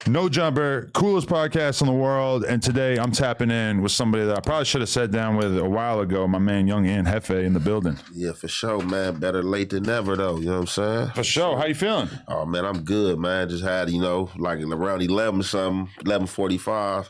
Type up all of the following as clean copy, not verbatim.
No Jumper, coolest podcast in the world. And today I'm tapping in with somebody that I probably should have sat down with a while ago. My man, young Jefe in the building. Yeah, for sure, man. Better late than never, though. You know what I'm saying? For sure. How you feeling? Oh, man, I'm good, man. Just had, like around 11:45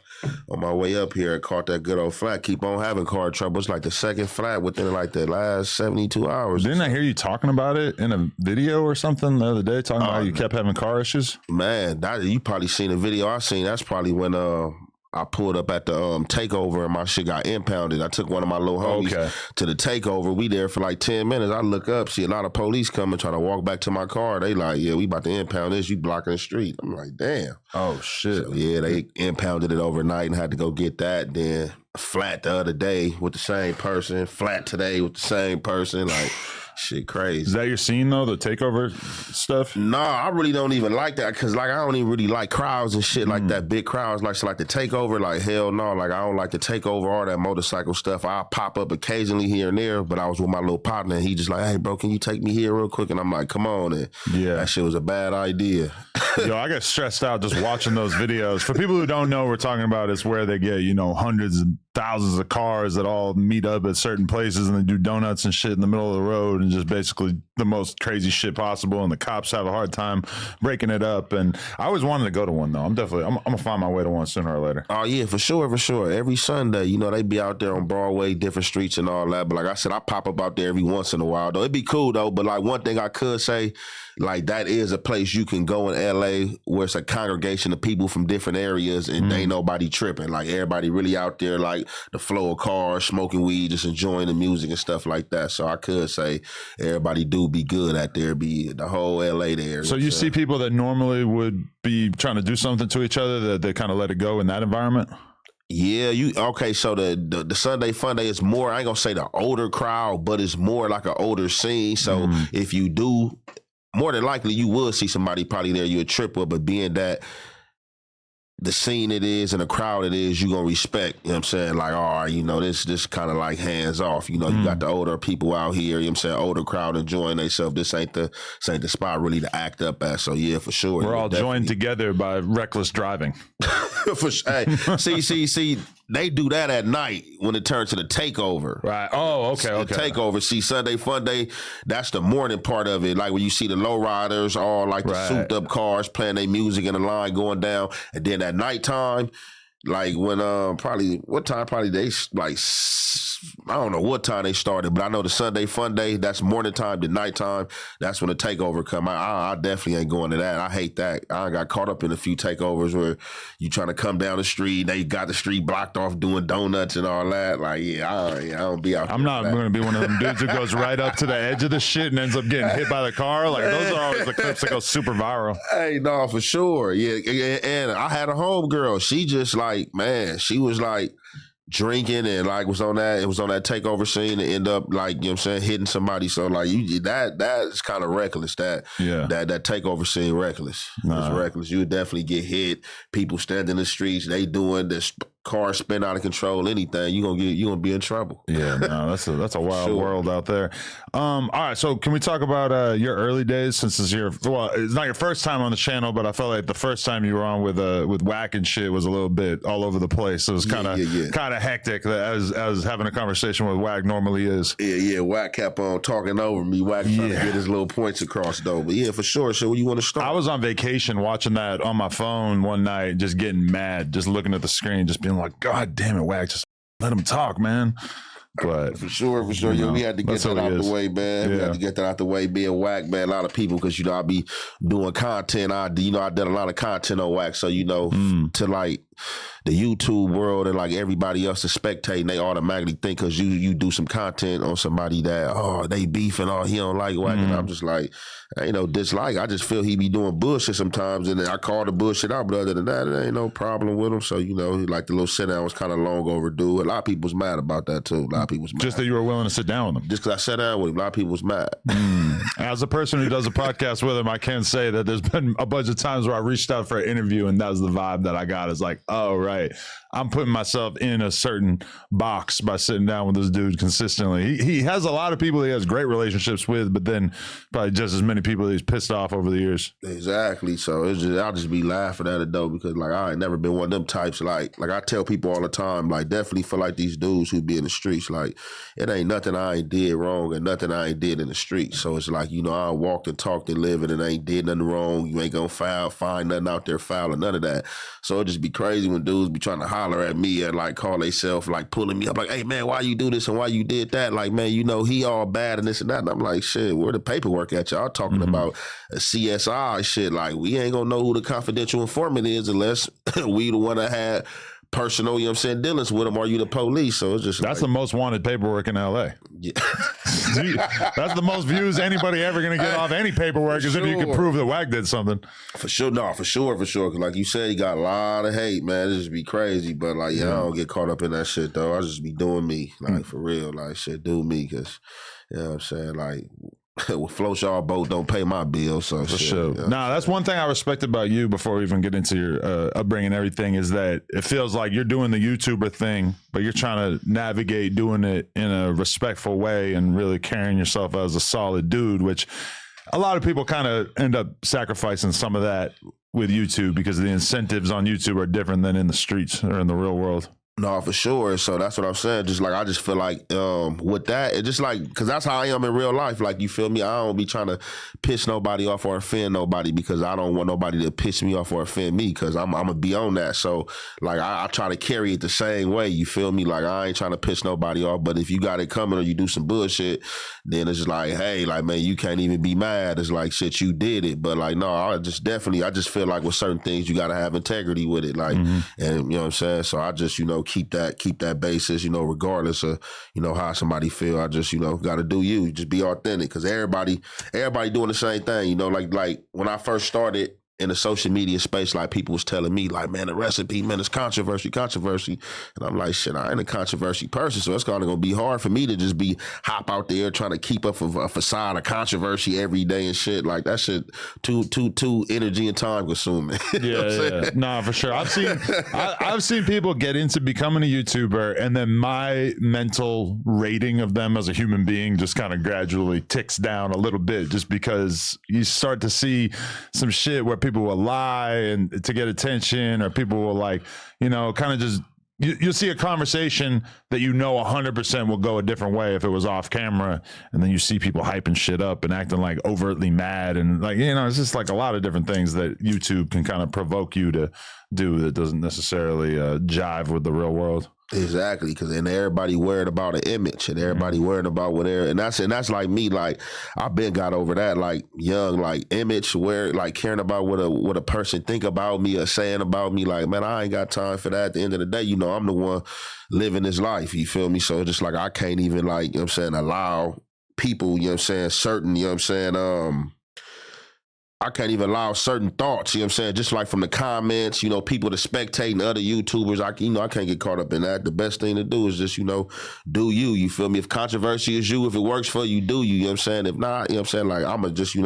on my way up here. I caught that good old flat. Keep on having car trouble. It's like the second flat within like the last 72 hours. Didn't I hear you talking about it in a video or something the other day, talking about how you kept having car issues? Man, you probably seen a video I seen. That's probably when I pulled up at the takeover and my shit got impounded. I took one of my little homies to the takeover. We there for like 10 minutes. I look up, see a lot of police coming, trying to walk back to my car. They like, yeah, we about to impound this. You blocking the street. I'm like, damn. Oh, shit. So, yeah, they impounded it overnight and had to go get that. Then flat the other day with the same person. Flat today with the same person. Like... shit crazy. Is that your scene though, the takeover stuff? No, I really don't even like that because like I don't even really like crowds and shit like that, big crowds. Like so like the takeover, like hell no. Like I don't like the takeover or that motorcycle stuff. I'll pop up occasionally here and there, but I was with my little partner and he just like, hey bro, can you take me here real quick? And I'm like, come on. And that shit was a bad idea. Yo, I get stressed out just watching those videos. For people who don't know what we're talking about, it's where they get, hundreds and thousands of cars that all meet up at certain places and they do donuts and shit in the middle of the road and just basically the most crazy shit possible. And the cops have a hard time breaking it up. And I always wanted to go to one though. I'm gonna find my way to one sooner or later. Oh yeah, for sure. Every Sunday, they be out there on Broadway, different streets and all that. But like I said, I pop up out there every once in a while though. It'd be cool though. But like one thing I could say, like that is a place you can go in LA where it's a congregation of people from different areas and ain't nobody tripping. Like everybody really out there, like the flow of cars, smoking weed, just enjoying the music and stuff like that. So I could say everybody do be good out there, be the whole LA there. So you see people that normally would be trying to do something to each other that they kind of let it go in that environment? Yeah, so the Sunday Fun Day is more, I ain't gonna say the older crowd, but it's more like an older scene. So if you do, more than likely you will see somebody probably there you would trip with, but being that the scene it is and the crowd it is, you gonna respect, you know what I'm saying? Like, all right, this kind of like hands off. You got the older people out here, you know what I'm saying, older crowd enjoying themselves. This ain't the spot really to act up at. So yeah, for sure. We're all joined together by reckless driving. For sure. Hey, see, they do that at night when it turns to the takeover. Right. Oh, okay. The takeover. See, Sunday Fun Day, that's the morning part of it. Like when you see the lowriders, all like the souped up cars playing their music in the line going down. And then at nighttime, like when probably they like, I don't know what time they started, but I know the Sunday Fun Day, that's morning time to nighttime. That's when the takeover come. I definitely ain't going to that. I hate that. I got caught up in a few takeovers where you trying to come down the street, they got the street blocked off doing donuts and all that. Like, I don't be out. I'm not going to be one of them dudes who goes right up to the edge of the shit and ends up getting hit by the car. Like those are always the clips that go super viral. Hey, no, for sure. Yeah, and I had a homegirl. She just like, man, she was like drinking and like was on that takeover scene and end up like, you know what I'm saying, hitting somebody. So like that is kind of reckless. That takeover scene reckless. It's reckless. You would definitely get hit. People standing in the streets, they doing this car spin out of control, anything, you gonna be in trouble. Yeah, no, that's a wild world out there. All right, so can we talk about your early days, since it's it's not your first time on the channel, but I felt like the first time you were on with Wack and shit was a little bit all over the place. It was kind of hectic, as having a conversation with Wack normally is. Yeah, Wack kept on talking over me. Wack trying to get his little points across though. But yeah, for sure. So where you want to start? I was on vacation watching that on my phone one night, just getting mad, just looking at the screen, just being like, God damn it, Wack, just let him talk, man. But for sure. Yeah, we had to get that out the way, man. We had to get that out the way. Being Wack, man, a lot of people, because I be doing content. I did a lot of content on Wack, so to like the YouTube world and like everybody else is spectating, they automatically think because you do some content on somebody that they beefing, he don't like Wack, and I'm just like, ain't no dislike. I just feel he be doing bullshit sometimes, and then I call the bullshit out. But other than that, it ain't no problem with him. So like the little sit down was kind of long overdue. A lot of people was mad about that too. A lot of people was mad. Just that you were willing to sit down with him. Just because I sat down with him, a lot of people was mad. As a person who does a podcast with him, I can say that there's been a bunch of times where I reached out for an interview, and that was the vibe that I got. Is like, oh, right, I'm putting myself in a certain box by sitting down with this dude consistently. He has a lot of people he has great relationships with, but then probably just as many people he's pissed off over the years. Exactly. So it's just, I'll just be laughing at it though, because like I ain't never been one of them types. Like I tell people all the time, like definitely feel like these dudes who be in the streets, like it ain't nothing I ain't did wrong and nothing I ain't did in the streets. So it's like, I walked and talked and lived and ain't did nothing wrong. You ain't gonna find nothing out there foul or none of that. So it just be crazy when dudes be trying to holler at me and like call themselves like pulling me up like, hey man, why you do this and why you did that? Like, man, he all bad and this and that. And I'm like, shit, where the paperwork at? Y'all talking about a CSI shit. Like, we ain't gonna know who the confidential informant is unless we the one that had personal, dealings with them, or you the police. So it's just that's the most wanted paperwork in LA. Yeah. That's the most views anybody ever gonna get off any paperwork is if you can prove that Wack did something. For sure. Cause like you said, he got a lot of hate, man. It just be crazy. But like, I don't get caught up in that shit though. I just be doing me. Like for real. Like shit, do me. Cause you know what I'm saying? Like with float y'all boat don't pay my bill, so for sure. Nah, that's one thing I respect about you before we even get into your upbringing and everything is that it feels like you're doing the YouTuber thing, but you're trying to navigate doing it in a respectful way and really carrying yourself as a solid dude, which a lot of people kind of end up sacrificing some of that with YouTube because the incentives on YouTube are different than in the streets or in the real world. No, for sure. So that's what I'm saying. Just like, I just feel like with that, it just like, because that's how I am in real life. Like, you feel me? I don't be trying to piss nobody off or offend nobody because I don't want nobody to piss me off or offend me because I'm going to be on that. So, like, I try to carry it the same way. You feel me? Like, I ain't trying to piss nobody off. But if you got it coming or you do some bullshit, then it's just like, hey, like, man, you can't even be mad. It's like, shit, you did it. But, like, no, I just feel like with certain things, you got to have integrity with it. Like, and you know what I'm saying? So I just, keep that basis, regardless of, how somebody feel. I just, got to do you. Just be authentic because everybody doing the same thing, like when I first started in the social media space, like people was telling me like, man, the recipe, man, it's controversy. And I'm like, shit, I ain't a controversy person. So it's kind of going to be hard for me to just be hop out there trying to keep up a facade of controversy every day and shit. Like that shit too energy and time consuming. Yeah. Nah, for sure. I've seen people get into becoming a YouTuber and then my mental rating of them as a human being just kind of gradually ticks down a little bit just because you start to see some shit where people will lie and to get attention, or people will like, kind of just, you'll see a conversation that 100% will go a different way if it was off camera, and then you see people hyping shit up and acting like overtly mad, and like, it's just like a lot of different things that YouTube can kind of provoke you to do that doesn't necessarily jive with the real world. Exactly, because then everybody worried about an image, and everybody worried about and that's like me. Like I've been got over that, like young, like image, where like caring about what a person think about me or saying about me. Like, man, I ain't got time for that. At the end of the day, I'm the one living this life. You feel me? So it's just like I can't even like, allow people, certain, I can't even allow certain thoughts, just like from the comments, people to spectating other YouTubers. I can't get caught up in that. The best thing to do is just, do you feel me? If controversy is you, if it works for you, do you, If not, like I'm going to just,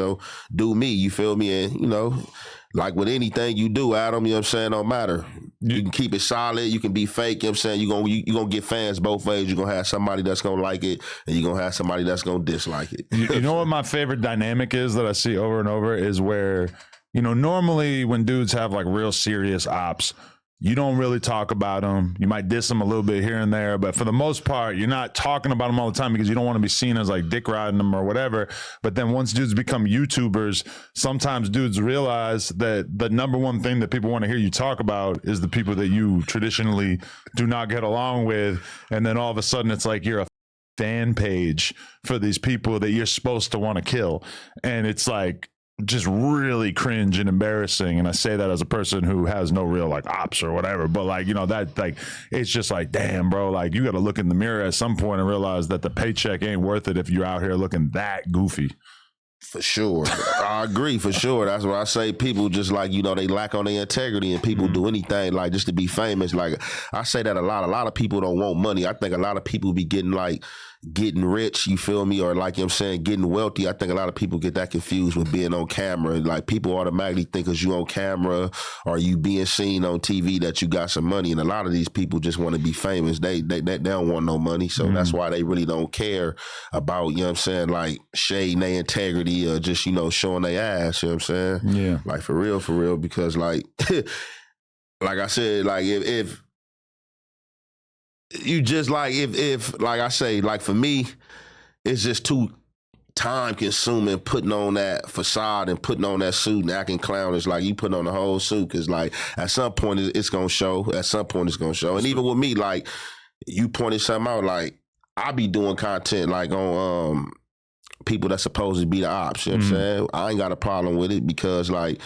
do me, you feel me? And, like with anything you do, Adam, don't matter. You can keep it solid. You can be fake, You're going to get fans both ways. You're going to have somebody that's going to like it, and you're going to have somebody that's going to dislike it. You know what my favorite dynamic is that I see over and over is where, normally when dudes have like real serious ops, you don't really talk about them. You might diss them a little bit here and there, but for the most part, you're not talking about them all the time because you don't want to be seen as like dick riding them or whatever. But then once dudes become YouTubers, sometimes dudes realize that the number one thing that people want to hear you talk about is the people that you traditionally do not get along with. And then all of a sudden it's like you're a fan page for these people that you're supposed to want to kill. And it's like, just really cringe and embarrassing. And I say that as a person who has no real like ops or whatever, but like, that like, it's just like, damn, bro, like you got to look in the mirror at some point and realize that the paycheck ain't worth it if you're out here looking that goofy. For sure. I agree, for sure. That's what I say. People just like, they lack on their integrity, and people do anything like just to be famous. Like I say that a lot. A lot of people don't want money. I think a lot of people be getting like, getting rich, you feel me? Or like, you know what I'm saying, getting wealthy. I think a lot of people get that confused with being on camera. Like people automatically think because you on camera or you being seen on TV that you got some money. And a lot of these people just want to be famous. They don't want no money. So that's why they really don't care about, you know what I'm saying, like shading their integrity or just, you know, showing their ass, you know what I'm saying? Yeah. Like for real, because like, like I said, like if you just like, if like I say, like for me, it's just too time consuming putting on that facade and putting on that suit and acting clownish. Like you putting on the whole suit because like at some point it's going to show. At some point it's going to show. And even with me, like you pointed something out, like I be doing content like on people that's supposed to be the ops. You know what I'm saying? I ain't got a problem with it because like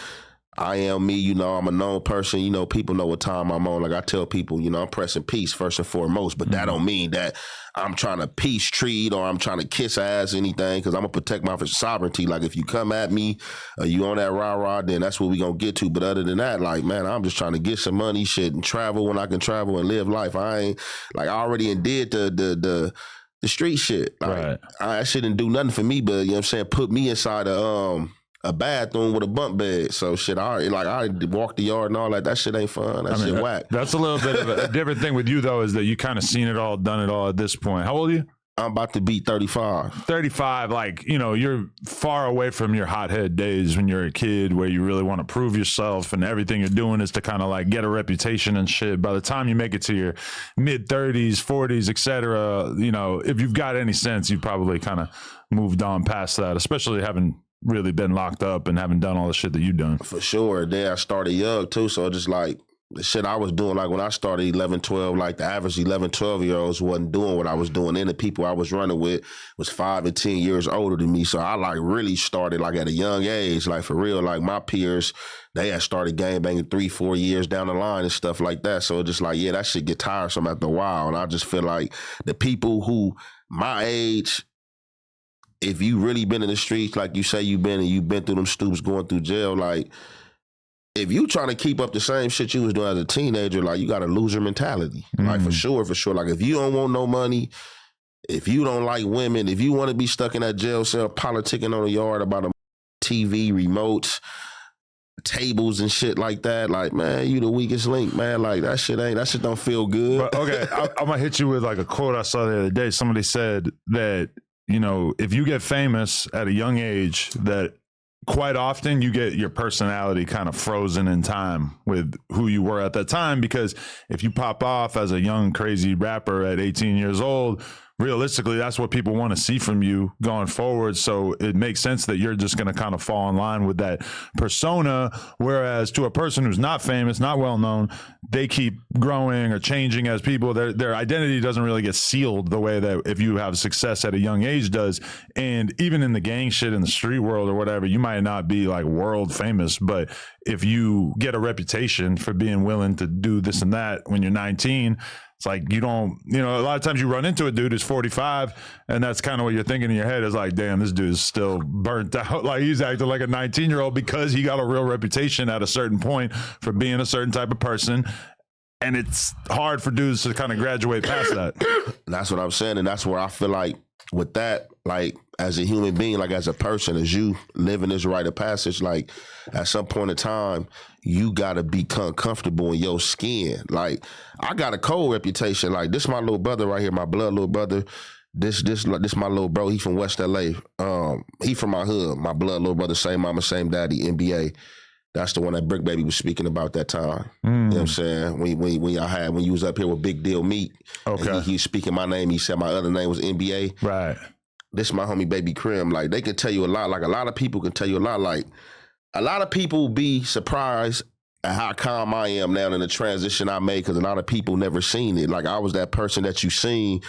I am me, you know, I'm a known person, you know, people know what time I'm on. Like I tell people, you know, I'm pressing peace first and foremost, but that don't mean that I'm trying to peace treat or I'm trying to kiss ass or anything because I'm going to protect my sovereignty. Like if you come at me, you on that rah-rah, then that's what we going to get to. But other than that, like, man, I'm just trying to get some money, shit, and travel when I can travel and live life. I ain't, like, I already did the street shit. Like, I shouldn't do nothing for me, but, you know what I'm saying, put me inside a bathroom with a bunk bed. So shit, I walk the yard and all that. That shit ain't fun. That shit whack. That's a little bit of a different thing with you though, is that you kind of seen it all, done it all at this point. How old are you? I'm about to be 35. 35, like, you know, you're far away from your hothead days when you're a kid where you really want to prove yourself and everything you're doing is to kind of like get a reputation and shit. By the time you make it to your mid 30s, 40s, etc., you know, if you've got any sense, you probably kind of moved on past that, especially having really been locked up and haven't done all the shit that you've done. For sure. Then I started young too. So just like the shit I was doing, like when I started 11, 12, like the average 11, 12-year-olds wasn't doing what I was doing. And the people I was running with was 5 and 10 years older than me. So I like really started like at a young age, like for real, like my peers, they had started gangbanging 3, 4 years down the line and stuff like that. So just like, yeah, that shit get tiresome after a while. And I just feel like the people who my age, if you really been in the streets, like you say you've been and you've been through them stoops going through jail, like if you trying to keep up the same shit you was doing as a teenager, like you got a loser mentality. Like for sure. Like if you don't want no money, if you don't like women, if you want to be stuck in that jail cell politicking on the yard about a TV, remotes, tables and shit like that, like, man, you the weakest link, man. Like that shit don't feel good. But, okay, I'm gonna hit you with like a quote I saw the other day. Somebody said that, you know, if you get famous at a young age, that quite often you get your personality kind of frozen in time with who you were at that time. Because if you pop off as a young, crazy rapper at 18 years old, realistically, that's what people want to see from you going forward. So it makes sense that you're just going to kind of fall in line with that persona. Whereas to a person who's not famous, not well known, they keep growing or changing as people. Their identity doesn't really get sealed the way that if you have success at a young age does. And even in the gang shit in the street world or whatever, you might not be like world famous, but if you get a reputation for being willing to do this and that when you're 19, it's like you don't, you know, a lot of times you run into a dude who's 45 and that's kind of what you're thinking in your head is like, damn, this dude is still burnt out. Like he's acting like a 19-year-old because he got a real reputation at a certain point for being a certain type of person. And it's hard for dudes to kind of graduate past that. That's what I'm saying. And that's where I feel like with that, like as a human being, like as a person, as you living this rite of passage, like at some point in time, you gotta become comfortable in your skin. Like I got a cold reputation. Like this my little brother right here, my blood little brother. This my little bro. He from West LA. He from my hood. My blood little brother, same mama, same daddy. NBA. That's the one that Brick Baby was speaking about that time. You know what I'm saying? When you was up here with Big Deal Meat. Okay. He was speaking my name. He said my other name was NBA. Right. This my homie Baby Crim. Like they can tell you a lot. Like a lot of people can tell you a lot. Like a lot of people be surprised at how calm I am now in the transition I made because a lot of people never seen it. Like I was that person that you seen.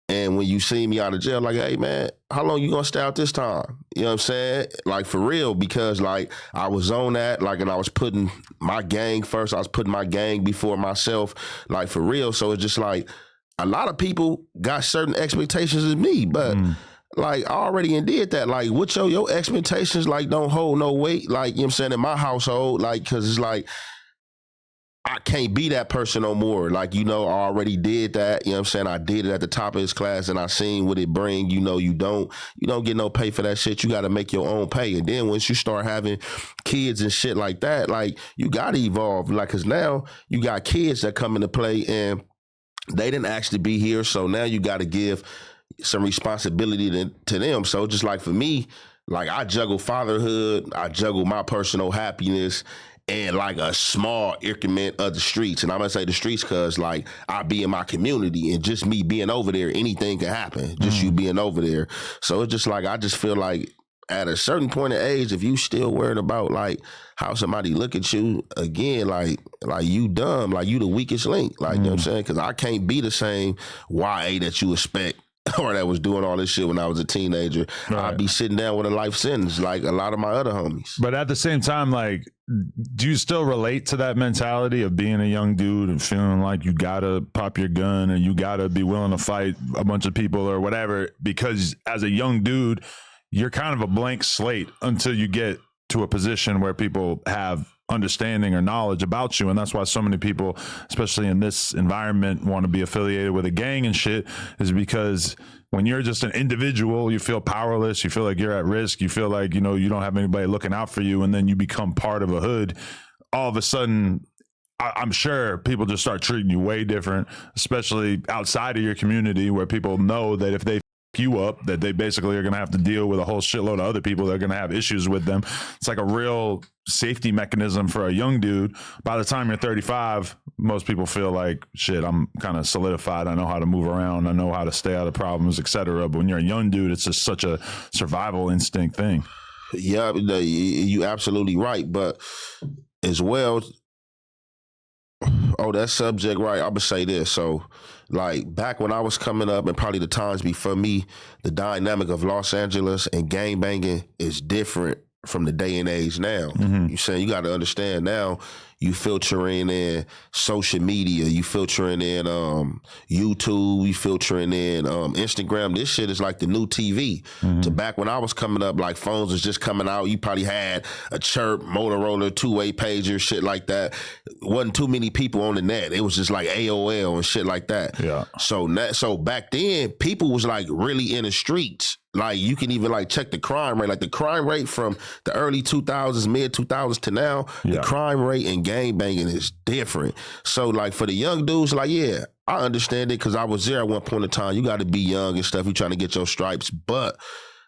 And when you see me out of jail, like, hey, man, how long you gonna stay out this time? You know what I'm saying? Like, for real, because, like, I was on that, like, and I was putting my gang first. I was putting my gang before myself, like, for real. So it's just like a lot of people got certain expectations of me, but, like, I already did that. Like, what your expectations, like, don't hold no weight, like, you know what I'm saying, in my household, like, because it's like, I can't be that person no more. Like, I already did that. You know what I'm saying? I did it at the top of his class and I seen what it bring. You don't get no pay for that shit. You got to make your own pay. And then once you start having kids and shit like that, like, you got to evolve. Like, cause now you got kids that come into play and they didn't actually be here. So now you got to give some responsibility to them. So just like for me, like, I juggle fatherhood, I juggle my personal happiness, and like a small increment of the streets. And I'm gonna say the streets because like I be in my community and just me being over there, anything can happen. Just you being over there. So it's just like, I just feel like at a certain point of age, if you still worried about like how somebody look at you, again, like you dumb, like you the weakest link. Like, you know what I'm saying? Because I can't be the same YA that you expect or that was doing all this shit when I was a teenager. Right. I'd be sitting down with a life sentence like a lot of my other homies. But at the same time, like, do you still relate to that mentality of being a young dude and feeling like you gotta pop your gun and you gotta be willing to fight a bunch of people or whatever? Because as a young dude, you're kind of a blank slate until you get to a position where people have understanding or knowledge about you. And that's why so many people, especially in this environment, want to be affiliated with a gang and shit, is because when you're just an individual, you feel powerless, you feel like you're at risk, you feel like, you don't have anybody looking out for you, and then you become part of a hood. All of a sudden, I'm sure people just start treating you way different, especially outside of your community, where people know that if they you up, that they basically are going to have to deal with a whole shitload of other people that are going to have issues with them. It's like a real safety mechanism for a young dude. By the time you're 35, most people feel like, shit, I'm kind of solidified. I know how to move around. I know how to stay out of problems, etc. But when you're a young dude, it's just such a survival instinct thing. Yeah, you absolutely right. But as well, that subject, right, I'm going to say this. So, like, back when I was coming up and probably the times before me, the dynamic of Los Angeles and gangbanging is different from the day and age now. You saying you got to understand now, you filtering in social media, you filtering in YouTube, you filtering in Instagram. This shit is like the new TV. To back when I was coming up, like phones was just coming out. You probably had a Chirp, Motorola, two-way pager, shit like that. Wasn't too many people on the net. It was just like AOL and shit like that. Yeah. So back then, people was like really in the streets. Like, you can even like check the crime rate. Like, the crime rate from the early 2000s, mid 2000s to now, the crime rate in gangbanging is different. So like for the young dudes, like, yeah, I understand it because I was there at one point in time. You got to be young and stuff. You trying to get your stripes. But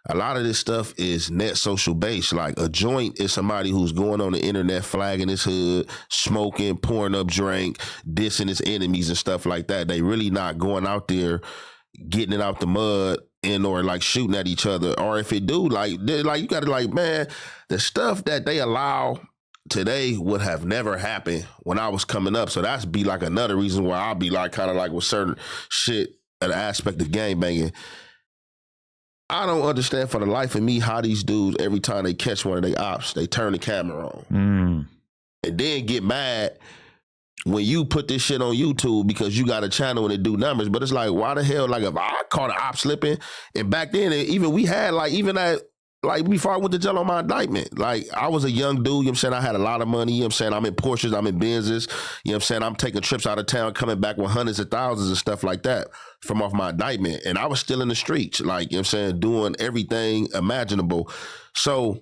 a lot of this stuff is net social based. Like, a joint is somebody who's going on the internet, flagging his hood, smoking, pouring up drink, dissing his enemies and stuff like that. They really not going out there getting it out the mud or like shooting at each other. Or if it do, like you gotta, like, man, the stuff that they allow today would have never happened when I was coming up. So that's be like another reason why I'll be like kind of like with certain shit, an aspect of gangbanging. I don't understand for the life of me how these dudes, every time they catch one of their ops, they turn the camera on and then get mad when you put this shit on YouTube because you got a channel and it do numbers. But it's like, why the hell, like, if I caught an op slipping, and back then, even we had, like, even at, like, before I went to jail on my indictment, like, I was a young dude, you know what I'm saying? I had a lot of money, you know what I'm saying? I'm in Porsches, I'm in Benzes, you know what I'm saying? I'm taking trips out of town, coming back with hundreds of thousands and stuff like that from off my indictment. And I was still in the streets, like, you know what I'm saying, doing everything imaginable. So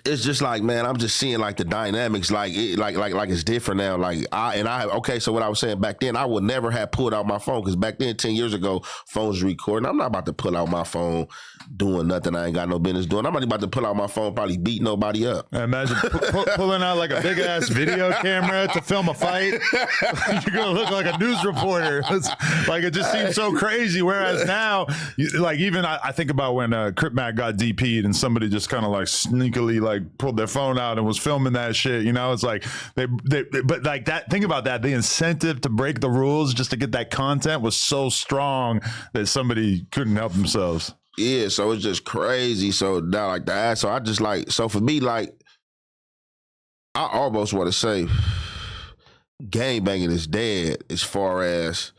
it's just like, man, I'm just seeing like the dynamics, like it's different now. Okay, so what I was saying back then, I would never have pulled out my phone because back then, 10 years ago, phones recording. I'm not about to pull out my phone doing nothing I ain't got no business doing. I'm not about to pull out my phone, probably beat nobody up. Imagine pulling out like a big ass video camera to film a fight. You're gonna look like a news reporter. Like, it just seems so crazy. Whereas now, like, even I think about when Crip Mac got DP'd and somebody just kind of like sneakily like pulled their phone out and was filming that shit. You know, it's like but like that. Think about that. The incentive to break the rules just to get that content was so strong that somebody couldn't help themselves. Yeah, so it's just crazy. So now, like that. So I just like, so for me, like, I almost want to say gangbanging is dead as far as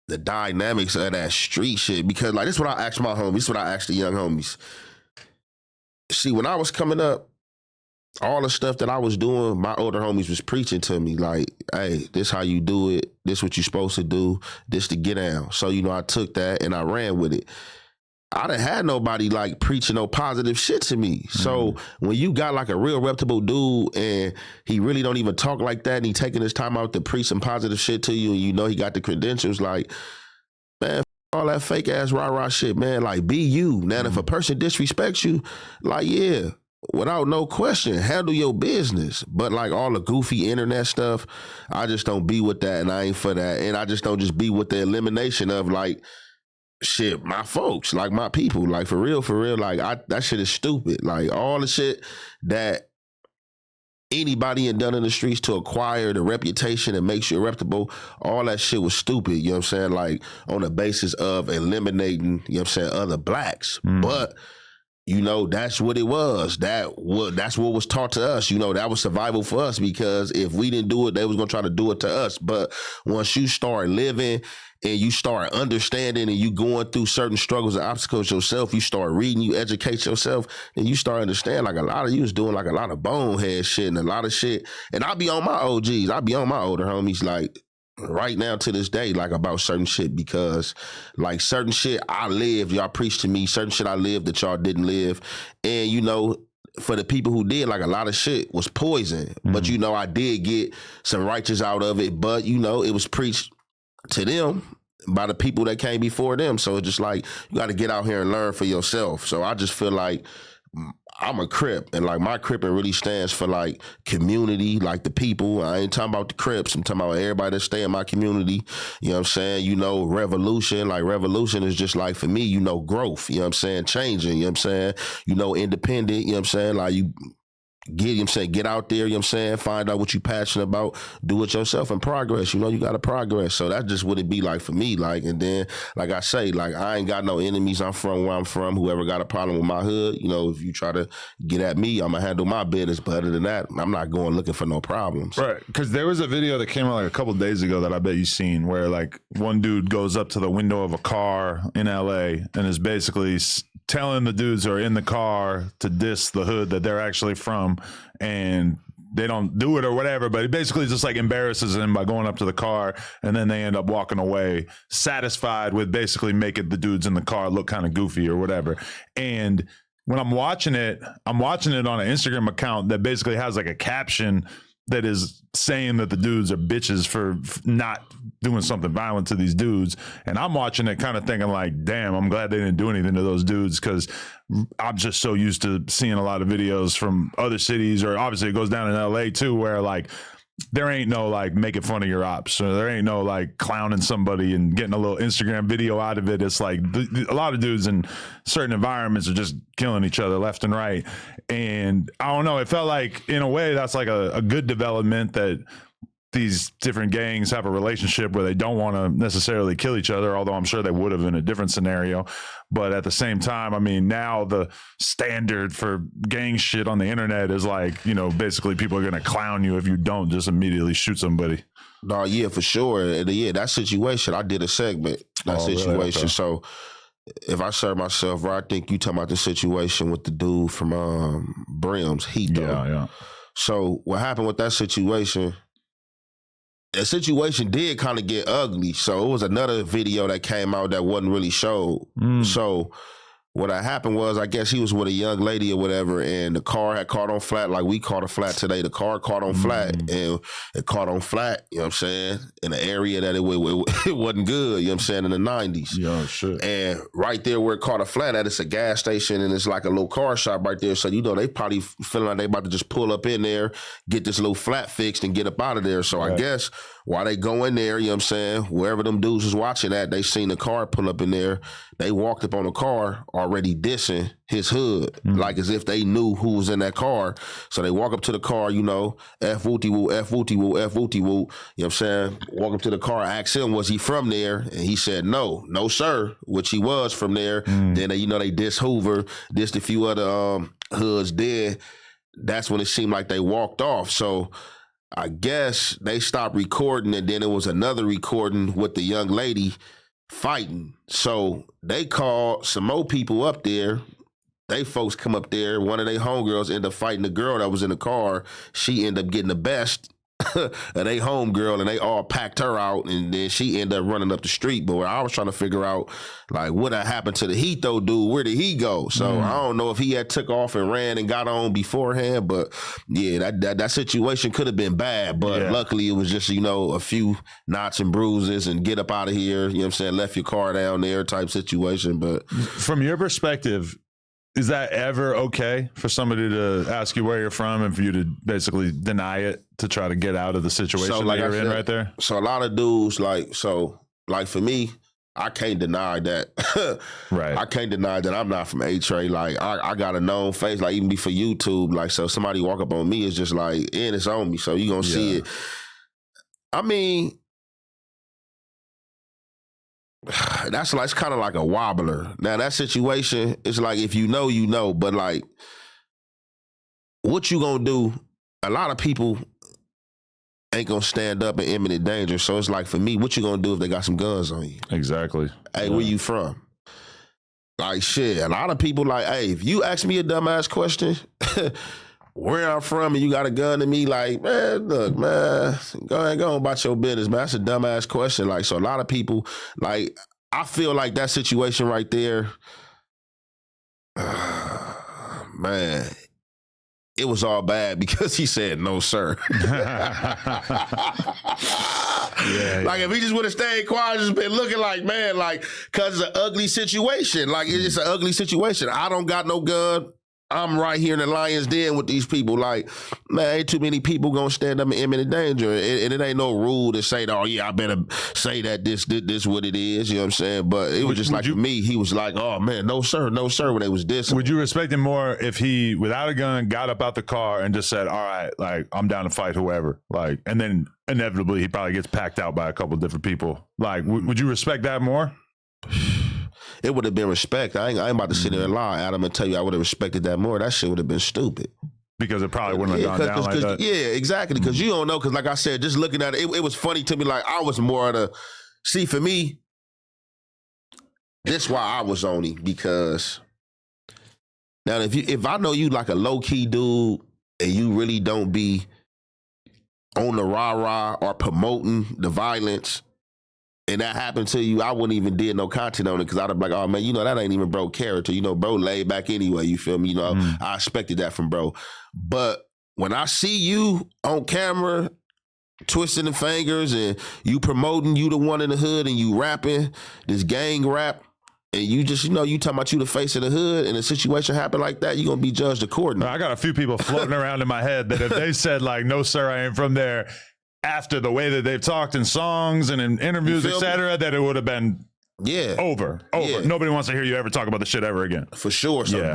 the dynamics of that street shit. Because like, this is what I asked my homies, this is what I asked the young homies. See, when I was coming up, all the stuff that I was doing, my older homies was preaching to me like, hey, this how you do it. This what you supposed to do. This to get down. So, you know, I took that and I ran with it. I done had nobody like preaching no positive shit to me. So when you got like a real reputable dude and he really don't even talk like that and he taking his time out to preach some positive shit to you and you know he got the credentials, like, man, all that fake ass rah-rah shit, man, like be you. Now if a person disrespects you, like, yeah, without no question, handle your business. But like all the goofy internet stuff, I just don't be with that and I ain't for that. And I just don't just be with the elimination of like, shit, my folks, like my people, like for real, like that shit is stupid. Like all the shit that anybody had done in the streets to acquire the reputation and make you reputable, all that shit was stupid, you know what I'm saying? Like on the basis of eliminating, you know what I'm saying, other blacks. But you know, that's what it was. That's what was taught to us. You know, that was survival for us because if we didn't do it, they was gonna try to do it to us. But once you start living and you start understanding and you going through certain struggles and obstacles yourself, you start reading, you educate yourself, and you start understanding like a lot of you was doing like a lot of bonehead shit and a lot of shit. And I be on my OGs, I be on my older homies like right now to this day, like about certain shit because like certain shit I lived, y'all preached to me, certain shit I lived that y'all didn't live. And you know, for the people who did, like a lot of shit was poison. But you know, I did get some righteous out of it, but you know, it was preached to them by the people that came before them. So it's just like, you got to get out here and learn for yourself. So I just feel like I'm a Crip, and like my Cripping really stands for like community, like the people. I ain't talking about the Crips. I'm talking about everybody that stay in my community. You know what I'm saying? You know, revolution. Like revolution is just like for me, you know, growth. You know what I'm saying? Changing. You know what I'm saying? You know, independent. You know what I'm saying? Like you get, you know what I'm saying, get out there, you know what I'm saying, find out what you're passionate about, do it yourself and progress. You know, you got to progress. So that's just what it be like for me. Like, and then, like I say, like I ain't got no enemies. I'm from where I'm from. Whoever got a problem with my hood, you know, if you try to get at me, I'm going to handle my business. But other than that, I'm not going looking for no problems. Right. Because there was a video that came out like a couple of days ago that I bet you've seen where like one dude goes up to the window of a car in LA and is basically telling the dudes who are in the car to diss the hood that they're actually from, and they don't do it or whatever, but he basically just like embarrasses them by going up to the car, and then they end up walking away satisfied with basically making the dudes in the car look kind of goofy or whatever. And when I'm watching it on an Instagram account that basically has like a caption that is saying that the dudes are bitches for not doing something violent to these dudes. And I'm watching it kind of thinking like, damn, I'm glad they didn't do anything to those dudes, because I'm just so used to seeing a lot of videos from other cities, or obviously it goes down in LA too, where like there ain't no like making fun of your ops, or there ain't no like clowning somebody and getting a little Instagram video out of it. It's like a lot of dudes in certain environments are just killing each other left and right. And I don't know, it felt like in a way that's like a good development, that these different gangs have a relationship where they don't want to necessarily kill each other, although I'm sure they would have in a different scenario. But at the same time, I mean, now the standard for gang shit on the internet is like, you know, basically people are going to clown you if you don't just immediately shoot somebody. No, yeah, for sure. And yeah, that situation, I did a segment, that situation. Really? Okay. So if I serve myself right, I think you talking about the situation with the dude from Brim's Heat, though. Yeah. So what happened with that situation, the situation did kind of get ugly. So it was another video that came out that wasn't really showed. So what had happened was, I guess he was with a young lady or whatever, and the car had caught on flat, like we caught a flat today. The car caught on flat, and it caught on flat, you know what I'm saying, in an area that it wasn't good, you know what I'm saying, in the 90s. Yeah, shit. And right there where it caught a flat at, it's a gas station, and it's like a little car shop right there. So, you know, they probably feeling like they about to just pull up in there, get this little flat fixed, and get up out of there. So right. I guess while they go in there, you know what I'm saying, wherever them dudes was watching at, they seen the car pull up in there. They walked up on the car already dissing his hood, like as if they knew who was in that car. So they walk up to the car, you know, F wooty woo, F wooty woo, F wooty woo. You know what I'm saying? Walk up to the car, ask him, was he from there? And he said, no, sir, which he was from there. Then they, you know, they diss Hoover, dissed a few other hoods. Then that's when it seemed like they walked off. So I guess they stopped recording, and then it was another recording with the young lady fighting. So they called some more people up there. they folks come up there. One of their homegirls end up fighting the girl that was in the car. She ended up getting the best of they homegirl, and they all packed her out, and then she ended up running up the street. But I was trying to figure out, like, what had happened to the Heath-O dude? Where did he go? So I don't know if he had took off and ran and got on beforehand, but yeah, that situation could have been bad, but luckily it was just, you know, a few knots and bruises and get up out of here, you know what I'm saying, left your car down there type situation. But from your perspective, is that ever okay for somebody to ask you where you're from and for you to basically deny it to try to get out of the situation that you're in right there? So a lot of dudes, like for me, I can't deny that. Right. I can't deny that I'm not from A-Tray. Like, I got a known face, like, even be for YouTube. Like, so somebody walk up on me, it's just like, and it's on me. So you gonna see it. I mean, that's like, it's kind of like a wobbler. Now that situation, it's like, if you know, you know, but like, what you gonna do? A lot of people ain't gonna stand up in imminent danger. So it's like, for me, what you gonna do if they got some guns on you? Exactly. Hey, where you from? Like, shit, a lot of people like, hey, if you ask me a dumbass question, where I'm from, and you got a gun to me, like, man, look, man, go on about your business, man. That's a dumbass question. Like, so a lot of people, like, I feel like that situation right there, man, it was all bad because he said no, sir. Like, if he just would have stayed quiet, just been looking like, man, like, cause it's an ugly situation. Like, it's an ugly situation. I don't got no gun. I'm right here in the lion's den with these people. Like, man, ain't too many people gonna stand up in imminent danger. And it ain't no rule to say, oh yeah, I better say that this what it is. You know what I'm saying? But it was just like, for me, he was like, oh man, no sir, when they was dissing. Would you respect him more if he, without a gun, got up out the car and just said, all right, like, I'm down to fight whoever. Like, and then inevitably he probably gets packed out by a couple different people. Like, would you respect that more? It would have been respect. I ain't about to sit there and lie, Adam, and tell you I would have respected that more. That shit would have been stupid. Because it probably wouldn't have gone down like that. Yeah, exactly. Because you don't know. Because like I said, just looking at it, it was funny to me. Like, I was more of the, see, for me, that's why I was only, because now if I know you like a low-key dude and you really don't be on the rah-rah or promoting the violence, and that happened to you, I wouldn't even did no content on it, because I'd be like, oh man, you know, that ain't even bro character. You know, bro laid back anyway, you feel me? You know, I expected that from bro. But when I see you on camera twisting the fingers and you promoting, you the one in the hood, and you rapping this gang rap, and you just, you know, you talking about you the face of the hood, and a situation happen like that, you're going to be judged accordingly. I got a few people floating around in my head that if they said like, no sir, I ain't from there, after the way that they've talked in songs and in interviews, etc., that it would have been over. Yeah. Nobody wants to hear you ever talk about the shit ever again. For sure. So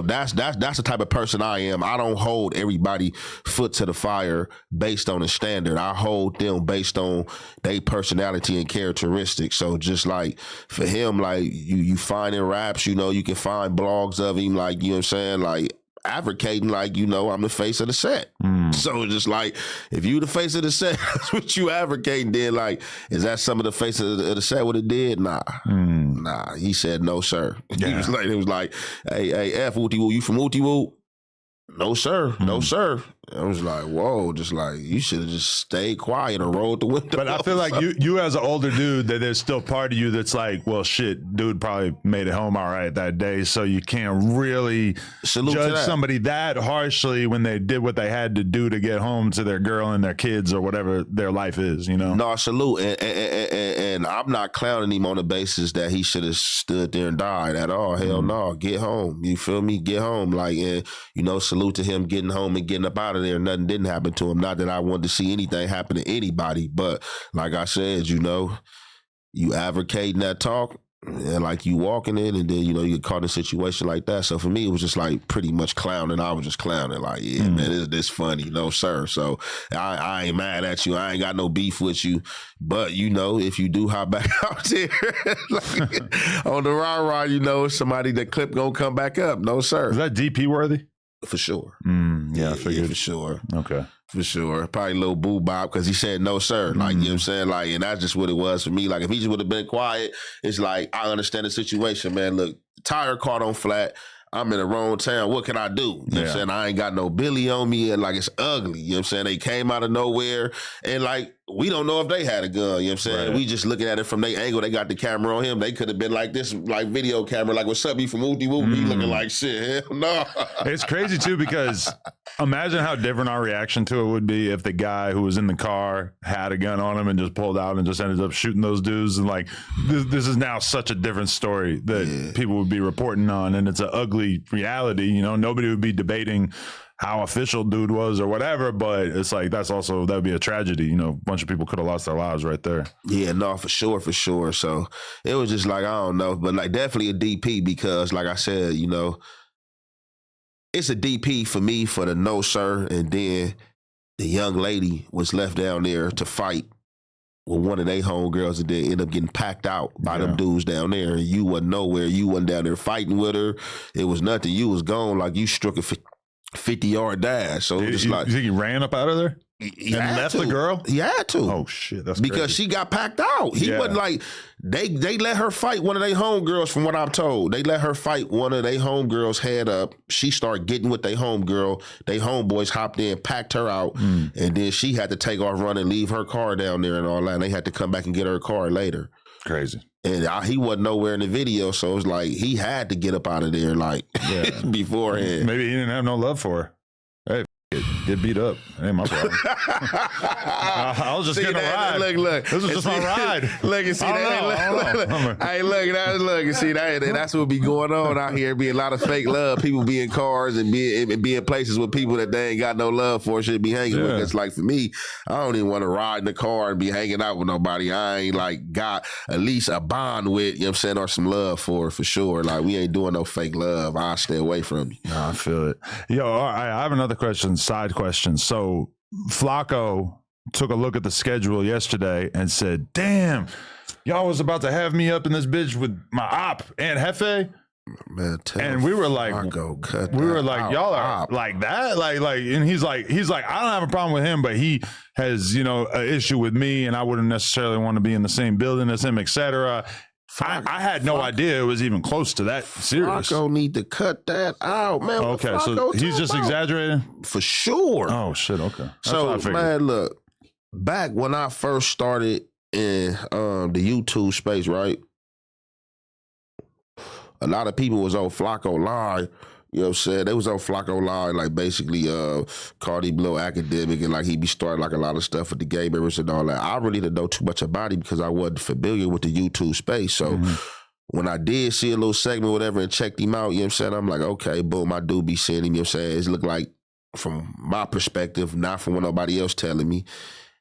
that's the type of person I am. I don't hold everybody foot to the fire based on a standard. I hold them based on their personality and characteristics. So just like for him, like you find in raps, you know, you can find blogs of him, like, you know what I'm saying, like advocating, like, you know, I'm the face of the set. So just like, if you the face of the set, that's what you advocating. Then like, is that some of the face of the set what it did? Nah. He said no, sir. He was like, it was like, hey, F Wooty Woo, you from Wooty Woo? No, sir. No, sir. I was like, whoa, just like, you should have just stayed quiet or rolled the window. But I feel like you as an older dude, that there's still part of you that's like, well, shit, dude probably made it home all right that day. So you can't really judge somebody that harshly when they did what they had to do to get home to their girl and their kids or whatever their life is, you know? No, salute. And I'm not clowning him on the basis that he should have stood there and died at all. Hell no. Get home. You feel me? Get home. Like, and, you know, salute to him getting home and getting up out of there. Nothing didn't happen to him. Not that I wanted to see anything happen to anybody, but like I said, you know, you advocating that talk and like you walking in, and then, you know, you get caught in a situation like that. So for me, it was just like pretty much clowning. I was just clowning, like, yeah, man, this funny. No, sir. So I ain't mad at you. I ain't got no beef with you. But, you know, if you do hop back out there like, on the rah-rah, you know, somebody that clip gonna come back up. No, sir. Is that DP worthy? For sure. Yeah, I figured. For sure. Okay. For sure. Probably a little boo bop because he said no, sir. Like, you know what I'm saying? Like, and that's just what it was for me. Like, if he just would have been quiet, it's like, I understand the situation, man. Look, tire caught on flat. I'm in the wrong town. What can I do? You know what I'm saying? I ain't got no Billy on me and like it's ugly. You know what I'm saying? They came out of nowhere and like we don't know if they had a gun. You know what I'm saying? Right. We just looking at it from their angle. They got the camera on him. They could have been like this, like video camera, like what's up, you from Woody Woody? He looking like shit. Hell no. It's crazy too because imagine how different our reaction to it would be if the guy who was in the car had a gun on him and just pulled out and just ended up shooting those dudes. And like, this is now such a different story that people would be reporting on. And it's an ugly reality. You know, nobody would be debating how official dude was or whatever, but it's like, that would be a tragedy. You know, a bunch of people could have lost their lives right there. Yeah, no, for sure. So it was just like, I don't know, but like definitely a DP because like I said, you know, it's a DP for me for the no sir, and then the young lady was left down there to fight with one of their homegirls and then end up getting packed out by them dudes down there. And you wasn't nowhere. You wasn't down there fighting with her. It was nothing. You was gone like you struck a 50-yard dash. So it was just like, you think he ran up out of there? He and left the girl? He had to. Oh shit, that's because crazy. she got packed out. He wasn't like they let her fight one of their homegirls. From what I'm told, they let her fight one of their homegirls head up. She started getting with their homegirl. They homeboys hopped in, packed her out, and then she had to take off running, leave her car down there and all that. And they had to come back and get her car later. Crazy. And he wasn't nowhere in the video, so it was like he had to get up out of there like beforehand. Maybe he didn't have no love for her. Hey, get beat up. That ain't my problem. I was just getting a ride. Look. This was just my ride. Look and see that. Hey, look and see that. That's what be going on out here. Be a lot of fake love. People be in cars and be in places with people that they ain't got no love for. Should be hanging with. It's like for me, I don't even want to ride in the car and be hanging out with nobody I ain't like got at least a bond with. You know what I'm saying, or some love for sure. Like we ain't doing no fake love. I'll stay away from you. No, I feel it. Yo, all right, I have another question. Side question. So Flakko took a look at the schedule yesterday and said, damn, y'all was about to have me up in this bitch with my op and Jefe. Man, and we were like, y'all are like that? Like, and he's like, I don't have a problem with him, but he has, you know, an issue with me and I wouldn't necessarily want to be in the same building as him, etc. I had no idea it was even close to that serious. Flakko need to cut that out, man. Okay, so he's just exaggerating? For sure. Oh, shit, okay. So, man, look, back when I first started in the YouTube space, right? A lot of people was on Flakko Live. You know what I'm saying? They was on Flakko Live, like basically Cody Blow academic, and like he be starting like a lot of stuff with the gay members and all that. I really didn't know too much about him because I wasn't familiar with the YouTube space. So when I did see a little segment or whatever and checked him out, you know what I'm saying? I'm like, okay, boom, I do be seeing him, you know what I'm saying? It looked like from my perspective, not from what nobody else telling me.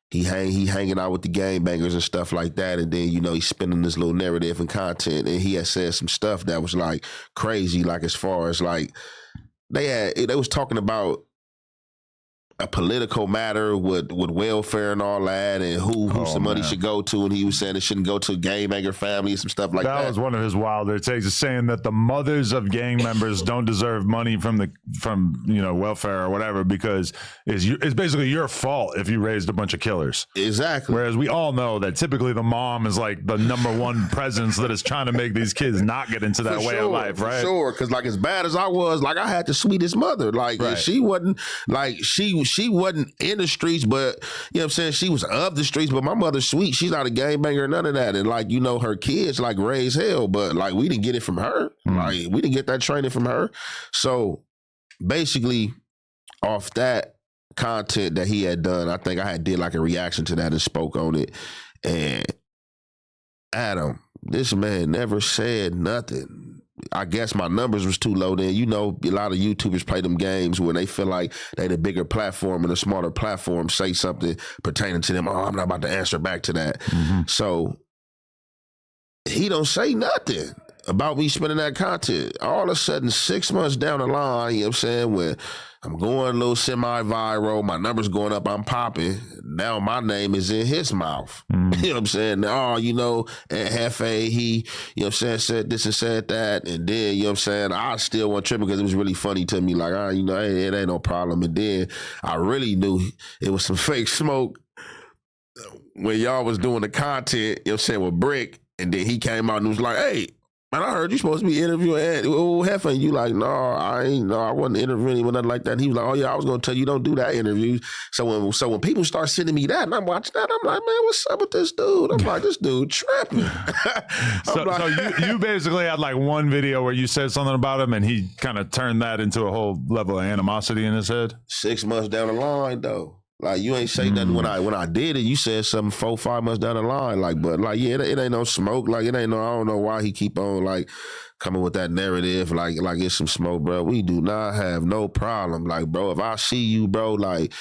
He hanging out with the gangbangers and stuff like that, and then, you know, he's spinning this little narrative and content, and he had said some stuff that was like crazy, like as far as like they was talking about a political matter with welfare and all that, and who some money should go to, and he was saying it shouldn't go to gangbanger families and stuff like that. That was one of his wilder takes, is saying that the mothers of gang members don't deserve money from you know, welfare or whatever, because it's basically your fault if you raised a bunch of killers. Exactly. Whereas we all know that typically the mom is like the number one presence that is trying to make these kids not get into that way of life, right? For sure, because like as bad as I was, like I had the sweetest mother. Like she wasn't like she wasn't in the streets, but you know what I'm saying, she was of the streets, but my mother's sweet. She's not a gangbanger or none of that. And like, you know, her kids like raised hell, but like we didn't get it from her. Like we didn't get that training from her. So basically off that content that he had done, I think I had did like a reaction to that and spoke on it. And Adam, this man never said nothing. I guess my numbers was too low then. You know, a lot of YouTubers play them games when they feel like they the bigger platform and a smarter platform say something pertaining to them. Oh, I'm not about to answer back to that. So he don't say nothing about me spending that content. All of a sudden, 6 months down the line, you know what I'm saying, when I'm going a little semi-viral, my numbers going up, I'm popping. Now my name is in his mouth. You know what I'm saying? Oh, you know, and Jefe, he, you know what I'm saying, said this and said that. And then, you know what I'm saying, I still wasn't tripping because it was really funny to me. Like, you know, it ain't no problem. And then I really knew it was some fake smoke when y'all was doing the content, you know what I'm saying, with Brick. And then he came out and was like, hey, Man, I heard you supposed to be interviewing Jefe, and you like, no, I wasn't interviewing him or nothing like that. And he was like, oh yeah, I was gonna tell you don't do that interview. So when people start sending me that and I'm watching that, I'm like, man, what's up with this dude? I'm like, this dude tripping. So you basically had like one video where you said something about him and he kind of turned that into a whole level of animosity in his head? 6 months down the line though. Like, you ain't say nothing when I did it. You said something 4-5 months down the line. Like, but like, yeah, it ain't no smoke. Like, it ain't no, I don't know why he keep on like coming with that narrative. Like it's some smoke, bro. We do not have no problem. Like, bro, if I see you, bro, like,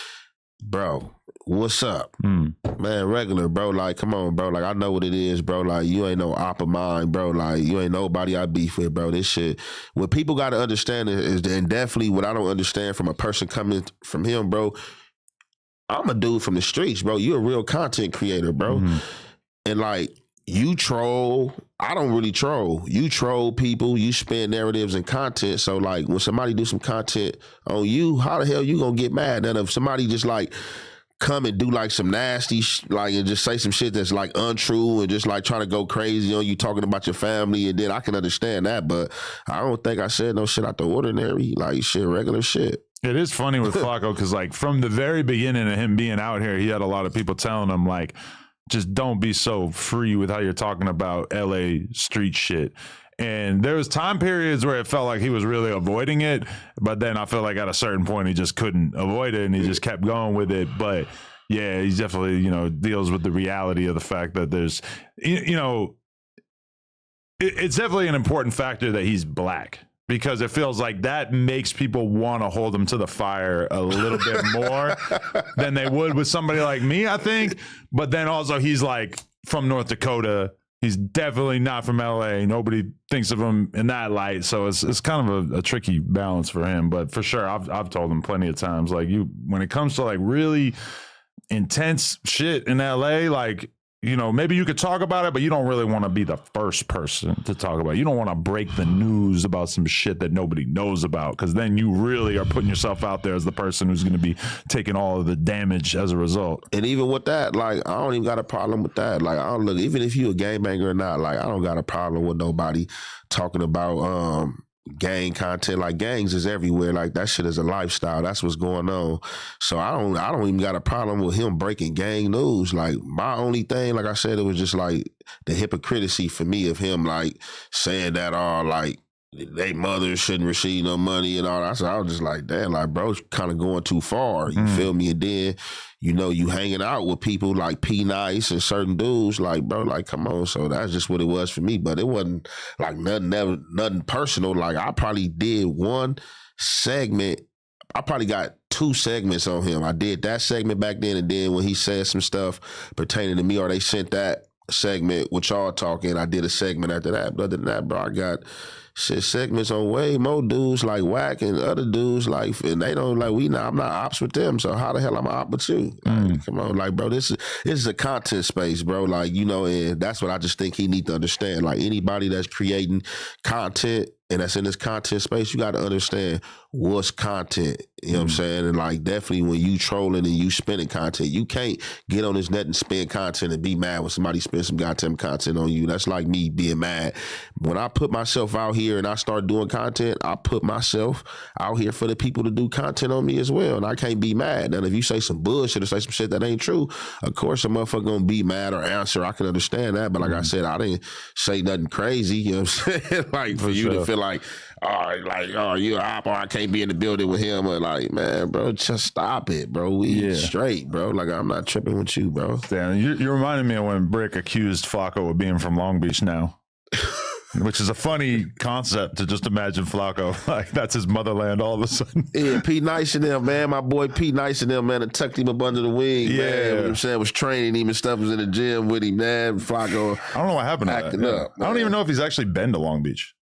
bro, what's up? Man, regular, bro. Like, come on, bro. Like, I know what it is, bro. Like, you ain't no op of mine, bro. Like, you ain't nobody I beef with, bro. This shit, what people got to understand is, and definitely what I don't understand from a person coming from him, bro, I'm a dude from the streets, bro. You a real content creator, bro. And like, you troll. I don't really troll. You troll people. You spin narratives and content. So like, when somebody do some content on you, how the hell you gonna get mad? And if somebody just like come and do like some nasty, like, and just say some shit that's like untrue and just like trying to go crazy on you talking about your family, and then I can understand that. But I don't think I said no shit out the ordinary. Like, shit, regular shit. It is funny with Flakko because, like, from the very beginning of him being out here, he had a lot of people telling him, like, just don't be so free with how you're talking about LA street shit. And there was time periods where it felt like he was really avoiding it, but then I feel like at a certain point he just couldn't avoid it and he just kept going with it. But yeah, he definitely, you know, deals with the reality of the fact that there's, you know, it's definitely an important factor that he's black. Because it feels like that makes people want to hold him to the fire a little bit more than they would with somebody like me, I think. But then also he's like from North Dakota. He's definitely not from LA. Nobody thinks of him in that light. So it's kind of a tricky balance for him. But for sure, I've told him plenty of times, like, when it comes to like really intense shit in LA, like, you know, maybe you could talk about it, but you don't really want to be the first person to talk about it. You don't want to break the news about some shit that nobody knows about, because then you really are putting yourself out there as the person who's going to be taking all of the damage as a result. And even with that, like, I don't even got a problem with that. Like, I don't look, even if you a gangbanger or not, like, I don't got a problem with nobody talking about gang content. Like, gangs is everywhere. Like, that shit is a lifestyle. That's what's going on. So I don't even got a problem with him breaking gang news. Like, my only thing, like I said, it was just like the hypocrisy for me of him, like, saying that all like they mothers shouldn't receive no money and all that. So I was just like, damn, like, bro, kind of going too far. You feel me? And then, you know, you hanging out with people like P Nice and certain dudes, like, bro, like, come on. So that's just what it was for me. But it wasn't like nothing personal. Like, I probably did one segment. I probably got 2 segments on him. I did that segment back then, and then when he said some stuff pertaining to me, or they sent that segment with y'all talking, I did a segment after that. But other than that, bro, I got shit segments on way more dudes like Wack and other dudes, like, and they don't, like, I'm not ops with them, so how the hell am I op with you? Like, come on, like, bro, this is a content space, bro, like, you know, and that's what I just think he need to understand. Like, anybody that's creating content and that's in this content space, you got to understand what's content. You know what I'm saying? And like, definitely when you trolling and you spending content, you can't get on this net and spend content and be mad when somebody spends some goddamn content on you. That's like me being mad. When I put myself out here and I start doing content, I put myself out here for the people to do content on me as well. And I can't be mad. And if you say some bullshit or say some shit that ain't true, of course a motherfucker gonna be mad or answer. I can understand that. But like I said, I didn't say nothing crazy. You know what I'm saying? Like, for you to feel like, oh, you an op, or I can't be in the building with him, or like, man, bro, just stop it, bro. We straight, bro. Like, I'm not tripping with you, bro. Damn, you reminded me of when Brick accused Flakko of being from Long Beach now. Which is a funny concept to just imagine Flakko, like, that's his motherland all of a sudden. Yeah, P Nice and them, man. My boy P Nice and them, man, that tucked him up under the wing, man. You know what I'm saying? Was training him and stuff, was in the gym with him, man. Flakko, I don't know what happened to that. Up, I don't even know if he's actually been to Long Beach.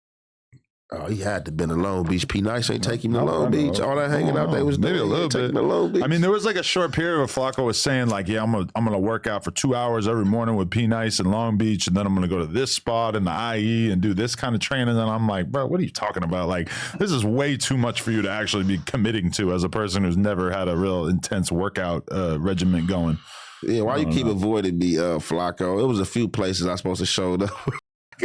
Oh, he had to been to Long Beach. P Nice ain't take him to Long Beach. All that hanging out there was maybe a little bit. To Long Beach. I mean, there was like a short period where Flakko was saying, like, yeah, I'm gonna work out for 2 hours every morning with P Nice in Long Beach, and then I'm gonna go to this spot in the IE and do this kind of training. And I'm like, bro, what are you talking about? Like, this is way too much for you to actually be committing to as a person who's never had a real intense workout regimen going. Yeah, why you keep avoiding me, Flakko? It was a few places I was supposed to show up.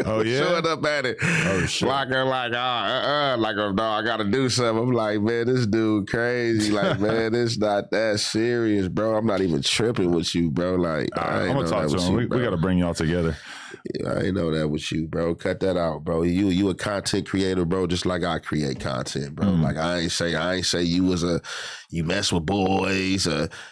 Oh, yeah? Showing up at it. Oh, shit. Flakko no, I got to do something. I'm like, man, this dude crazy. Like, man, it's not that serious, bro. I'm not even tripping with you, bro. Like, I'm going to talk to him. We got to bring y'all together. Yeah, I ain't know that with you, bro. Cut that out, bro. You a content creator, bro, just like I create content, bro. Like I ain't say you mess with boys,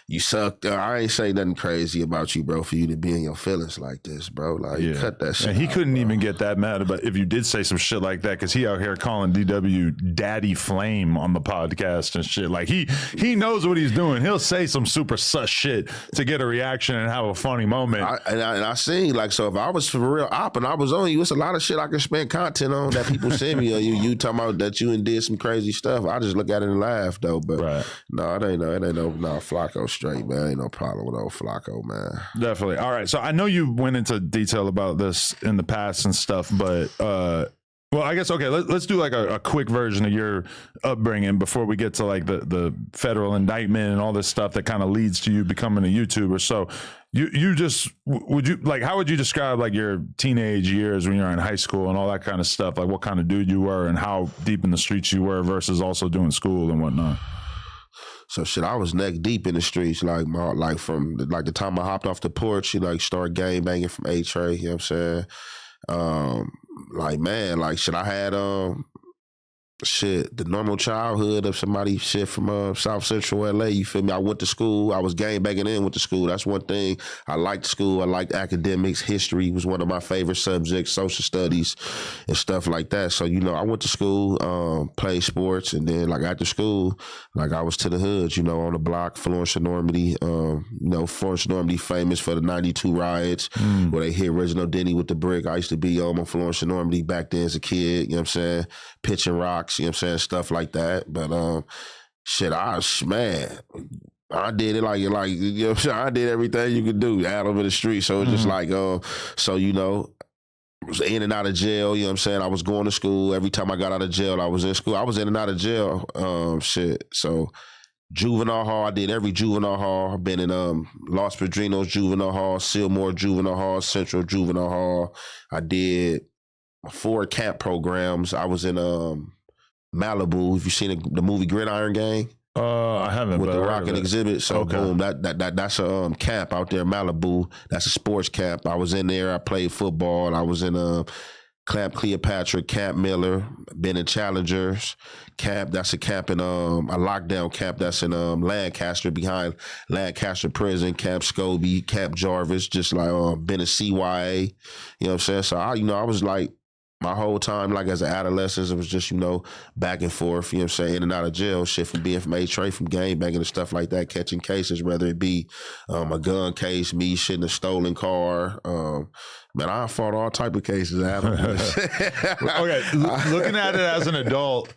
you suck. I ain't say nothing crazy about you, bro, for you to be in your feelings like this, bro. Like cut that shit. And he out, couldn't bro. even get that mad about if you did say some shit like that, because he out here calling DW Daddy Flame on the podcast and shit. Like he knows what he's doing. He'll say some super sus shit to get a reaction and have a funny moment. I seen like, so if I was for real op and I was on you, it's a lot of shit I could spend content on that people send me. Or you talking about that you and did some crazy stuff. I just look at it and laugh though. But no, it ain't no Flakko straight, man. Ain't no problem with old Flakko, man. Definitely. All right. So I know you went into detail about this in the past and stuff, but well, I guess, okay, let's do like a quick version of your upbringing before we get to like the federal indictment and all this stuff that kind of leads to you becoming a YouTuber. So you just, how would you describe like your teenage years when you were in high school and all that kind of stuff? Like what kind of dude you were and how deep in the streets you were versus also doing school and whatnot? So shit, I was neck deep in the streets, like from the time I hopped off the porch, start gang banging from A-Tray, you know what I'm saying? Like, man, like shit, I had the normal childhood of somebody from South Central LA, you feel me? I went to school, I was gang banging in, went to school. That's one thing. I liked school, I liked academics, history was one of my favorite subjects, social studies and stuff like that. So, I went to school, played sports, and then like after school, like I was to the hood, on the block, Florence and Normandy, Florence and Normandy famous for the 92 riots, where they hit Reginald Denny with the brick. I used to be on Florence and Normandy back then as a kid, you know what I'm saying? Pitching rocks, you know what I'm saying? Stuff like that. But shit, I did it like you know what I'm saying? I did everything you could do out over the street. So it's just like was in and out of jail, you know what I'm saying? I was going to school. Every time I got out of jail, I was in school. I was in and out of jail. So juvenile hall, I did every juvenile hall. I've been in Los Padrinos Juvenile Hall, Sylmore Juvenile Hall, Central Juvenile Hall. I did 4 camp programs. I was in Malibu. If you've seen the movie Gridiron Gang, I haven't. With the Rock and Exhibit. So boom, that's a camp out there in Malibu. That's a sports camp. I was in there. I played football. I was in Camp Cleopatra, Camp Miller. Been in Challengers camp. That's a camp in a lockdown camp. That's in Lancaster, behind Lancaster Prison. Camp Scobie, Camp Jarvis. Just like been in CYA. You know what I'm saying? So I was like, my whole time, like as an adolescent, it was just, back and forth, you know what I'm saying, in and out of jail, shit from being from A-Tray, from gang banging and stuff like that, catching cases, whether it be a gun case, me shitting a stolen car. Man, I fought all type of cases. Okay, looking at it as an adult,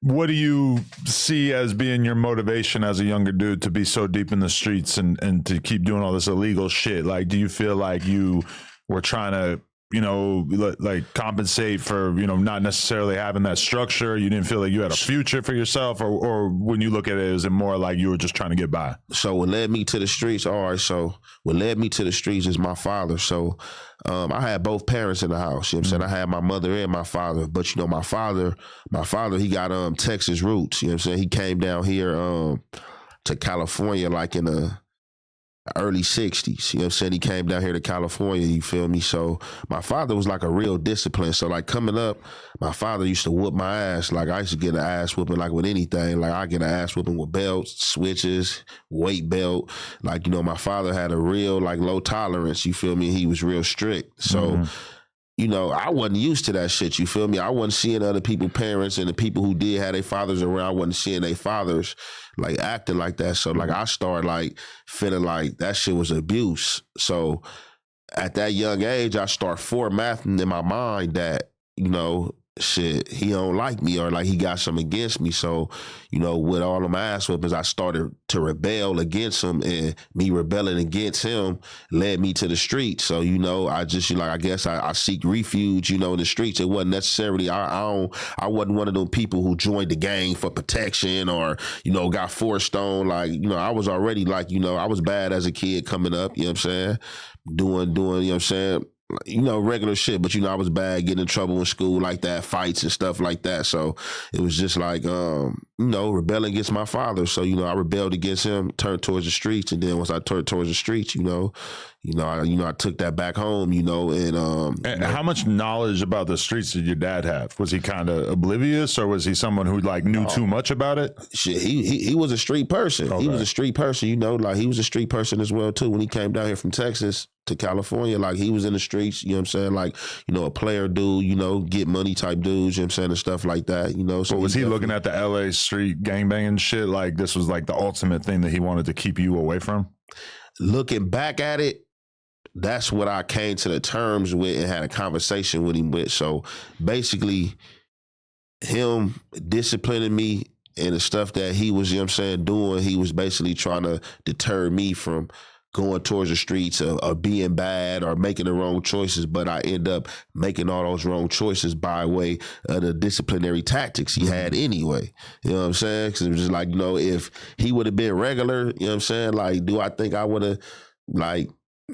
what do you see as being your motivation as a younger dude to be so deep in the streets and to keep doing all this illegal shit? Like, do you feel like you were trying to like compensate for, not necessarily having that structure? You didn't feel like you had a future for yourself, or when you look at it, is it more like you were just trying to get by? So what led me to the streets, what led me to the streets is my father. So I had both parents in the house, you know what I'm saying? I had my mother and my father, but my father, he got Texas roots, you know what I'm saying? He came down here to California like in the early 60s, you know what I'm saying? He came down here to California, you feel me? So my father was like a real discipline. So like coming up, my father used to whoop my ass. Like I used to get an ass whooping like with anything. Like I get an ass whooping with belts, switches, weight belt. Like, my father had a real like low tolerance, you feel me? He was real strict. So I wasn't used to that shit, you feel me? I wasn't seeing other people's parents and the people who did have their fathers around, I wasn't seeing their fathers like acting like that. So like I started like feeling like that shit was abuse. So at that young age, I start formatting in my mind that, shit, he don't like me or like he got something against me. So, with all of my ass whoopings, I started to rebel against him, and me rebelling against him led me to the streets. So, I just, I guess I seek refuge, in the streets. It wasn't necessarily, I wasn't one of those people who joined the gang for protection or, got forced on. Like, I was already like, I was bad as a kid coming up, you know what I'm saying? Doing, you know what I'm saying? regular shit. But, I was bad, getting in trouble in school like that, fights and stuff like that. So it was just like, rebelling against my father. So, I rebelled against him, turned towards the streets. And then once I turned towards the streets, I took that back home, and how much knowledge about the streets did your dad have? Was he kind of oblivious, or was he someone who knew too much about it? Shit, he was a street person. Okay. He was a street person, he was a street person as well too. When he came down here from Texas to California, he was in the streets, you know what I'm saying? A player dude, get money type dudes, you know what I'm saying, and stuff like that, So was he looking at the LA street gangbanging shit like this was the ultimate thing that he wanted to keep you away from? Looking back at it, that's what I came to the terms with and had a conversation with him with. So basically, him disciplining me and the stuff that he was, doing, he was basically trying to deter me from going towards the streets or being bad or making the wrong choices. But I end up making all those wrong choices by way of the disciplinary tactics he had anyway. You know what I'm saying? Because it was just if he would have been regular, you know what I'm saying? Do I think I would have,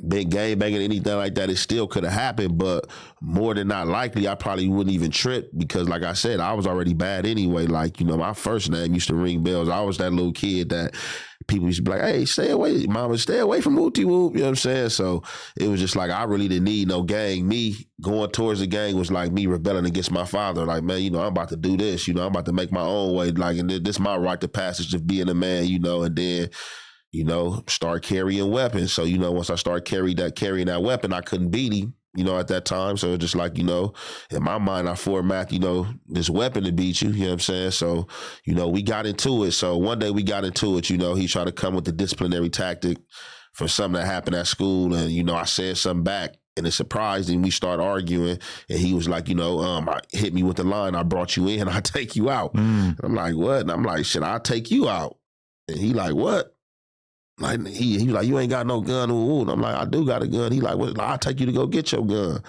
been gang banging, anything like that, it still could have happened, but more than not likely, I probably wouldn't even trip because, like I said, I was already bad anyway. My first name used to ring bells. I was that little kid that people used to be like, hey, stay away, mama, stay away from Wooty Whoop. You know what I'm saying? So it was just I really didn't need no gang. Me going towards the gang was me rebelling against my father. Man, I'm about to do this. I'm about to make my own way. And this my rite of passage of being a man, and then start carrying weapons. So, once I started carrying that weapon, I couldn't beat him, at that time. So it's just in my mind, I format, this weapon to beat you, you know what I'm saying? So, we got into it. So one day we got into it, he tried to come with the disciplinary tactic for something that happened at school. And, I said something back and it surprised him. We started arguing and he was hit me with the line, I brought you in, I take you out. And I'm like, what? And I'm like, shit, I'll take you out. And he like, what? He was like, you ain't got no gun. And I'm like, I do got a gun. He like, well, I'll take you to go get your gun.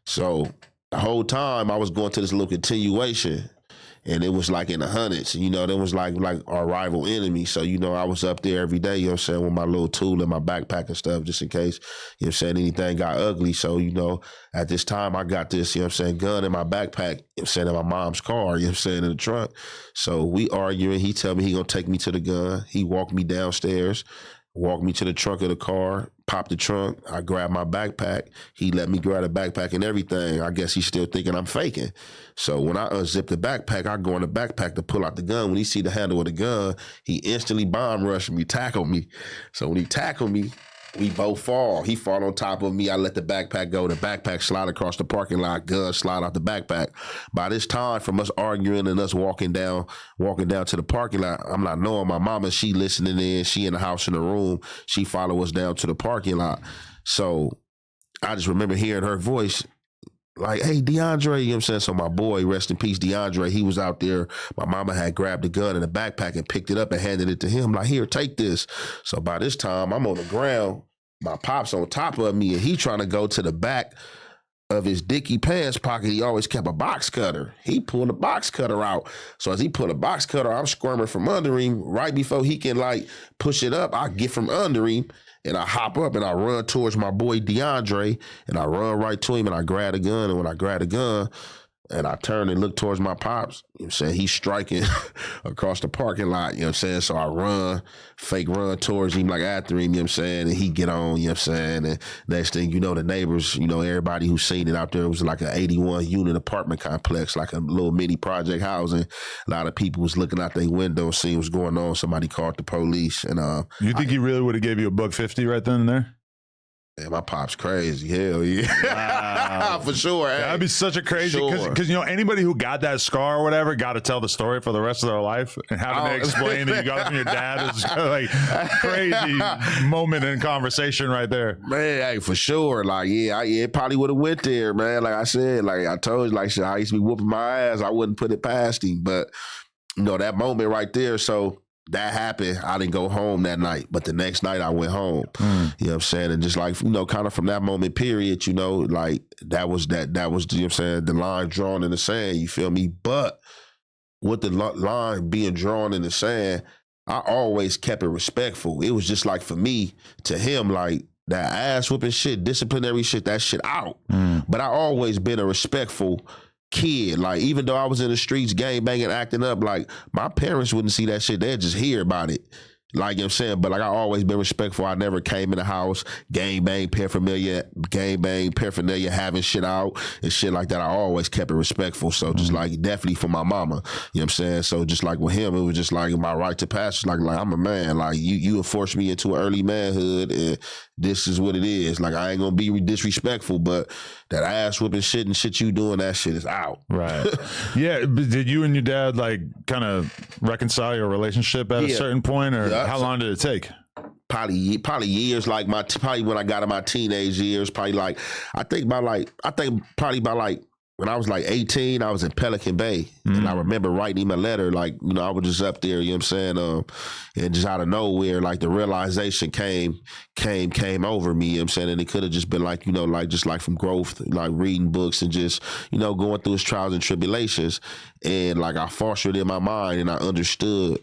So the whole time I was going to this little continuation and it was in the hundreds. There was like our rival enemy. So, I was up there every day, with my little tool in my backpack and stuff, just in case, anything got ugly. So, at this time I got this, gun in my backpack, in my mom's car, in the trunk. So we arguing. He tell me he gonna take me to the gun. He walked me downstairs, walked me to the trunk of the car, popped the trunk. I grabbed my backpack. He let me grab the backpack and everything. I guess he's still thinking I'm faking. So when I unzip the backpack, I go in the backpack to pull out the gun. When he see the handle of the gun, he instantly bomb rushed me, tackled me. So when he tackled me, we both fall. He fall on top of me. I let the backpack go. The backpack slide across the parking lot. Gun slide out the backpack. By this time, from us arguing and us walking down to the parking lot, I'm not knowing my mama. She listening in. She in the house in the room. She follow us down to the parking lot. So I just remember hearing her voice. Hey, DeAndre, you know what I'm saying? So my boy, rest in peace, DeAndre, he was out there. My mama had grabbed the gun in the backpack and picked it up and handed it to him. Here, take this. So by this time, I'm on the ground. My pop's on top of me and he trying to go to the back of his dicky pants pocket. He always kept a box cutter. He pulled a box cutter out. So as he pulled a box cutter, I'm squirming from under him. Right before he can push it up, I get from under him. And I hop up and I run towards my boy DeAndre and I run right to him and I grab the gun. And when I grab the gun and I turn and look towards my pops, you know what I'm saying, he's striking across the parking lot, you know what I'm saying? So I fake run towards him after him, you know what I'm saying? And he get on, you know what I'm saying? And next thing the neighbors, everybody who's seen it out there, it was an 81 unit apartment complex, a little mini project housing. A lot of people was looking out their window, seeing what's going on. Somebody called the police. And you think he really would have gave you $150 right then and there? Man, my pop's crazy. Hell yeah. Wow. For sure. Hey. That'd be such a crazy, because anybody who got that scar or whatever got to tell the story for the rest of their life, and having to explain that you got it from your dad is crazy moment in conversation right there. Man, hey, for sure. It probably would have went there, man. Like I said, I told you, I used to be whooping my ass. I wouldn't put it past him, but that moment right there. So that happened. I didn't go home that night, but the next night I went home. You know what I'm saying? And just kind of from that moment period, that was, you know what I'm saying, the line drawn in the sand, you feel me? But with the line being drawn in the sand, I always kept it respectful. It was just for me to him, that ass whooping shit, disciplinary shit, that shit out. But I always been a respectful kid. Like, even though I was in the streets, gang banging, acting up, like, my parents wouldn't see that shit. They'd just hear about it. Like, you know what I'm saying? But like, I always been respectful. I never came in the house, gang bang paraphernalia, having shit out and shit like that. I always kept it respectful. So just like, definitely for my mama, you know what I'm saying? So just like with him, it was just like my right to pass. Like I'm a man. Like you enforced me into early manhood, and this is what it is. Like, I ain't gonna be disrespectful, but that ass whooping shit and shit you doing, that shit is out. Right. Yeah. But did you and your dad like kind of reconcile your relationship at a certain point, or how long did it take? Probably years. Like probably when I got in my teenage years, probably like I think by when I was like 18, I was in Pelican Bay, and I remember writing him a letter. Like, you know, I was just up there, you know what I'm saying? And just out of nowhere, like the realization came over me, you know what I'm saying? And it could have just been like, you know, like just like from growth, like reading books and just, you know, going through his trials and tribulations. And like I fostered in my mind, and I understood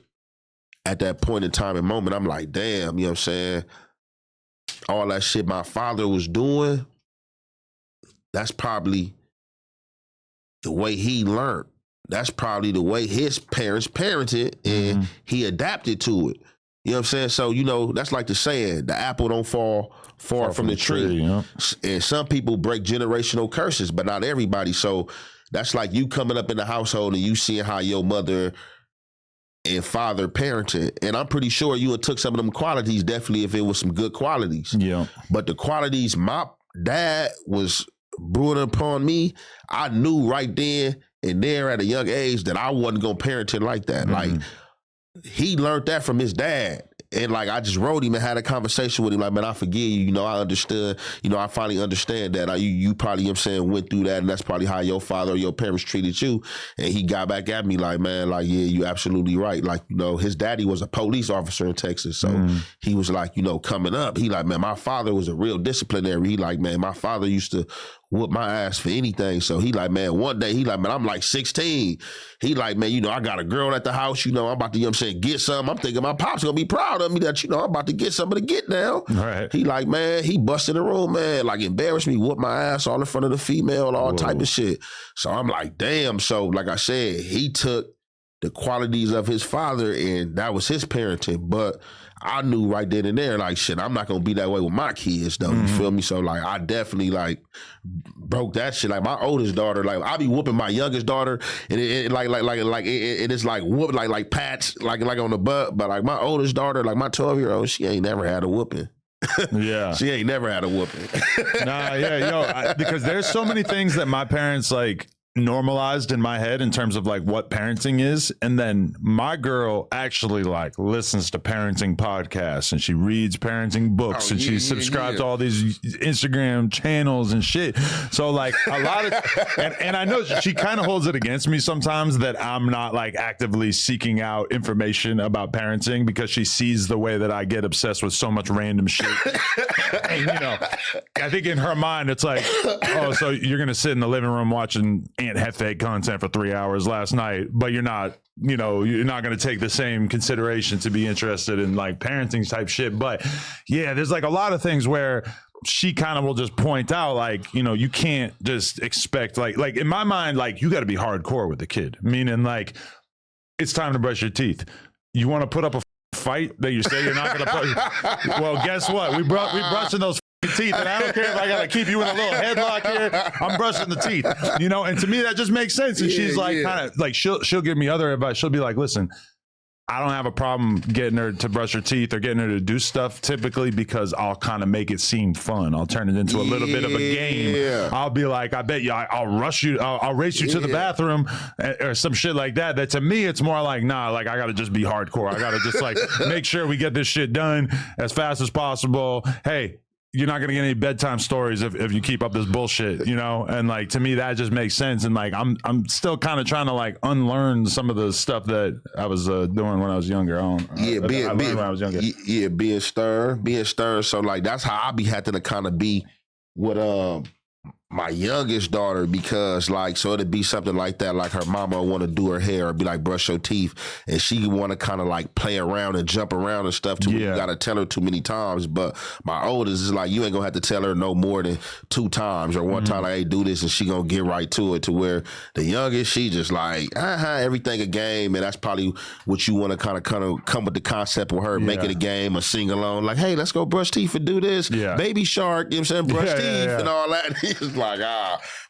at that point in time and moment, I'm like, damn, you know what I'm saying? All that shit my father was doing, that's probably the way he learned. That's probably the way his parents parented, and he adapted to it. You know what I'm saying? So, you know, that's like the saying, the apple don't fall far from the tree. Yeah. And some people break generational curses, but not everybody. So that's like you coming up in the household and you seeing how your mother and father parented. And I'm pretty sure you took some of them qualities, definitely, if it was some good qualities. Yeah. But the qualities my dad was brewing upon me, I knew right then and there at a young age that I wasn't gonna parent it like that. Like, he learned that from his dad. And like, I just wrote him and had a conversation with him, like, man, I forgive you. You know, I understood, you know, I finally understand that. You probably, you know what I'm saying, went through that, and that's probably how your father or your parents treated you. And he got back at me like, man, like, yeah, you absolutely right. Like, you know, his daddy was a police officer in Texas. So he was like, you know, coming up, he like, man, my father was a real disciplinary. He like, man, my father used to whoop my ass for anything. So he like, man, one day, he like, man, I'm like 16. He like, man, you know, I got a girl at the house, you know, I'm about to, you know what I'm saying, get some. I'm thinking my pop's gonna be proud of me that, you know, I'm about to get something to get now. Right. He like, man, he busted the room, man, like embarrassed me, whooped my ass all in front of the female, all type of shit. So I'm like, damn. So like I said, he took the qualities of his father, and that was his parenting. But I knew right then and there, like, shit, I'm not gonna be that way with my kids, though. You feel me? So like, I definitely like broke that shit. Like my oldest daughter, like I be whooping my youngest daughter, and it it's like whoop, like pats, like on the butt. But like my oldest daughter, like my 12-year-old, she ain't never had a whooping. Yeah, she ain't never had a whooping. Nah, yeah, because there's so many things that my parents like normalized in my head in terms of like what parenting is, and then my girl actually like listens to parenting podcasts, and she reads parenting books, and she subscribes to all these Instagram channels and shit. So like a lot of and I know she kind of holds it against me sometimes that I'm not like actively seeking out information about parenting, because she sees the way that I get obsessed with so much random shit. And you know, I think in her mind it's like, oh, so you're gonna sit in the living room watching Aunt Jefe content for 3 hours last night, but you're not, you know, you're not going to take the same consideration to be interested in like parenting type shit. But yeah, there's like a lot of things where she kind of will just point out, like, you know, you can't just expect like in my mind, like you got to be hardcore with the kid, meaning like it's time to brush your teeth. You want to put up a fight that you say you're not going to put. Well, guess what? We brushing those teeth, and I don't care if I gotta keep you in a little headlock here. I'm brushing the teeth, you know. And to me, that just makes sense. And she's like, kind of like, she'll give me other advice. She'll be like, listen, I don't have a problem getting her to brush her teeth or getting her to do stuff typically, because I'll kind of make it seem fun. I'll turn it into a little bit of a game. I'll be like, I bet you I'll rush you. I'll race you to the bathroom or some shit like that. That to me, it's more like, nah, like I got to just be hardcore. I got to just like make sure we get this shit done as fast as possible. Hey, you're not going to get any bedtime stories if you keep up this bullshit, you know? And like, to me, that just makes sense. And like, I'm still kind of trying to like unlearn some of the stuff that I was doing when I was younger. I learned when I was younger. Yeah, being stern. So like, that's how I be having to kind of be with my youngest daughter, because like, so it'd be something like that, like her mama want to do her hair or be like brush your teeth, and she want to kind of like play around and jump around and stuff too. You gotta tell her too many times. But my oldest is like, you ain't gonna have to tell her no more than 2 times or one time, like, hey, do this, and she gonna get right to it. To where the youngest, she just like, everything a game, and that's probably what you want to kind of come with the concept with her, make it a game, a sing along, like, hey, let's go brush teeth and do this, baby shark, you know what I'm saying, brush teeth and all that. It's like,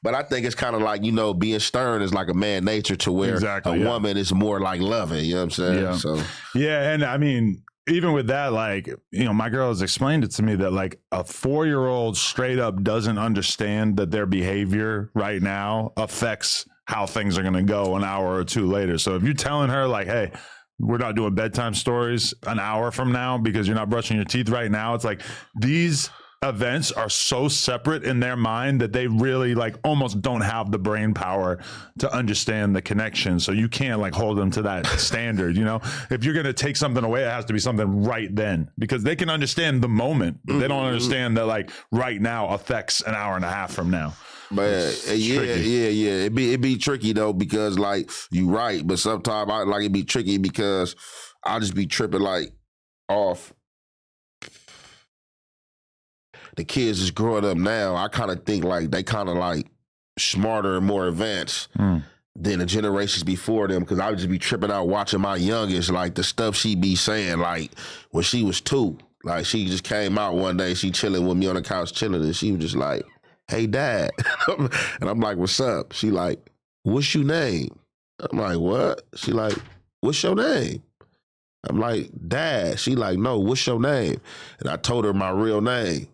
but I think it's kind of like, you know, being stern is like a man nature, to where a woman is more like loving, you know what I'm saying? Yeah. So and I mean, even with that, like, you know, my girl has explained it to me that like a 4-year-old straight up doesn't understand that their behavior right now affects how things are going to go an hour or 2 later. So if you're telling her like, hey, we're not doing bedtime stories an hour from now because you're not brushing your teeth right now, it's like these events are so separate in their mind that they really like almost don't have the brain power to understand the connection. So you can't like hold them to that standard, you know? If you're going to take something away, it has to be something right then, because they can understand the moment, but they don't understand that like right now affects an hour and a half from now. But it'd be tricky though, because like you right, but sometimes I like it'd be tricky because I'll just be tripping like off the kids is growing up now. I kind of think like they kind of like smarter and more advanced than the generations before them, because I would just be tripping out watching my youngest, like the stuff she be saying, like when she was 2, like she just came out one day, she chilling with me on the couch chilling, and she was just like, hey, Dad. And I'm like, what's up? She like, what's your name? I'm like, what? She like, what's your name? I'm like, Dad. She like, no, what's your name? And I told her my real name.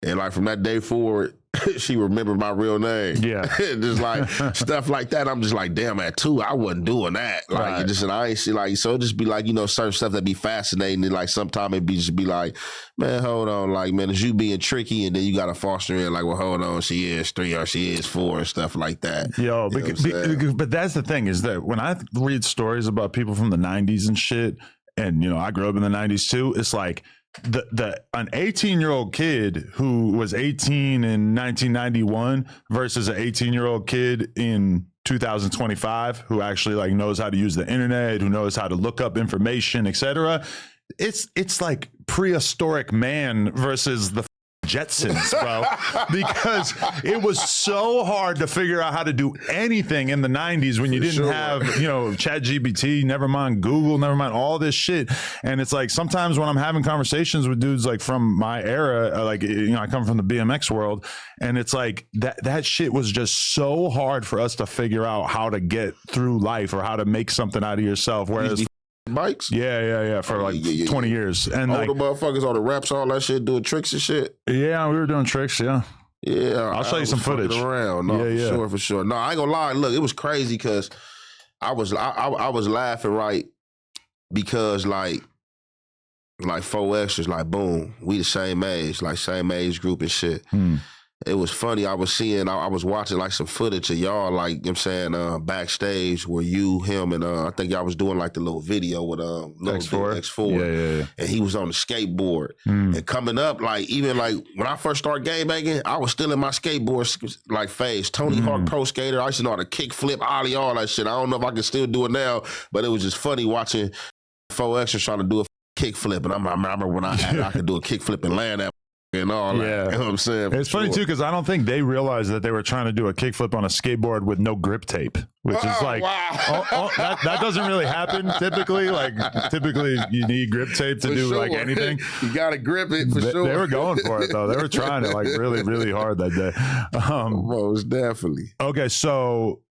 And like from that day forward, she remembered my real name. Yeah. Just like stuff like that. I'm just like, damn, at 2, I wasn't doing that. Like, just, and I ain't see like, so it just be like, you know, certain stuff that be fascinating. And like, sometimes it be just be like, man, hold on. Like, man, is you being tricky? And then you got to foster in like, well, hold on, she is 3 or she is 4 and stuff like that. Yo, but that's the thing, is that when I read stories about people from the 90s and shit, and, you know, I grew up in the 90s too, it's like, an 18-year-old kid who was 18 in 1991 versus an 18-year-old kid in 2025 who actually like knows how to use the internet, who knows how to look up information, etc. It's like prehistoric man versus the Jetsons, bro, because it was so hard to figure out how to do anything in the 90s when you didn't have, you know, ChatGPT, never mind Google, never mind all this shit. And it's like sometimes when I'm having conversations with dudes like from my era, like, you know, I come from the BMX world, and it's like that shit was just so hard for us to figure out how to get through life or how to make something out of yourself. Whereas bikes? For like 20 years. And all like, the motherfuckers, all the raps, all that shit, doing tricks and shit. Yeah, we were doing tricks, Yeah, I'll show you some footage. Around. No, for sure. No, I ain't gonna lie. Look, it was crazy because I was laughing, right? Because like 4 extras, like boom, we the same age, like same age group and shit. It was funny. I was watching like some footage of y'all, like, you know what I'm saying, backstage where you, him, and I think y'all was doing like the little video with X4. Yeah. And he was on the skateboard. And coming up, like, even like when I first started game banging, I was still in my skateboard like phase. Tony Hawk Pro Skater. I used to know how to kick, flip, ollie, all that shit. I don't know if I can still do it now, but it was just funny watching 4 extras trying to do a kick flip. And I remember when I could do a kick flip and land that and all that. You know what I'm saying? It's funny too, because I don't think they realized that they were trying to do a kickflip on a skateboard with no grip tape, which is like, that doesn't really happen typically. Like, typically you need grip tape to do like anything. You got to grip it for sure. They were going for it though. They were trying it like really, really hard that day. Most definitely. Okay, so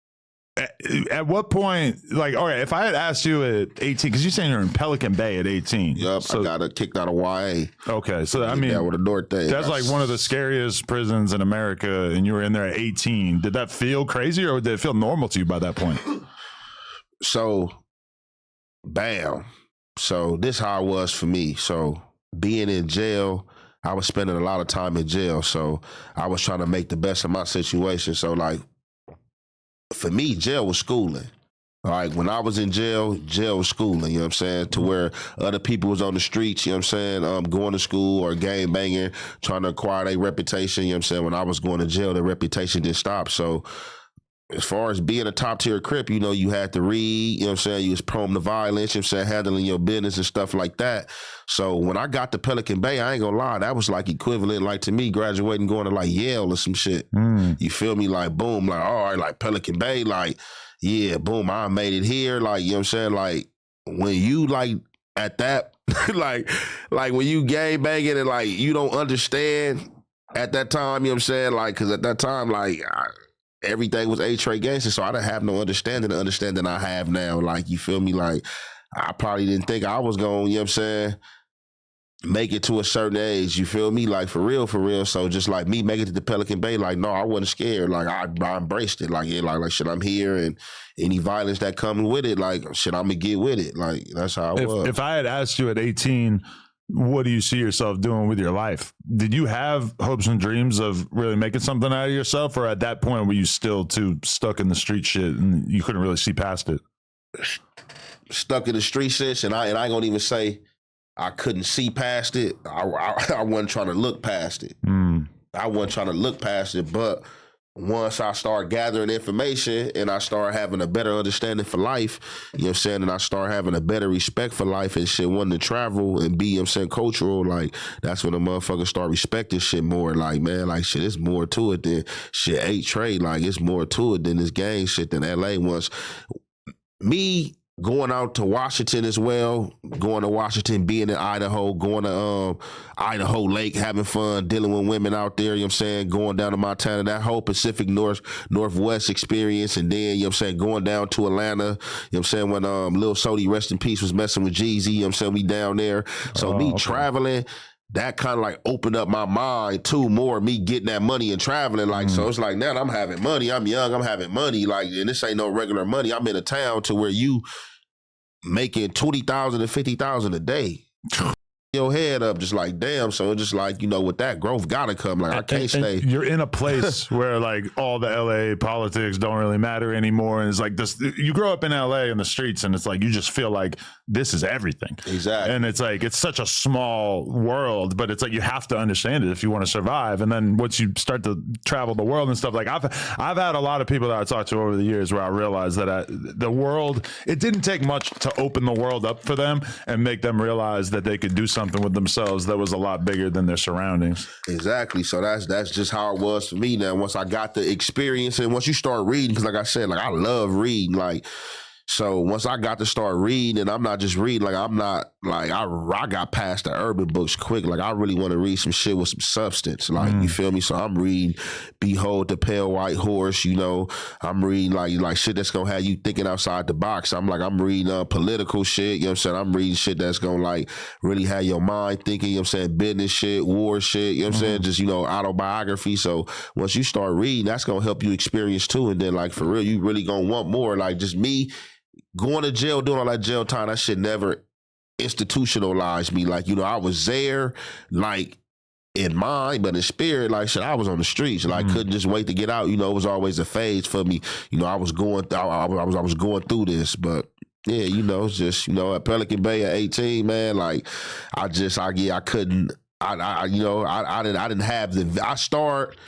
at what point, like, all right, if I had asked you at 18, because you're saying you're in Pelican Bay at 18. Yep, so, I got kicked out of YA. Okay, so I mean, with a North Day. That's like one of the scariest prisons in America, and you were in there at 18. Did that feel crazy, or did it feel normal to you by that point? So, bam. So this how it was for me. So being in jail, I was spending a lot of time in jail. So I was trying to make the best of my situation. So like, for me, jail was schooling. Like when I was in jail was schooling, you know what I'm saying? To where other people was on the streets, you know what I'm saying, going to school or game banging, trying to acquire their reputation, you know what I'm saying? When I was going to jail, their reputation didn't stop. So as far as being a top tier Crip, you know, you had to read, you know what I'm saying? You was prone to violence, you know what I'm saying? Handling your business and stuff like that. So when I got to Pelican Bay, I ain't gonna lie, that was like equivalent, like to me, graduating, going to like Yale or some shit. You feel me? Like, boom, like, all right, like Pelican Bay, like, yeah, boom, I made it here. Like, you know what I'm saying? Like, when you like at that, like when you gang banging and like you don't understand at that time, you know what I'm saying? Like, cause at that time, like, everything was A-Trade Gangsta, so I didn't have no understanding I have now. Like, you feel me? Like, I probably didn't think I was going, you know what I'm saying, make it to a certain age, you feel me? Like, for real. So just like me making it to the Pelican Bay, like, no, I wasn't scared. Like, I embraced it. Like, yeah, like shit, I'm here, and any violence that comes with it, like, shit, I'm gonna get with it. Like, that's how I was. If I had asked you at 18, what do you see yourself doing with your life? Did you have hopes and dreams of really making something out of yourself, or at that point were you still too stuck in the street shit and you couldn't really see past it? Stuck in the street shit, and I ain't gonna even say I couldn't see past it. I wasn't trying to look past it. I wasn't trying to look past it, but once I start gathering information and I start having a better understanding for life, you know what I'm saying, and I start having a better respect for life and shit, wanting to travel and be, you know what I'm saying, cultural, like, that's when the motherfuckers start respecting shit more. Like, man, like, shit, it's more to it than shit, A-Trade. Like, it's more to it than this gang shit than LA was. Me going out to Washington as well, going to Washington, being in Idaho, going to Idaho Lake, having fun, dealing with women out there, you know what I'm saying, going down to Montana, that whole Pacific Northwest experience, and then, you know what I'm saying, going down to Atlanta, you know what I'm saying, when Lil Cody, rest in peace, was messing with Jeezy, you know what I'm saying, we down there. So traveling, that kind of like opened up my mind to more me getting that money and traveling. Like, so it's like, now I'm having money. I'm young. I'm having money. Like, and this ain't no regular money. I'm in a town to where you making 20,000 to 50,000 a day. Your head up, just like, damn. So it's just like, you know, with that growth gotta come. Like, I can't stay. You're in a place where like all the LA politics don't really matter anymore. And it's like this, you grow up in LA in the streets and it's like, you just feel like this is everything. Exactly. And it's like, it's such a small world, but it's like, you have to understand it if you want to survive. And then once you start to travel the world and stuff, like I've had a lot of people that I talked to over the years where I realized that the world, it didn't take much to open the world up for them and make them realize that they could do something with themselves that was a lot bigger than their surroundings. Exactly. So that's just how it was for me. Now, once I got the experience and once you start reading, because like I said, like I love reading, like, so once I got to start reading, and I'm not just reading, like I'm not like I got past the urban books quick. Like I really want to read some shit with some substance. Like you feel me? So I'm reading Behold the Pale White Horse, you know. I'm reading like shit that's gonna have you thinking outside the box. I'm reading political shit, you know what I'm saying? I'm reading shit that's gonna like really have your mind thinking, you know what I'm saying, business shit, war shit, you know what I'm saying? Just, you know, autobiography. So once you start reading, that's gonna help you experience too. And then like for real, you really gonna want more. Like just me going to jail, doing all that jail time, that shit never institutionalized me. Like, you know, I was there, like, in mind, but in spirit, like, shit, I was on the streets. Like, couldn't just wait to get out. You know, it was always a phase for me. You know, I was going through this, but yeah, you know, it's just, you know, at Pelican Bay at 18, man, like, I didn't have I start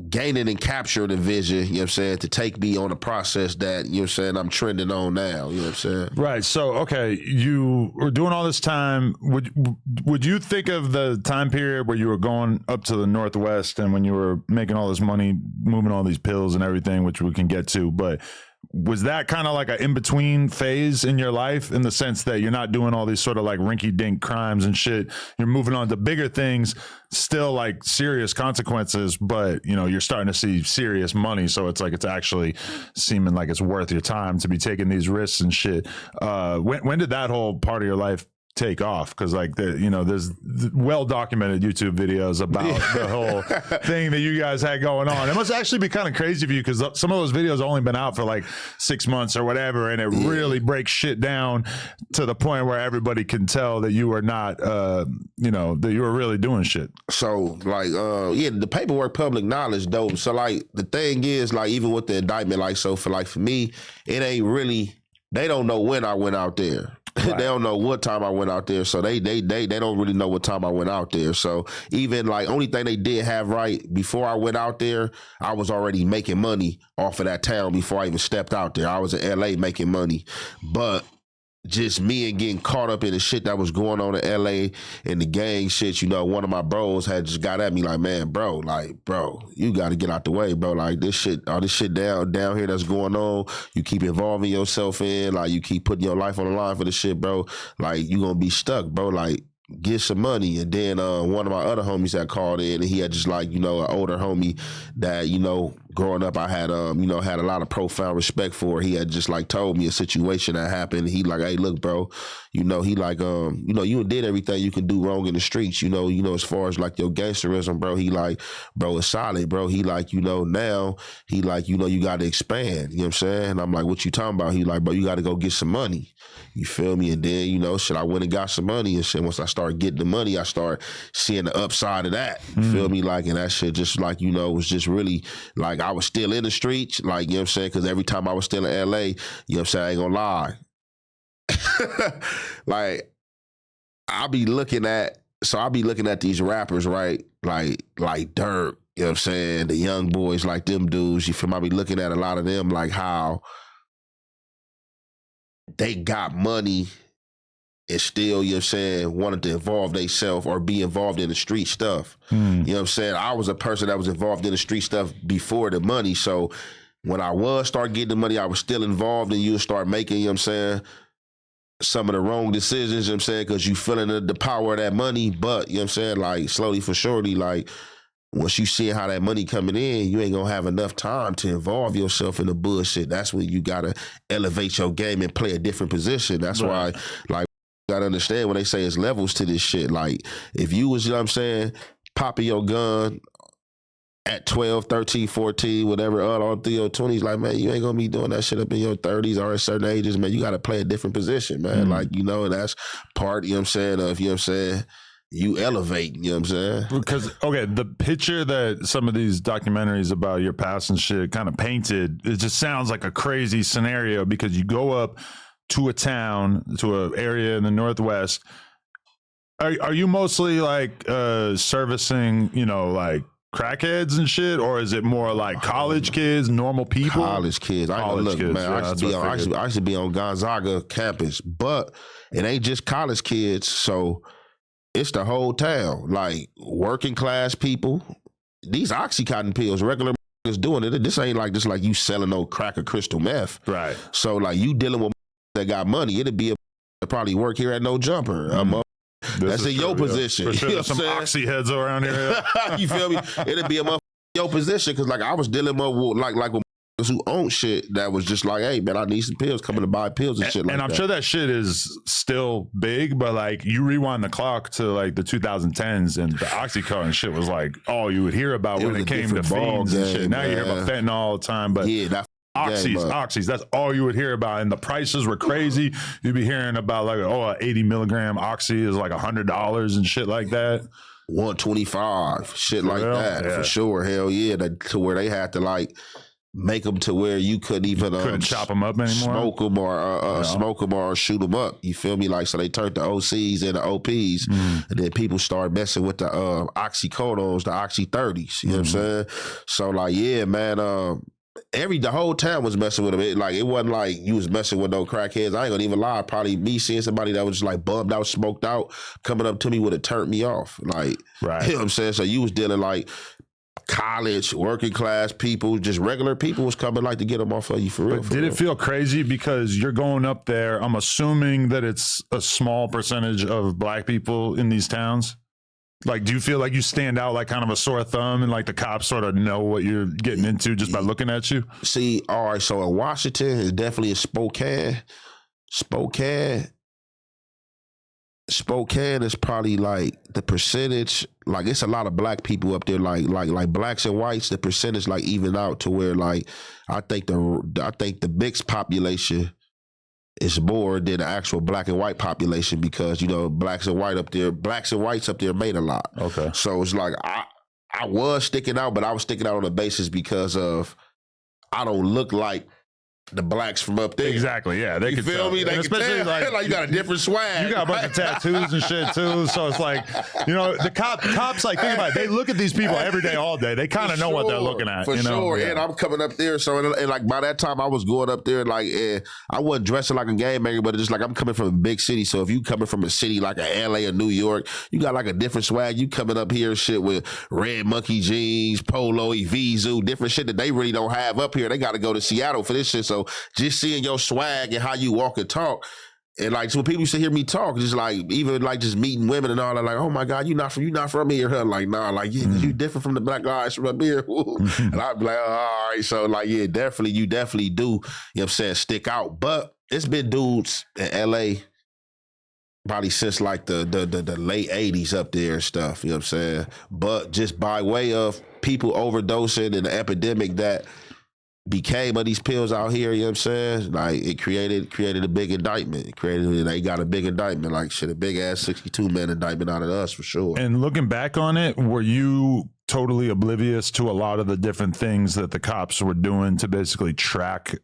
gaining and capturing the vision, you know what I'm saying, to take me on a process that, you know what I'm saying, I'm trending on now, you know what I'm saying? Right. So, okay, you were doing all this time. Would you think of the time period where you were going up to the Northwest and when you were making all this money, moving all these pills and everything, which we can get to, but was that kind of like an in-between phase in your life in the sense that you're not doing all these sort of like rinky-dink crimes and shit? You're moving on to bigger things, still like serious consequences, but you know, you're starting to see serious money. So it's like, it's actually seeming like it's worth your time to be taking these risks and shit. When did that whole part of your life take off? Because like there's well documented YouTube videos about the whole thing that you guys had going on. It must actually be kind of crazy for you because some of those videos have only been out for like 6 months or whatever, and it really breaks shit down to the point where everybody can tell that you were not that you were really doing shit. So like the paperwork public knowledge though. So like the thing is, like, even with the indictment, like, so for me, it ain't really they don't know when I went out there. Right. They don't know what time I went out there, so they don't really know what time I went out there. So even like only thing they did have right before I went out there, I was already making money off of that town before I even stepped out there. I was in LA making money, but just me and getting caught up in the shit that was going on in LA and the gang shit, you know, one of my bros had just got at me like, man, bro, you got to get out the way, bro. Like this shit, all this shit down here that's going on, you keep involving yourself in, like you keep putting your life on the line for the shit, bro. Like you gonna be stuck, bro. Like get some money. And then one of my other homies that called in, and he had just like, you know, an older homie that, you know, growing up I had you know, had a lot of profound respect for. He had just like told me a situation that happened. He like, hey, look, bro, you know, he like, you know, you did everything you can do wrong in the streets, you know, as far as like your gangsterism, bro. He like, bro, it's solid, bro. He like, you know, now he like, you know, you got to expand. You know what I'm saying? And I'm like, what you talking about? He like, bro, you got to go get some money. You feel me? And then, you know, shit, I went and got some money and shit. Once I started getting the money, I started seeing the upside of that. You feel me? Like, and that shit just like, you know, was just really like I was still in the streets, like, you know what I'm saying? Because every time I was still in LA, you know what I'm saying? I ain't gonna lie. Like, I'll be looking at these rappers, right? Like Dirk, you know what I'm saying? The young boys, like them dudes, you feel me? I be looking at a lot of them, like how they got money and still, you know what I'm saying, wanted to involve themselves or be involved in the street stuff. You know what I'm saying? I was a person that was involved in the street stuff before the money. So when I was start getting the money, I was still involved, and you start making, you know what I'm saying, some of the wrong decisions, you know what I'm saying, because you feeling the power of that money. But, you know what I'm saying, like slowly for surely, like once you see how that money coming in, you ain't gonna have enough time to involve yourself in the bullshit. That's when you gotta elevate your game and play a different position. That's right. Why, like, gotta understand when they say it's levels to this shit. Like, if you was, you know what I'm saying, popping your gun at 12, 13, 14, whatever, all through your 20s, like, man, you ain't gonna be doing that shit up in your 30s or at certain ages, man. You gotta play a different position, man. Like, you know, and that's part, you know what I'm saying, of, you know what I'm saying, you elevate, you know what I'm saying? Because, okay, the picture that some of these documentaries about your past and shit kind of painted, it just sounds like a crazy scenario, because you go up to a town, to an area in the Northwest. Are you mostly like servicing, you know, like crackheads and shit, or is it more like college kids, normal people? College kids. College kids. Man, yeah, I used to be on Gonzaga campus, but it ain't just college kids. So it's the whole town, like working class people. These Oxycontin pills, regular is doing it. This ain't like you selling no crack or crystal meth. Right. So like you dealing with that got money, it'd be probably work here at No Jumper. That's in your position. For sure, you know some oxy heads around here. You feel me? It'd be a motherfucker in your position, because like I was dealing with like with who own shit that was just like, hey man, I need some pills, coming to buy pills and shit like that. And I'm sure that shit is still big, but like you rewind the clock to like the 2010s and the Oxycontin shit was like all you would hear about when it came to fiends and shit. Now you hear about fentanyl all the time, but yeah, that oxys, that's all you would hear about. And the prices were crazy. You'd be hearing about like, an 80 milligram oxy is like $100 and shit like that. 125, shit like that, for sure. Hell yeah, to where they had to like make them to where you couldn't even chop them up anymore, smoke them or shoot them up. You feel me? Like, so they turned the OCs into OPs, and then people started messing with the oxycodones, the oxy 30s. You know what I'm saying? So like, yeah, man. The whole town was messing with them. It wasn't like you was messing with no crackheads. I ain't gonna even lie. Probably me seeing somebody that was just like bummed out, smoked out, coming up to me would have turned me off. Like, right. You know what I'm saying? So you was dealing like college, working class people, just regular people was coming like to get them off of you for real. Did it feel crazy because you're going up there? I'm assuming that it's a small percentage of black people in these towns. Like, do you feel like you stand out like kind of a sore thumb, and like the cops sort of know what you're getting into just by looking at you? See, all right, so in Washington, it's definitely in Spokane. Spokane is probably like the percentage, like it's a lot of black people up there, like blacks and whites. The percentage like even out to where like I think the mixed population is more than the actual black and white population, because, you know, blacks and whites up there made a lot. Okay. So it's like I was sticking out, but I was sticking out on the basis because of I don't look like the blacks from up there. Exactly, yeah. They you could feel tell. me? They especially can tell. Like you got a different swag. You got a bunch of tattoos and shit too. So it's like, you know, the cops like think about it. They look at these people every day, all day. They kind of know what they're looking at. For sure. Yeah. And I'm coming up there. So and like by that time I was going up there like I wasn't dressing like a game maker, but it's just like I'm coming from a big city. So if you coming from a city like a LA or New York, you got like a different swag. You coming up here shit with red monkey jeans, polo, Evisu, different shit that they really don't have up here. They got to go to Seattle for this shit. So just seeing your swag and how you walk and talk, and like so when people used to hear me talk, just like even like just meeting women and all that, like, oh my God, you not from here, huh? Like, nah, like yeah, you different from the black guys from up here. And I'd be like, oh, all right. So like, yeah, definitely, you definitely do, you know what I'm saying, stick out. But it's been dudes in LA probably since like the late 80s up there and stuff, you know what I'm saying? But just by way of people overdosing and the epidemic that became of these pills out here, you know what I'm saying? Like it created a big indictment. They got a big indictment, like shit, a big ass 62-man indictment out of us for sure. And looking back on it, were you totally oblivious to a lot of the different things that the cops were doing to basically track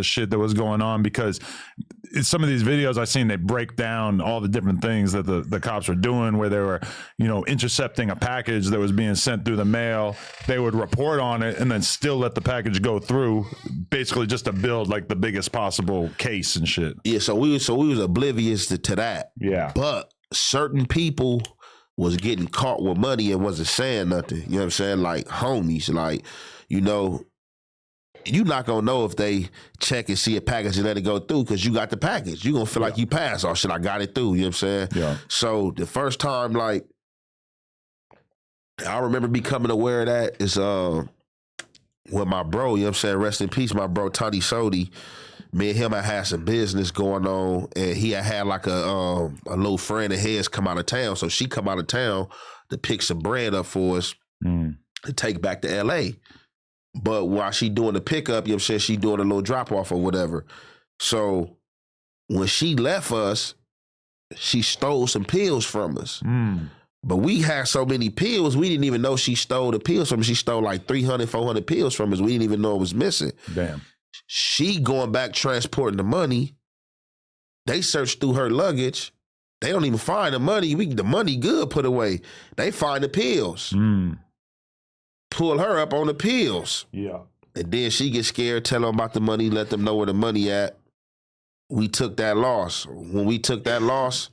shit that was going on? Because in some of these videos I've seen, they break down all the different things that the cops were doing, where they were, you know, intercepting a package that was being sent through the mail. They would report on it and then still let the package go through, basically just to build like the biggest possible case and shit. Yeah, so we was oblivious to that. Yeah. But certain people was getting caught with money and wasn't saying nothing. You know what I'm saying? Like homies, like, you know, you're not gonna know if they check and see a package and let it go through because you got the package. You're gonna feel like you passed. Oh shit, I got it through. You know what I'm saying? Yeah. So the first time, like, I remember becoming aware of that is with my bro, you know what I'm saying? Rest in peace, my bro Tony Sody. Me and him, I had some business going on, and he had like a little friend of his come out of town. So she come out of town to pick some bread up for us to take back to LA. But while she doing the pickup, you know what I'm saying, she doing a little drop off or whatever. So when she left us, she stole some pills from us. But we had so many pills, we didn't even know she stole the pills from us. She stole like 300, 400 pills from us. We didn't even know it was missing. Damn. She going back transporting the money. They search through her luggage. They don't even find the money. The money good put away. They find the pills. Pull her up on the pills. Yeah. And then she gets scared, tell them about the money, let them know where the money at. We took that loss. When we took that loss,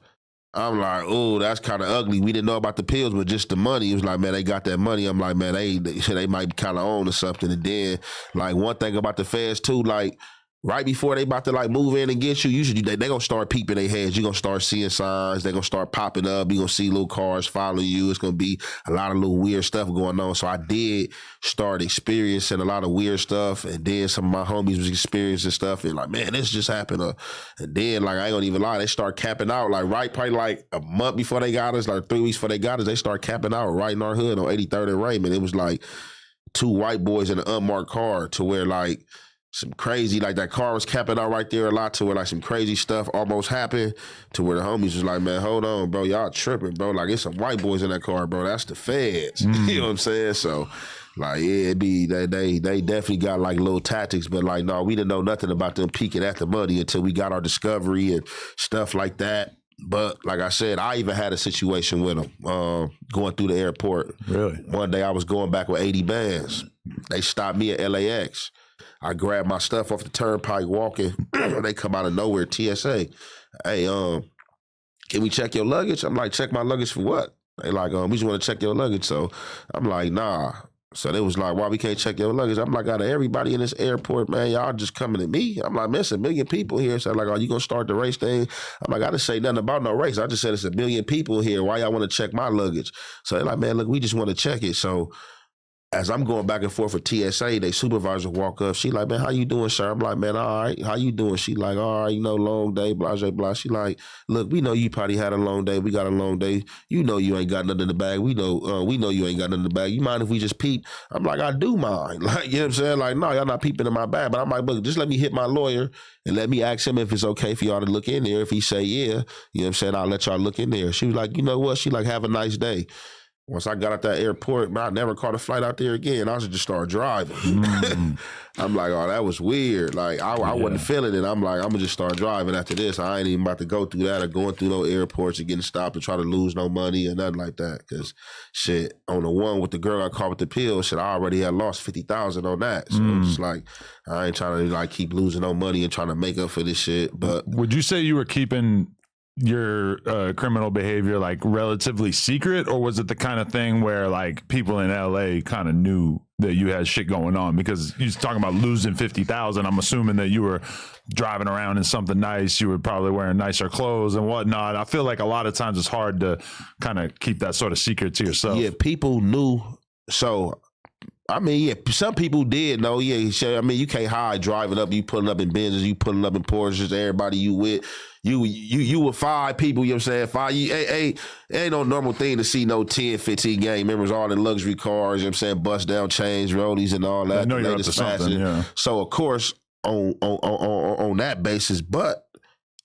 I'm like, oh, that's kind of ugly. We didn't know about the pills, but just the money. It was like, man, they got that money. I'm like, man, they might kind of own or something. And then, like, one thing about the feds too, like, right before they about to like move in and get you, usually they gonna start peeping their heads. You're gonna start seeing signs. They're gonna start popping up. You're gonna see little cars following you. It's gonna be a lot of little weird stuff going on. So I did start experiencing a lot of weird stuff. And then some of my homies was experiencing stuff. And like, man, this just happened. And then, like, I ain't gonna even lie, they start capping out. Like, right, probably like a month before they got us, like 3 weeks before they got us, they start capping out right in our hood on 83rd and Raymond. It was like 2 white boys in an unmarked car to where like, some crazy, like that car was capping out right there a lot to where like some crazy stuff almost happened to where the homies was like, man, hold on, bro, y'all tripping, bro. Like it's some white boys in that car, bro. That's the feds. You know what I'm saying? So like, yeah, it be, they definitely got like little tactics, but like, no, we didn't know nothing about them peeking at the money until we got our discovery and stuff like that. But like I said, I even had a situation with them going through the airport. Really? One day I was going back with 80 bands. They stopped me at LAX. I grabbed my stuff off the turnpike walking. They come out of nowhere, TSA. Hey, can we check your luggage? I'm like, check my luggage for what? They like, we just want to check your luggage. So I'm like, nah. So they was like, why we can't check your luggage? I'm like, out of everybody in this airport, man, y'all just coming at me. I'm like, man, it's 1 million people here. So I'm like, are you going to start the race thing? I'm like, I didn't say nothing about no race. I just said it's 1 million people here. Why y'all want to check my luggage? So they're like, man, look, we just want to check it. So as I'm going back and forth for TSA, they supervisor walk up. She like, man, how you doing, sir? I'm like, man, all right. How you doing? She like, all right, you know, long day, blah, blah, blah. She like, look, we know you probably had a long day. We got a long day. You know you ain't got nothing in the bag. We know you ain't got nothing in the bag. You mind if we just peep? I'm like, I do mind. Like, you know what I'm saying? Like, no, y'all not peeping in my bag. But I'm like, look, just let me hit my lawyer and let me ask him if it's okay for y'all to look in there. If he say yeah, you know what I'm saying? I'll let y'all look in there. She was like, you know what? She like, have a nice day. Once I got out that airport, man, I never caught a flight out there again. I should just start driving. I'm like, oh, that was weird. Like, I wasn't feeling it. I'm like, I'm going to just start driving after this. I ain't even about to go through that or going through no airports and getting stopped and try to lose no money or nothing like that. Because, shit, on the one with the girl I caught with the pill, shit, I already had lost $50,000 on that. So it's like, I ain't trying to, like, keep losing no money and trying to make up for this shit. But would you say you were keeping your criminal behavior like relatively secret, or was it the kind of thing where like people in LA kind of knew that you had shit going on? Because you're talking about losing 50,000. I'm assuming that you were driving around in something nice. You were probably wearing nicer clothes and whatnot. I feel like a lot of times it's hard to kind of keep that sort of secret to yourself. Yeah, people knew. So, I mean, yeah, some people did know. Yeah, I mean, you can't hide driving up. You pulling up in Benzes, you pulling up in Porsches, everybody you with. You with 5 people, you know what I'm saying? It ain't no normal thing to see no 10, 15 gang members all in luxury cars, you know what I'm saying? Bust down chains, rollies and all that. I know you're up to something, yeah. So, of course, on that basis, but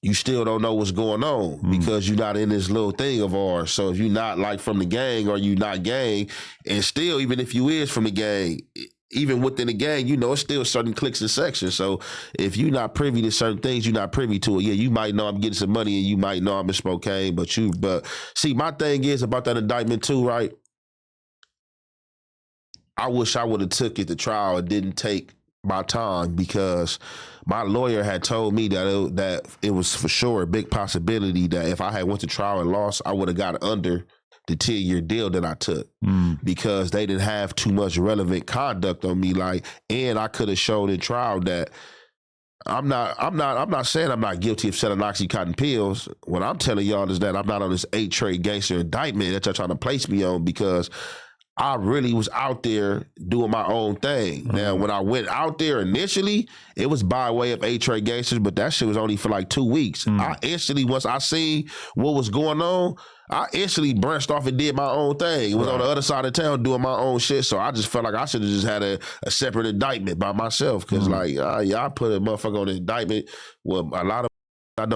you still don't know what's going on because you're not in this little thing of ours. So if you're not like from the gang or you not gang, and still, even if you is from the gang, even within the gang, you know, it's still certain cliques and sections. So if you're not privy to certain things, you're not privy to it. Yeah, you might know I'm getting some money and you might know I'm in Spokane, but see, my thing is about that indictment too, right? I wish I would have took it to trial and didn't take my time, because my lawyer had told me that it was for sure a big possibility that if I had went to trial and lost, I would have got under the 10-year deal that I took because they didn't have too much relevant conduct on me. Like, and I could have showed in trial that I'm not saying I'm not guilty of selling Oxycontin pills. What I'm telling y'all is that I'm not on this 8-trade gangster indictment that y'all trying to place me on, because I really was out there doing my own thing. Now, when I went out there initially, it was by way of 8-trade gangsters, but that shit was only for like 2 weeks. I instantly, once I seen what was going on, I instantly branched off and did my own thing. It was on the other side of town doing my own shit. So I just felt like I should have just had a separate indictment by myself. Cause like, I put a motherfucker on the indictment. Well, a lot of I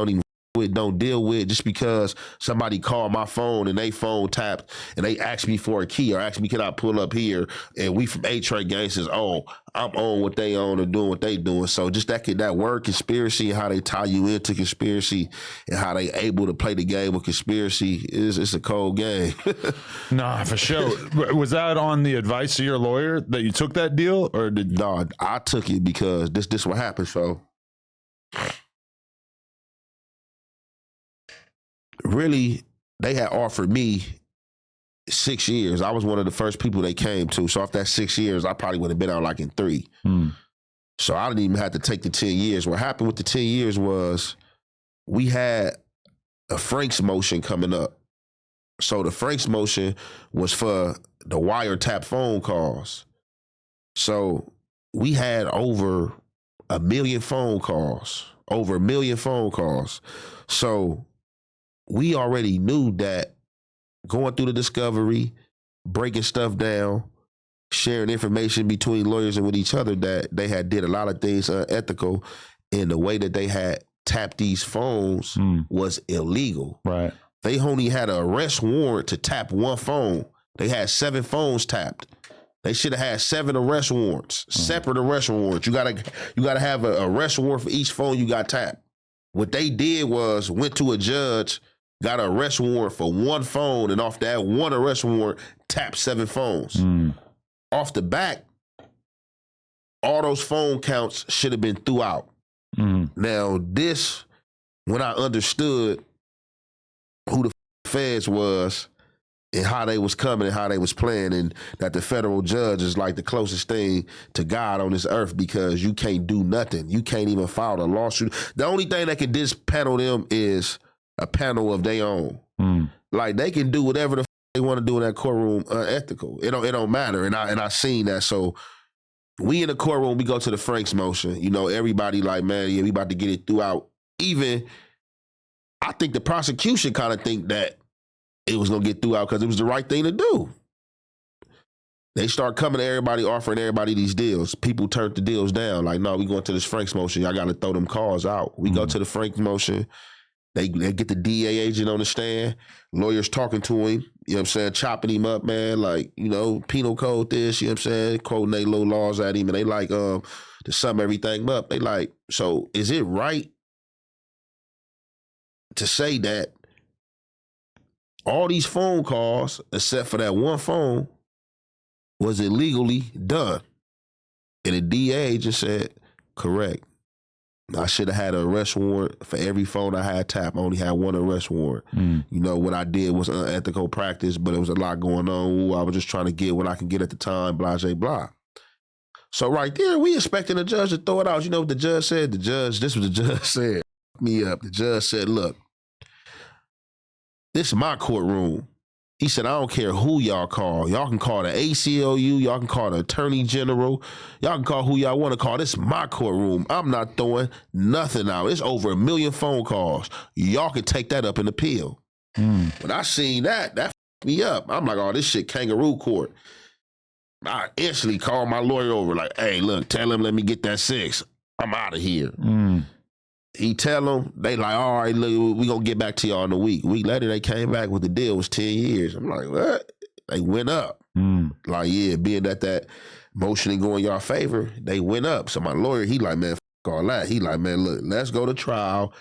don't deal with just because somebody called my phone and they phone tapped and they asked me for a key or asked me, can I pull up here? And we from 8-trade gangsters, I'm on what they own and doing what they doing. So just that word conspiracy and how they tie you into conspiracy and how they able to play the game with conspiracy it's a cold game. Nah, for sure. Was that on the advice of your lawyer that you took that deal, or did? No, I took it because this what happened. So really, they had offered me 6 years. I was one of the first people they came to. So after that 6 years, I probably would have been out like in 3. So I didn't even have to take the 10 years. What happened with the 10 years was we had a Frank's motion coming up. So the Frank's motion was for the wiretap phone calls. So we had over 1 million phone calls, So we already knew that going through the discovery, breaking stuff down, sharing information between lawyers and with each other, that they had did a lot of things unethical, and the way that they had tapped these phones was illegal. Right. They only had an arrest warrant to tap one phone. They had 7 phones tapped. They should have had 7 arrest warrants, separate arrest warrants. You gotta have an arrest warrant for each phone you got tapped. What they did was went to a judge, got an arrest warrant for one phone, and off that one arrest warrant, tapped 7 phones. Off the back, all those phone counts should have been throughout. Now, this, when I understood who the feds was and how they was coming and how they was playing, and that the federal judge is like the closest thing to God on this earth, because you can't do nothing. You can't even file a lawsuit. The only thing that can dispanel them is a panel of their own. Like, they can do whatever they want to do in that courtroom unethical. It don't matter. And I seen that. So we in the courtroom, we go to the Frank's motion. You know, everybody like, man, yeah, we about to get it throughout. Even, I think the prosecution kind of think that it was going to get throughout because it was the right thing to do. They start coming to everybody, offering everybody these deals. People turned the deals down. Like, no, we going to this Frank's motion. Y'all got to throw them calls out. We go to the Frank's motion. They get the DA agent on the stand, lawyers talking to him, you know what I'm saying, chopping him up, man, like, you know, penal code this, you know what I'm saying, quoting they little laws at him, and they like, to sum everything up, they like, so is it right to say that all these phone calls, except for that one phone, was illegally done? And the DA agent said, correct. I should have had an arrest warrant for every phone I had tapped. I only had one arrest warrant. You know, what I did was unethical practice, but it was a lot going on. Ooh, I was just trying to get what I can get at the time, blah, blah, blah. So right there, we expecting the judge to throw it out. You know what the judge said? This was the judge said. Me up. The judge said, look, this is my courtroom. He said, I don't care who y'all call. Y'all can call the ACLU. Y'all can call the attorney general. Y'all can call who y'all want to call. This is my courtroom. I'm not throwing nothing out. It's over 1 million phone calls. Y'all can take that up in appeal. When I seen that f***ed me up. I'm like, oh, this shit kangaroo court. I instantly called my lawyer over like, hey, look, tell him let me get that 6. I'm out of here. He tell them, they like, all right, look, we gonna get back to y'all in a week. A week later, they came back with the deal was 10 years. I'm like, what? They went up. Like, yeah, being that motion ain't going y'all favor, they went up. So my lawyer, he like, man, f*** all that. He like, man, look, let's go to trial.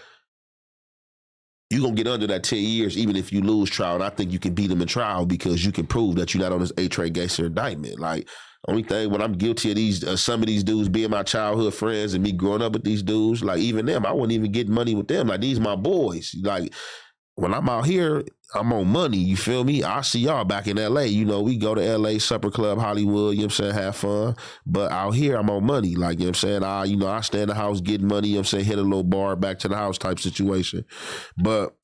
You gonna get under that 10 years even if you lose trial. And I think you can beat them in trial because you can prove that you're not on this A-Trade gangster indictment. Like, only thing when I'm guilty of these, some of these dudes being my childhood friends and me growing up with these dudes, like even them, I wouldn't even get money with them. Like these my boys. Like when I'm out here, I'm on money. You feel me? I see y'all back in LA. You know, we go to LA, Supper Club, Hollywood, you know what I'm saying, have fun. But out here, I'm on money. Like, you know what I'm saying? I stay in the house getting money, you know what I'm saying, hit a little bar, back to the house type situation. But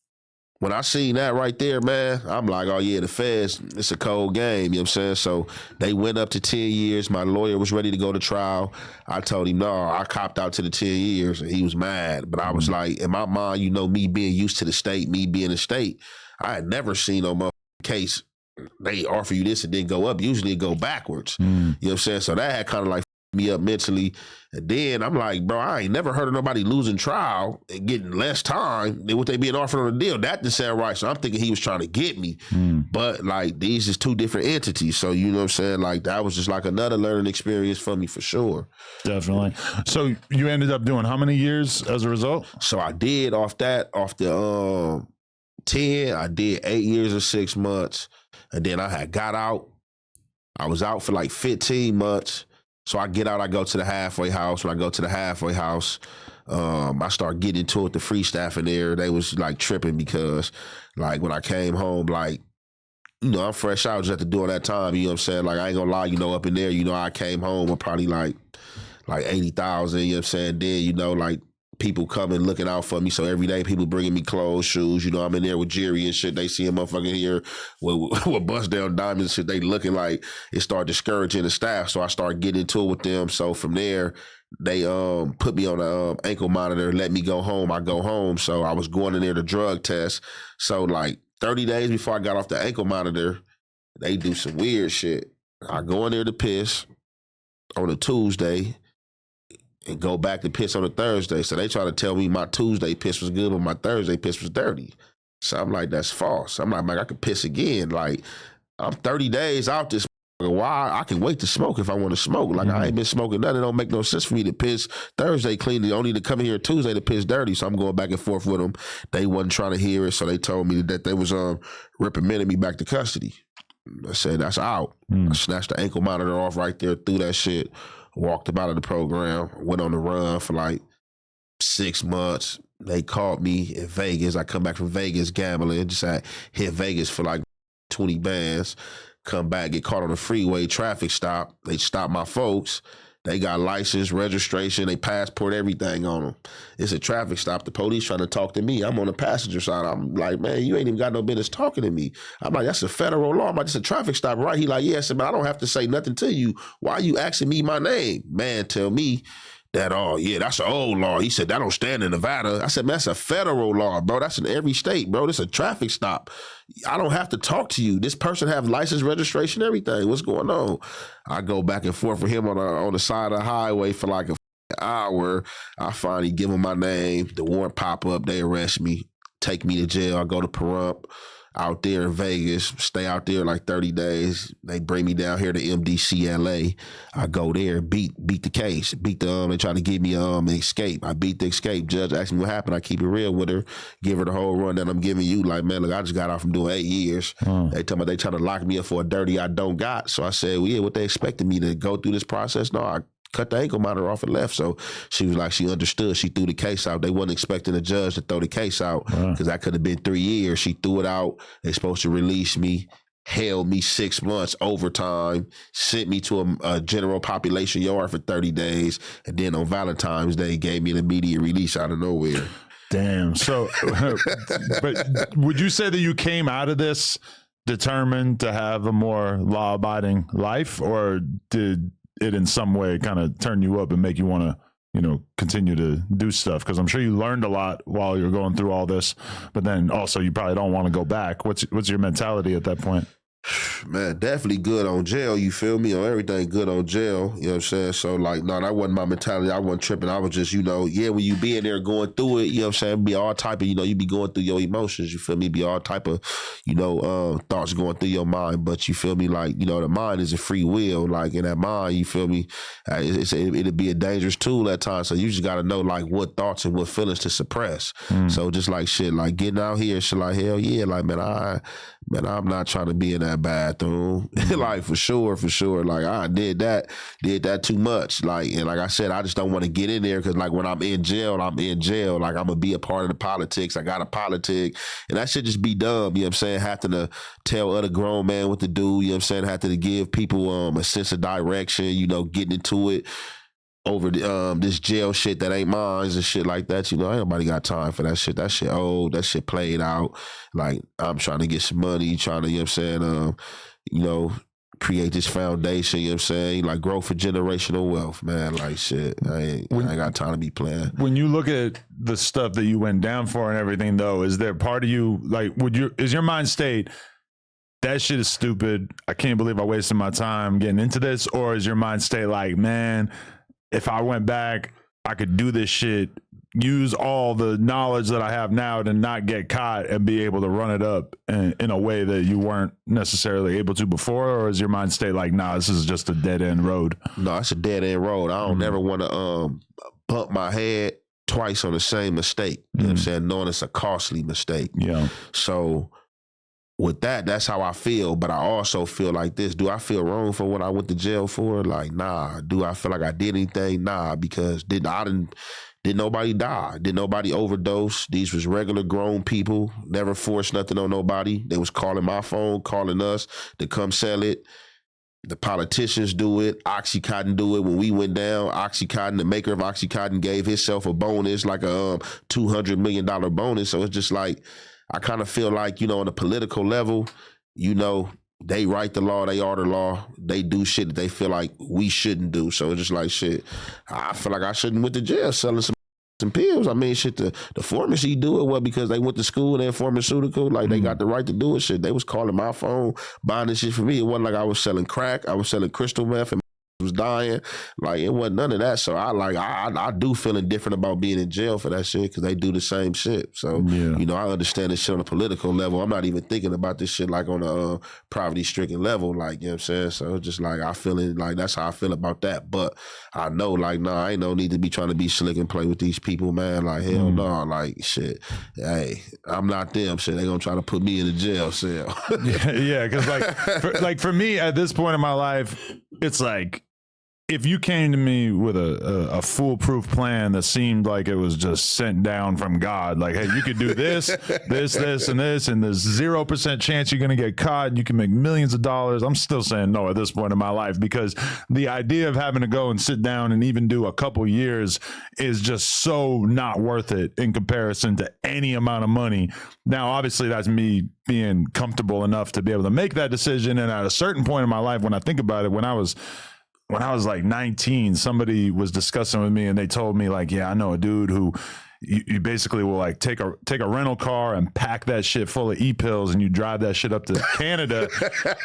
when I seen that right there, man, I'm like, oh yeah, the feds, it's a cold game, you know what I'm saying? So they went up to 10 years. My lawyer was ready to go to trial. I told him, no, I copped out to the 10 years, and he was mad. But I was like, in my mind, you know, me being used to the state, me being a state, I had never seen no motherfucking case. They offer you this and then go up. Usually it go backwards. You know what I'm saying? So that had kind of like me up mentally. And then I'm like, bro, I ain't never heard of nobody losing trial and getting less time than what they being offered on the deal. That didn't sound right. So I'm thinking he was trying to get me. But like these is two different entities. So you know what I'm saying? Like that was just like another learning experience for me for sure. Definitely. So you ended up doing how many years as a result? So I did off the 10, I did 8 years and 6 months. And then I had got out. I was out for like 15 months. So I get out, I go to the halfway house. When I go to the halfway house, I start getting into it with the free staff in there. They was like tripping because like when I came home, like, you know, I'm fresh out just at the door that time, you know what I'm saying? Like I ain't gonna lie, you know, up in there, you know, I came home with probably like 80,000, you know what I'm saying? Then, you know, like people coming looking out for me. So every day people bringing me clothes, shoes, you know, I'm in there with Jerry and shit. They see a motherfucker here with bust down diamonds and shit. They looking like it started discouraging the staff. So I started getting into it with them. So from there, they put me on a ankle monitor, let me go home. I go home. So I was going in there to drug test. So like 30 days before I got off the ankle monitor, they do some weird shit. I go in there to piss on a Tuesday and go back to piss on a Thursday. So they try to tell me my Tuesday piss was good, but my Thursday piss was dirty. So I'm like, that's false. I'm like, man, I could piss again. Like, I'm 30 days out this. Why? I can wait to smoke if I want to smoke. Like, I ain't been smoking nothing. It don't make no sense for me to piss Thursday clean. They only to come here Tuesday to piss dirty. So I'm going back and forth with them. They wasn't trying to hear it. So they told me that they was reprimanding me back to custody. I said, that's out. I snatched the ankle monitor off right there, threw that shit. Walked up out of the program, went on the run for like 6 months. They caught me in Vegas. I come back from Vegas gambling, just hit Vegas for like 20 bands. Come back, get caught on the freeway, traffic stop. They stopped my folks. They got license, registration, they passport, everything on them. It's a traffic stop. The police trying to talk to me. I'm on the passenger side. I'm like, man, you ain't even got no business talking to me. I'm like, that's a federal law. I'm like, it's a traffic stop, right? He like, yeah. I said, man, I don't have to say nothing to you. Why are you asking me my name? Man, tell me that, oh, yeah, that's an old law. He said, that don't stand in Nevada. I said, man, that's a federal law, bro. That's in every state, bro. This is a traffic stop. I don't have to talk to you. This person have license, registration, everything. What's going on? I go back and forth with him on the side of the highway for like an hour. I finally give him my name. The warrant pop up. They arrest me. take me to jail. I go to Pahrump out there in Vegas, stay out there like 30 days. They bring me down here to MDC LA. I go there, beat the case, they try to give me an escape. I beat the escape. Judge asked me what happened. I keep it real with her, give her the whole run that I'm giving you. Like, man, look, I just got off from doing 8 years. They tell me they trying to lock me up for a dirty I don't got. So I said, well, yeah, what they expected me to go through this process? No, I cut the ankle monitor off and left. So she was like, she understood. She threw the case out. They wasn't expecting the judge to throw the case out because that could have been 3 years. She threw it out. They supposed to release me, held me 6 months overtime, sent me to a general population yard for 30 days. And then on Valentine's Day, gave me an immediate release out of nowhere. Damn. So, but would you say that you came out of this determined to have a more law-abiding life, or did it in some way kind of turn you up and make you want to, you know, continue to do stuff? Because I'm sure you learned a lot while you're going through all this, but then also you probably don't want to go back. What's your mentality at that point? Man, definitely good on jail, you feel me? On everything good on jail, you know what I'm saying? So, like, no, that wasn't my mentality. I wasn't tripping. I was just, you know, yeah, when you be in there going through it, you know what I'm saying? Be all type of, you know, you be going through your emotions, you feel me? Be all type of, you know, thoughts going through your mind. But you feel me? Like, you know, the mind is a free will. Like, in that mind, you feel me? It'd be a dangerous tool at times. So you just got to know, like, what thoughts and what feelings to suppress. So just like shit, like getting out here, shit, like, hell yeah, like, man, I'm not trying to be in that bathroom. Like, for sure. Like, I did that too much. Like, and like I said, I just don't want to get in there because, like, when I'm in jail. Like, I'm going to be a part of the politics. I got a politic. And that should just be dumb, you know what I'm saying? Having to tell other grown man what to do, you know what I'm saying? Having to give people a sense of direction, you know, getting into it over this jail shit that ain't mine and shit like that. You know, ain't nobody got time for that shit. That shit old. That shit played out. Like, I'm trying to get some money, trying to, you know what I'm saying, you know, create this foundation, you know what I'm saying? Like, grow for generational wealth, man. Like, shit, I ain't got time to be playing. When you look at the stuff that you went down for and everything, though, is there part of you, like, is your mind state, that shit is stupid, I can't believe I wasted my time getting into this? Or is your mind state like, man, if I went back, I could do this shit, use all the knowledge that I have now to not get caught and be able to run it up in a way that you weren't necessarily able to before? Or is your mind state like, nah, this is just a dead end road? No, it's a dead end road. I don't ever want to bump my head twice on the same mistake. You know what I'm saying? Knowing it's a costly mistake. Yeah. So with that, that's how I feel. But I also feel like this. Do I feel wrong for what I went to jail for? Like, nah. Do I feel like I did anything? Nah, because did nobody die? Did nobody overdose? These was regular grown people. Never forced nothing on nobody. They was calling my phone, calling us to come sell it. The politicians do it. Oxycontin do it. When we went down, Oxycontin, the maker of Oxycontin, gave himself a bonus, like a $200 million bonus. So it's just like, I kind of feel like, you know, on a political level, you know, they write the law, they are the law, they do shit that they feel like we shouldn't do. So it's just like, shit, I feel like I shouldn't went to jail selling some pills. I mean, shit, the pharmacy do it, well, because they went to school and they're pharmaceutical, like they got the right to do it. Shit, they was calling my phone, buying this shit for me. It wasn't like I was selling crack, I was selling crystal meth and was dying. Like, it wasn't none of that. So I do feel indifferent about being in jail for that shit because they do the same shit. So, you know, I understand this shit on a political level. I'm not even thinking about this shit like on a poverty-stricken level, like, you know what I'm saying? So it's just like, I feel it, like, that's how I feel about that. But I know, like, nah, I ain't no need to be trying to be slick and play with these people, man. Like, hell no. Like, shit, hey, I'm not them. Shit, they gonna try to put me in a jail cell. Yeah, because for me at this point in my life, it's like, if you came to me with a foolproof plan that seemed like it was just sent down from God, like, hey, you could do this, this, and this, and there's 0% chance you're going to get caught and you can make millions of dollars, I'm still saying no at this point in my life, because the idea of having to go and sit down and even do a couple years is just so not worth it in comparison to any amount of money. Now, obviously, that's me being comfortable enough to be able to make that decision. And at a certain point in my life, when I think about it, when I was like 19, somebody was discussing with me and they told me, like, yeah, I know a dude who you basically will like take a rental car and pack that shit full of e-pills and you drive that shit up to Canada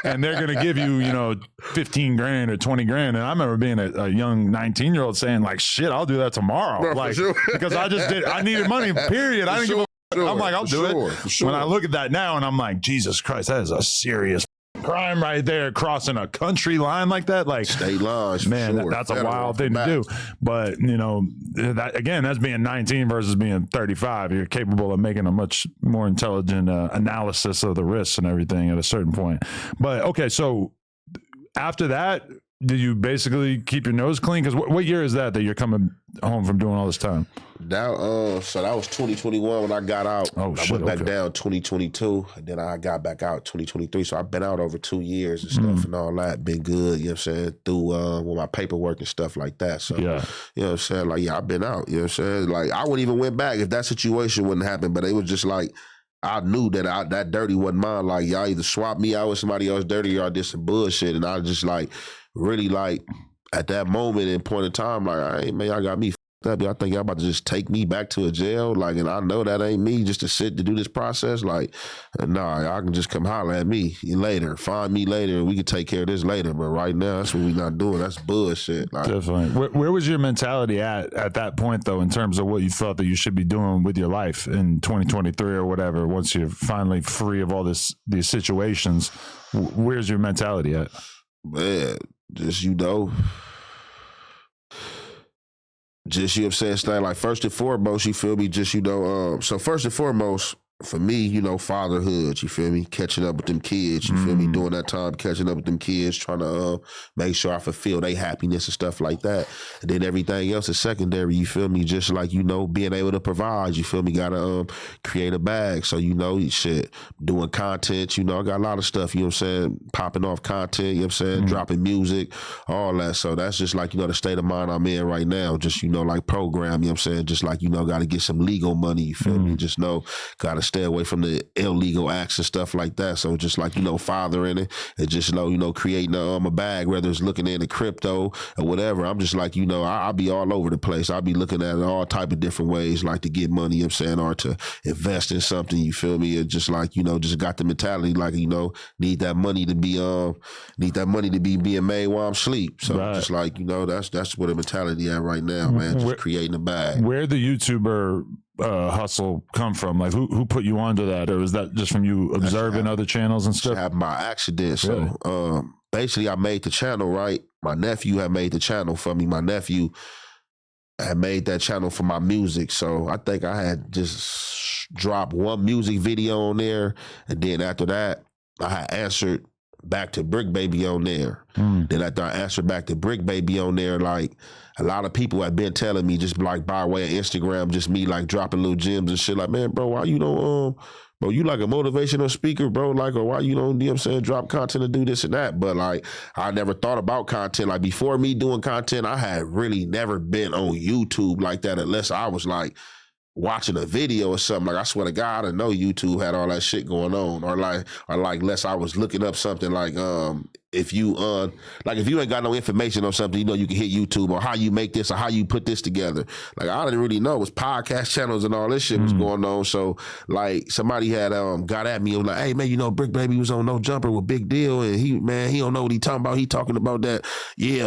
and they're going to give you, you know, 15 grand or 20 grand. And I remember being a young 19-year-old saying, like, shit, I'll do that tomorrow. Bro, like, sure. Because I needed money, period. I didn't give a I'm like, I'll do it. For sure. When I look at that now and I'm like, Jesus Christ, that is a serious crime right there, crossing a country line like that. Like state lines, man, that's a wild thing to do. But you know, that again, that's being 19 versus being 35. You're capable of making a much more intelligent analysis of the risks and everything at a certain point. But okay, so after that, did you basically keep your nose clean? Because what year is that you're coming home from doing all this time? That so that was 2021 when I got out. I went back down 2022, and then I got back out 2023. So I've been out over 2 years and stuff and all that. Been good, you know what I'm saying, through with my paperwork and stuff like that. So, you know what I'm saying? Like, yeah, I've been out, you know what I'm saying? Like, I wouldn't even went back if that situation wouldn't happen, but it was just like, I knew that that dirty wasn't mine. Like, y'all either swap me out with somebody else dirty or y'all did some bullshit. And I just like, really like, at that moment and point in time, like, hey, man, y'all got me f***ed up. I think y'all about to just take me back to a jail. Like, and I know that ain't me just to sit to do this process. Like, nah, y'all can just come holler at me later. Find me later and we can take care of this later. But right now, that's what we not doing. That's bullshit. Like, definitely. Where was your mentality at that point, though, in terms of what you thought that you should be doing with your life in 2023 or whatever, once you're finally free of all these situations? Where's your mentality at? Man, just, you know, just, you know what I'm saying, Stan, like, first and foremost, you feel me, just, you know, so first and foremost, for me, you know, fatherhood, you feel me, catching up with them kids, you feel me, during that time, catching up with them kids, trying to make sure I fulfill their happiness and stuff like that. And then everything else is secondary, you feel me, just like, you know, being able to provide, you feel me, gotta create a bag. So, you know, shit, doing content, you know, I got a lot of stuff, you know what I'm saying, popping off content, you know what I'm saying, dropping music, all that. So that's just like, you know, the state of mind I'm in right now, just, you know, like program, you know what I'm saying, just like, you know, gotta get some legal money, you feel me, just know, gotta stay away from the illegal acts and stuff like that. So just like, you know, fathering it and just, you know, creating a bag, whether it's looking into crypto or whatever. I'm just like, you know, I'll be all over the place. I'll be looking at all type of different ways, like to get money, you know what I'm saying, or to invest in something, you feel me? It just like, you know, just got the mentality like, you know, need that money to be being made while I'm asleep. So just like, you know, that's where the mentality at right now, man. Just creating a bag. Where the YouTuber hustle come from? Like who put you onto that, or is that just from you observing other channels and stuff? Happened by accident. Really? So basically I made the channel, right? My nephew had made the channel for me. My nephew had made that channel for my music. So I think I had just dropped one music video on there, and then after that I had answered back to Brick Baby on there. Then after I answered back to Brick Baby on there, like a lot of people have been telling me just like by way of Instagram, just me like dropping little gems and shit like, man, bro, why you don't, bro, you like a motivational speaker, bro, like, or why you don't, you know what I'm saying, drop content and do this and that. But like, I never thought about content. Like before me doing content, I had really never been on YouTube like that unless I was like watching a video or something. Like I swear to God, I didn't know YouTube had all that shit going on, or like unless I was looking up something like if you ain't got no information on something, you know, you can hit YouTube or how you make this or how you put this together. Like I didn't really know it was podcast channels and all this shit was going on. So like somebody had got at me and was like, hey man, you know, Brick Baby was on No Jumper with Big Deal, and he don't know what he talking about. He talking about that, you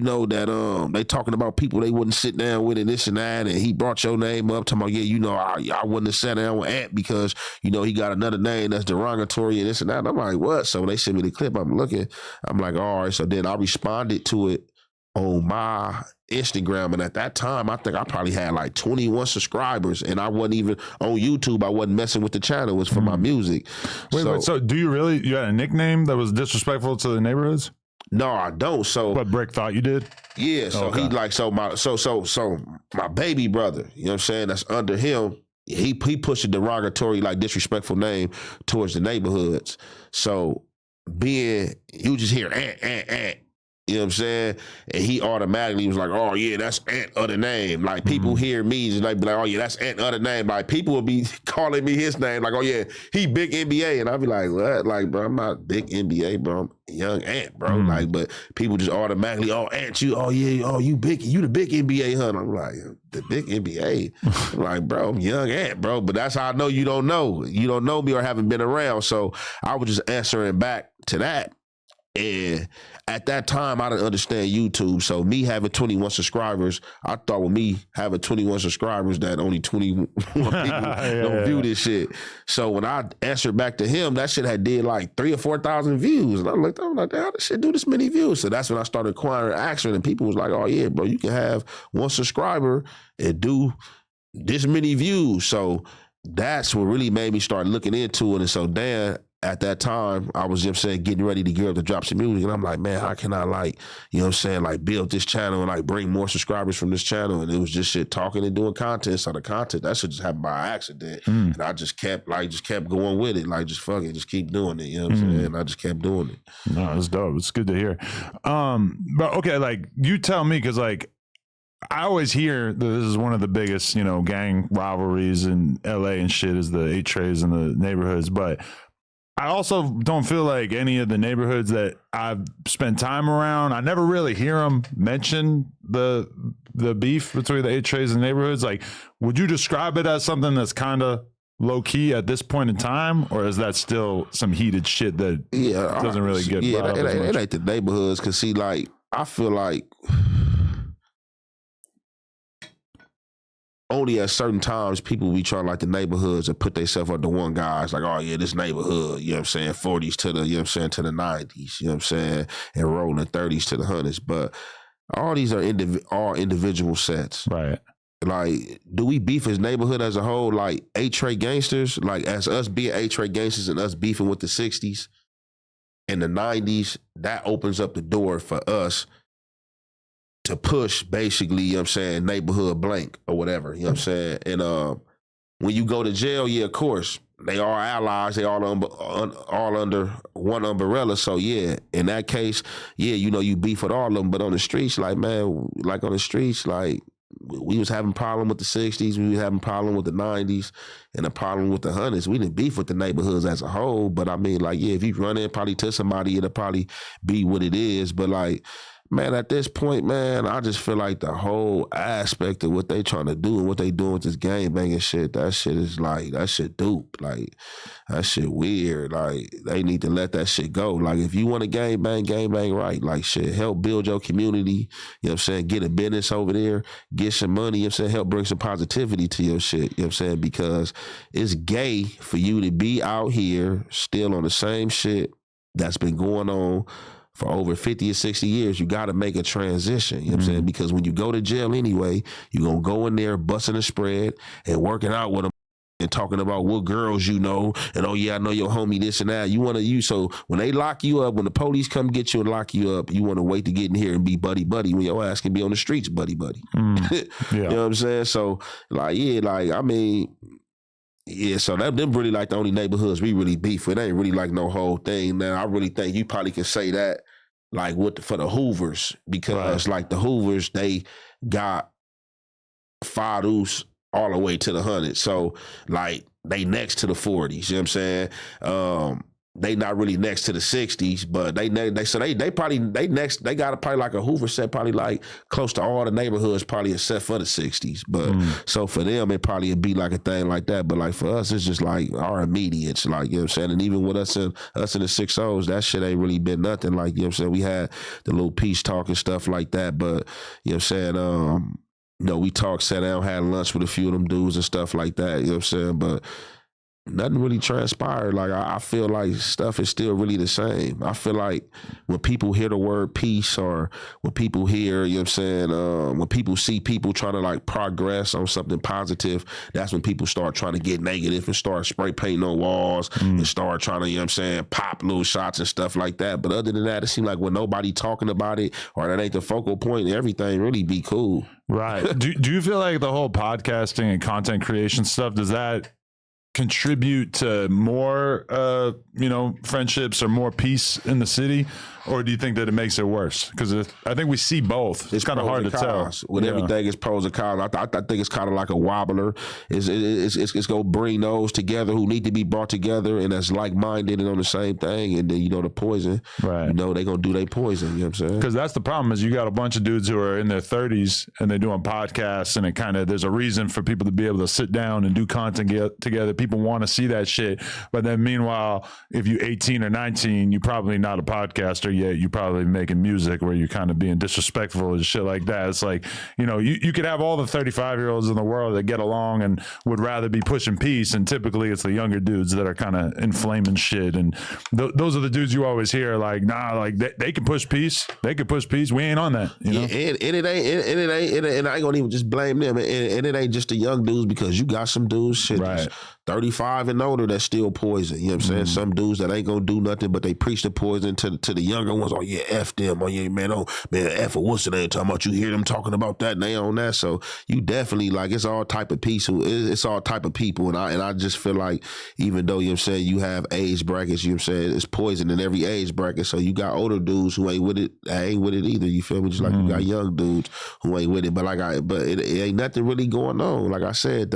know that they talking about people they wouldn't sit down with and this and that, and he brought your name up talking about, yeah, you know, I wouldn't have sat down with Ant because, you know, he got another name that's derogatory and this and that. And I'm like, what? So when they sent me the clip, I'm looking, I'm like, all right. So then I responded to it on my Instagram. And at that time, I think I probably had like 21 subscribers, and I wasn't even on YouTube. I wasn't messing with the channel. It was for my music. Wait, so do you had a nickname that was disrespectful to the neighborhoods? No, I don't. So but Brick thought you did? Yeah. So he like, so my baby brother, you know what I'm saying, that's under him, he pushed a derogatory, like disrespectful name towards the neighborhoods. So you just hear Ant, you know what I'm saying? And he automatically was like, oh yeah, that's Ant other name. Like people hear me and they be like, oh yeah, that's Ant other name. Like people will be calling me his name, like, oh yeah, he big NBA. And I'll be like, what? Like, bro, I'm not big NBA, bro. I'm young Ant, bro. Like, but people just automatically, oh Ant, you the big NBA, huh? I'm like, the big NBA? I'm like, bro, I'm young Ant, bro. But that's how I know you don't know. You don't know me or haven't been around. So I was just answering back to that. And at that time, I didn't understand YouTube. So me having 21 subscribers, I thought with me having 21 subscribers that only 21 people don't view this shit. So when I answered back to him, that shit had did like 3,000 or 4,000 views. And I'm like, how this shit do this many views? So that's when I started acquiring action, and people was like, oh yeah, bro, you can have one subscriber and do this many views. So that's what really made me start looking into it. And so Dan, at that time, I was just saying, getting ready to gear up to drop some music. And I'm like, man, how can I build this channel and bring more subscribers from this channel? And it was just shit talking and doing content. So the content, that shit just happened by accident. And I just kept going with it. Just keep doing it. You know what I'm saying? And I just kept doing it. No, it's dope. It's good to hear. But okay, you tell me, because I always hear that this is one of the biggest, gang rivalries in LA and shit, is the 8 trays in the neighborhoods. But I also don't feel like any of the neighborhoods that I've spent time around, I never really hear them mention the beef between the 8 trays and neighborhoods. Would you describe it as something that's kind of low key at this point in time, or is that still some heated shit that doesn't really get brought up as much? It ain't the neighborhoods, because see, I feel like only at certain times people be trying the neighborhoods to put themselves under one guys, oh yeah, this neighborhood, you know what I'm saying, 40s to the, you know what I'm saying, to the 90s, you know what I'm saying, and rolling the 30s to the 100s. But all these are all individual sets. Right. Do we beef as neighborhood as a whole, 8 tray gangsters, as us being 8 tray gangsters and us beefing with the 60s and the 90s, that opens up the door for us to push, basically, you know what I'm saying, neighborhood blank or whatever, you know what I'm saying? And when you go to jail, yeah, of course, they are allies, they all under one umbrella. So yeah, in that case, yeah, you beef with all of them. But on the streets, we was having problem with the 60s, we was having problem with the 90s, and a problem with the 100s. We didn't beef with the neighborhoods as a whole, but I mean, if you run in probably to somebody, it'll probably be what it is. But man, at this point, man, I just feel like the whole aspect of what they trying to do and what they doing with this gang banging shit, that shit is that shit dupe. That shit weird. They need to let that shit go. If you want to gang bang right. Shit, help build your community. You know what I'm saying? Get a business over there. Get some money. You know what I'm saying? Help bring some positivity to your shit. You know what I'm saying? Because it's gay for you to be out here still on the same shit that's been going on for over 50 or 60 years. You got to make a transition, you know what I'm saying? Because when you go to jail anyway, you're going to go in there busting a spread and working out with them and talking about what girls you know, and oh yeah, I know your homie this and that. So when they lock you up, when the police come get you and lock you up, you want to wait to get in here and be buddy when your ass can be on the streets buddy. Yeah. You know what I'm saying? So so them really the only neighborhoods we really beef with. It ain't really no whole thing. Now, I really think you probably can say that for the Hoovers, because the Hoovers, they got feuds all the way to the 100. So they next to the 40s, you know what I'm saying? They not really next to the 60s, but they got probably a Hoover set, probably close to all the neighborhoods, probably except for the 60s. But so for them, it probably would be a thing like that. But for us, it's just our immediates, you know what I'm saying? And even with us in the 6-0s, that shit ain't really been nothing. You know what I'm saying? We had the little peace talk and stuff like that. But you know what I'm saying? We talked, sat down, had lunch with a few of them dudes and stuff like that. You know what I'm saying? But nothing really transpired. I feel stuff is still really the same. I feel when people hear the word peace, or when people hear, you know what I'm saying, when people see people trying to progress on something positive, that's when people start trying to get negative and start spray painting on walls and start trying to, you know what I'm saying, pop little shots and stuff like that. But other than that, it seems when nobody talking about it, or that ain't the focal point, everything really be cool. Right. Do you feel like the whole podcasting and content creation stuff, does that contribute to more friendships or more peace in the city, or do you think that it makes it worse? Because I think we see both. It's kind of hard to tell. With everything, it's pros and cons. I think it's kind of like a wobbler. It's going to bring those together who need to be brought together and that's like-minded and on the same thing. And then, the poison, right? They're going to do their poison, you know what I'm saying? Because that's the problem, is you got a bunch of dudes who are in their 30s and they're doing podcasts, and there's a reason for people to be able to sit down and do content together. People want to see that shit. But then meanwhile, if you're 18 or 19, you're probably not a podcaster. after, yet you probably making music where you're kind of being disrespectful and shit like that. It's like, you know, you could have all the 35-year-olds in the world that get along and would rather be pushing peace, and typically it's the younger dudes that are kind of inflaming shit, and those are the dudes you always hear like, nah, like they can push peace, we ain't on that, you know? And it ain't, and I ain't gonna even just blame them, and it ain't just the young dudes, because you got some dudes, shit, right, 35 and older that's still poison, you know what I'm saying? Some dudes that ain't gonna do nothing, but they preach the poison to the younger ones. Oh yeah, F them. Oh yeah, man, F or what's it, they ain't talking about, you hear them talking about that and they on that. So you definitely, like, it's all type of people, it's all type of people, and I just feel like, even though, you know what I'm saying, you have age brackets, you know what I'm saying, it's poison in every age bracket. So you got older dudes who ain't with it either, you feel me? Just like you got young dudes who ain't with it, but it ain't nothing really going on. Like I said,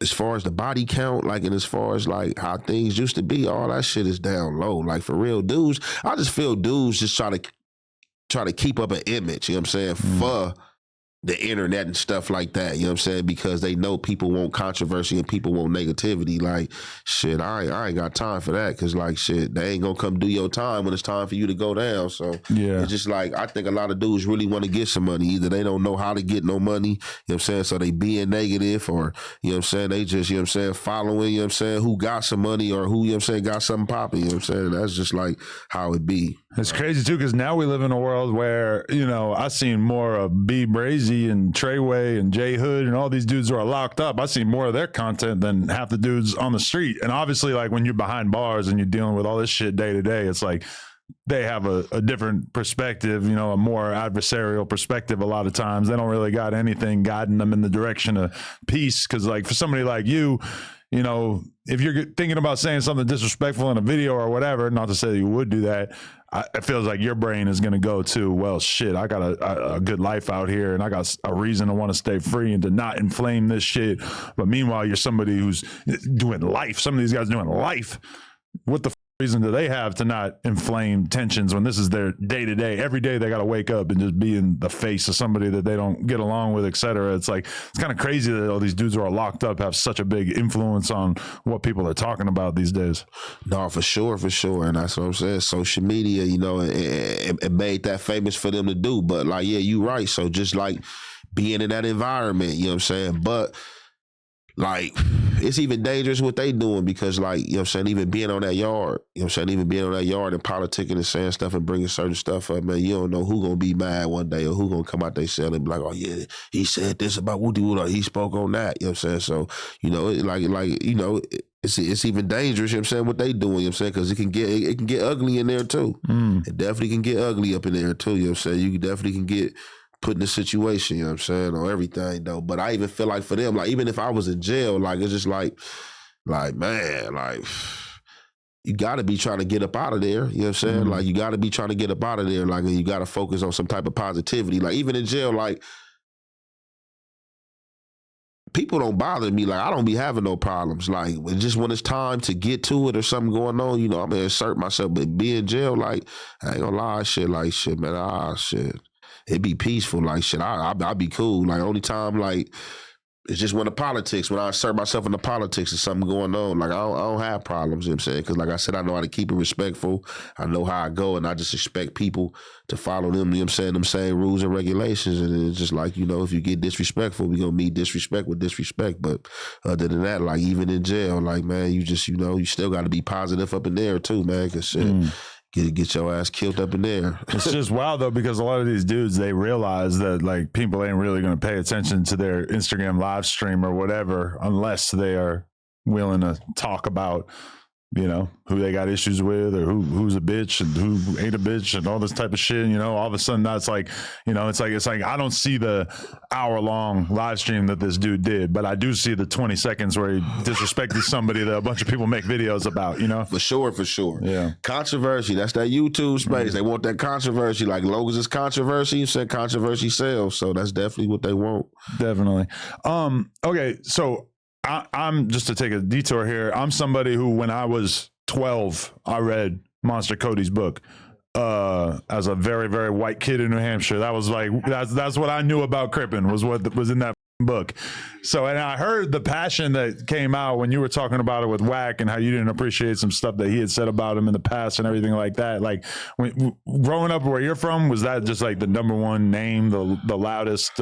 as far as the body count, like, and as far as like how things used to be, all that shit is down low. Like, for real, dudes, I just feel dudes just try to keep up an image, you know what I'm saying, for the internet and stuff like that, you know what I'm saying? Because they know people want controversy and people want negativity. Like, shit, I ain't got time for that, because, like, shit, they ain't gonna come do your time when it's time for you to go down. So yeah, it's just like, I think a lot of dudes really want to get some money. Either they don't know how to get no money, you know what I'm saying, so they being negative, or, you know what I'm saying, they just, you know what I'm saying, following, you know what I'm saying, who got some money, or who, you know what I'm saying, got something popping, you know what I'm saying? That's just like how it be. It's crazy too, because now we live in a world where, you know, I seen more of B Brazy and Treyway and J Hood and all these dudes who are locked up. I see more of their content than half the dudes on the street. And obviously, like, when you're behind bars and you're dealing with all this shit day to day, it's like they have a different perspective, you know, a more adversarial perspective. A lot of times they don't really got anything guiding them in the direction of peace. Because, like, for somebody like you know, if you're thinking about saying something disrespectful in a video or whatever, not to say you would do that, it feels like your brain is going to go to, well, shit, I got a good life out here, and I got a reason to want to stay free and to not inflame this shit. But meanwhile, you're somebody who's doing life. Some of these guys doing life. What the reason do they have to not inflame tensions when this is their day to day? Every day they got to wake up and just be in the face of somebody that they don't get along with, etc. It's like, it's kind of crazy that all these dudes who are locked up have such a big influence on what people are talking about these days. No, for sure. And that's what I'm saying. Social media, you know, it made that famous for them to do. But, like, yeah, you right. So just like being in that environment, you know what I'm saying? But, like, it's even dangerous what they doing, because, like, you know what I'm saying, even being on that yard, you know what I'm saying, even being on that yard and politicking and saying stuff and bringing certain stuff up, man, you don't know who gonna be mad one day, or who gonna come out they cell and be like, oh yeah, he said this about Woody Wood, or he spoke on that, you know what I'm saying? So, you know, like you know, it's even dangerous, you know what I'm saying, what they doing, you know what I'm saying, because it can get ugly in there too. It definitely can get ugly up in there too, you know what I'm saying? You definitely can get put in a situation, you know what I'm saying, on everything though. But I even feel like for them, like, even if I was in jail, like, it's just like, man, like, you gotta be trying to get up out of there, you know what I'm saying? Like, you gotta be trying to get up out of there, like, and you gotta focus on some type of positivity. Like, even in jail, like, people don't bother me. Like, I don't be having no problems. Like, just when it's time to get to it or something going on, you know, I'm gonna assert myself. But being in jail, like, I ain't gonna lie, shit, man, shit. It be peaceful, like, shit. I'll be cool. Like, only time, like, it's just when the politics, when I assert myself in the politics, there's something going on. Like, I don't have problems, you know what I'm saying? Because, like I said, I know how to keep it respectful. I know how I go, and I just expect people to follow them, you know what I'm saying, them same rules and regulations. And it's just like, you know, if you get disrespectful, we gonna meet disrespect with disrespect. But other than that, like, even in jail, like, man, you just, you know, you still got to be positive up in there too, man, because shit. Get your ass killed up in there. It's just wild though, because a lot of these dudes, they realize that, like, people ain't really going to pay attention to their Instagram live stream or whatever unless they are willing to talk about, you know, who they got issues with, or who's a bitch and who ain't a bitch and all this type of shit. You know, all of a sudden that's like, you know, it's like I don't see the hour-long live stream that this dude did, but I do see the 20 seconds where he disrespected somebody that a bunch of people make videos about, you know? For sure. Yeah. Controversy, that's that YouTube space. They want that controversy. Like, long as it's controversy, you said controversy sells. So that's definitely what they want. Definitely. Okay, so I'm just to take a detour here. I'm somebody who, when I was 12, I read Monster Cody's book. As a very, very white kid in New Hampshire, that was like, that's what I knew about Crippin', was what was in that book. So, and I heard the passion that came out when you were talking about it with Wack and how you didn't appreciate some stuff that he had said about him in the past and everything like that. Like growing up where you're from, was that just like the number one name, the loudest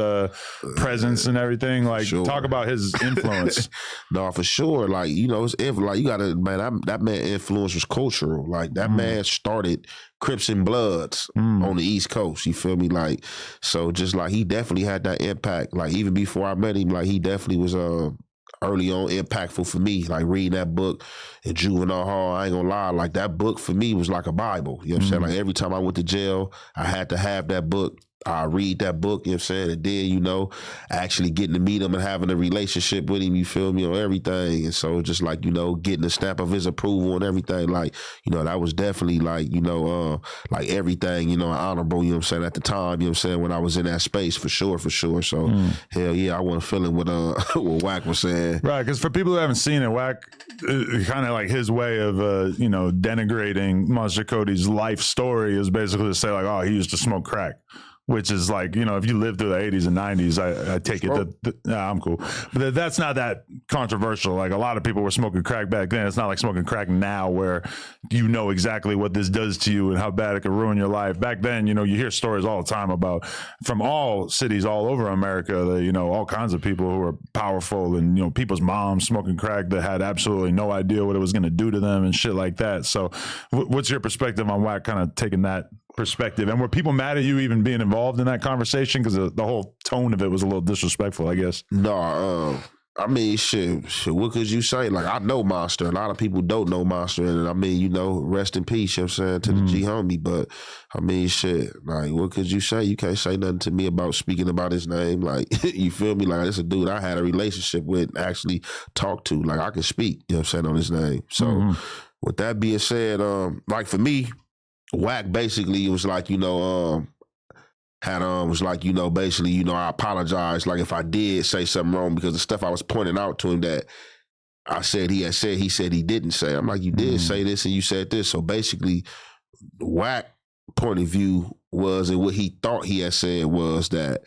presence and everything? Like talk about his influence. No, for sure. Like, you know, like you gotta, man, that man influence was cultural. Like that man started Crips and Bloods on the East Coast. You feel me? Like, so just like he definitely had that impact. Like even before I met him, like he definitely was early on impactful for me. Like reading that book in juvenile hall, I ain't gonna lie, like that book for me was like a Bible. You know what I'm saying? Like every time I went to jail, I had to have that book. I read that book, you know what I'm saying? And then, you know, actually getting to meet him and having a relationship with him, you feel me, on everything. And so just like, you know, getting the stamp of his approval and everything, like, you know, that was definitely like, you know, like everything, you know, honorable, you know what I'm saying, at the time, you know what I'm saying, when I was in that space, for sure. So, hell yeah, I wasn't feeling what Wack was saying. Right, because for people who haven't seen it, Wack, kind of like his way of, you know, denigrating Monster Cody's life story is basically to say like, oh, he used to smoke crack. Which is like, you know, if you lived through the 80s and 90s, I take it that I'm cool. But that's not that controversial. Like a lot of people were smoking crack back then. It's not like smoking crack now where you know exactly what this does to you and how bad it could ruin your life. Back then, you know, you hear stories all the time about from all cities all over America, that, you know, all kinds of people who are powerful and, you know, people's moms smoking crack that had absolutely no idea what it was going to do to them and shit like that. So what's your perspective on Wack kind of taking that perspective? And were people mad at you even being involved in that conversation? Because the whole tone of it was a little disrespectful, I guess. No, I mean, shit, what could you say? Like, I know Monster. A lot of people don't know Monster. And I mean, you know, rest in peace, you know what I'm saying, to the G homie. But I mean, shit, like, what could you say? You can't say nothing to me about speaking about his name. Like, you feel me? Like, this a dude I had a relationship with, actually talked to. Like, I can speak, you know what I'm saying, on his name. So, with that being said, like, for me, Wack basically was like, you know, was like, you know, basically, you know, I apologize, like if I did say something wrong, because the stuff I was pointing out to him that I said he had said, he said he didn't say. I'm like, you did say this and you said this. So basically, Wack point of view was, and what he thought he had said was that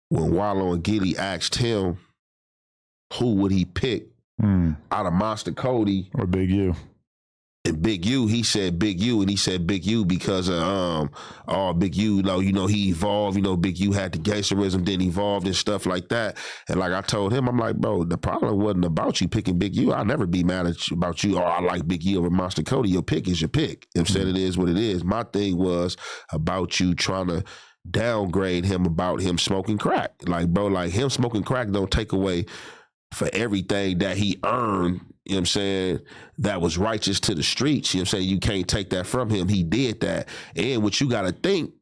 when Wallow and Gilly asked him who would he pick out of Monster Cody or Big U. And Big U, he said Big U, and he said Big U because of Big U, you know, he evolved, you know, Big U had the gangsterism, then evolved and stuff like that. And like I told him, I'm like, bro, the problem wasn't about you picking Big U. I'll never be mad at you about you, I like Big U over Monster Cody. Your pick is your pick. You know what I'm saying? It is what it is. My thing was about you trying to downgrade him about him smoking crack. Like, bro, like him smoking crack don't take away for everything that he earned, you know what I'm saying, that was righteous to the streets. You know what I'm saying? You can't take that from him. He did that. And what you got to think,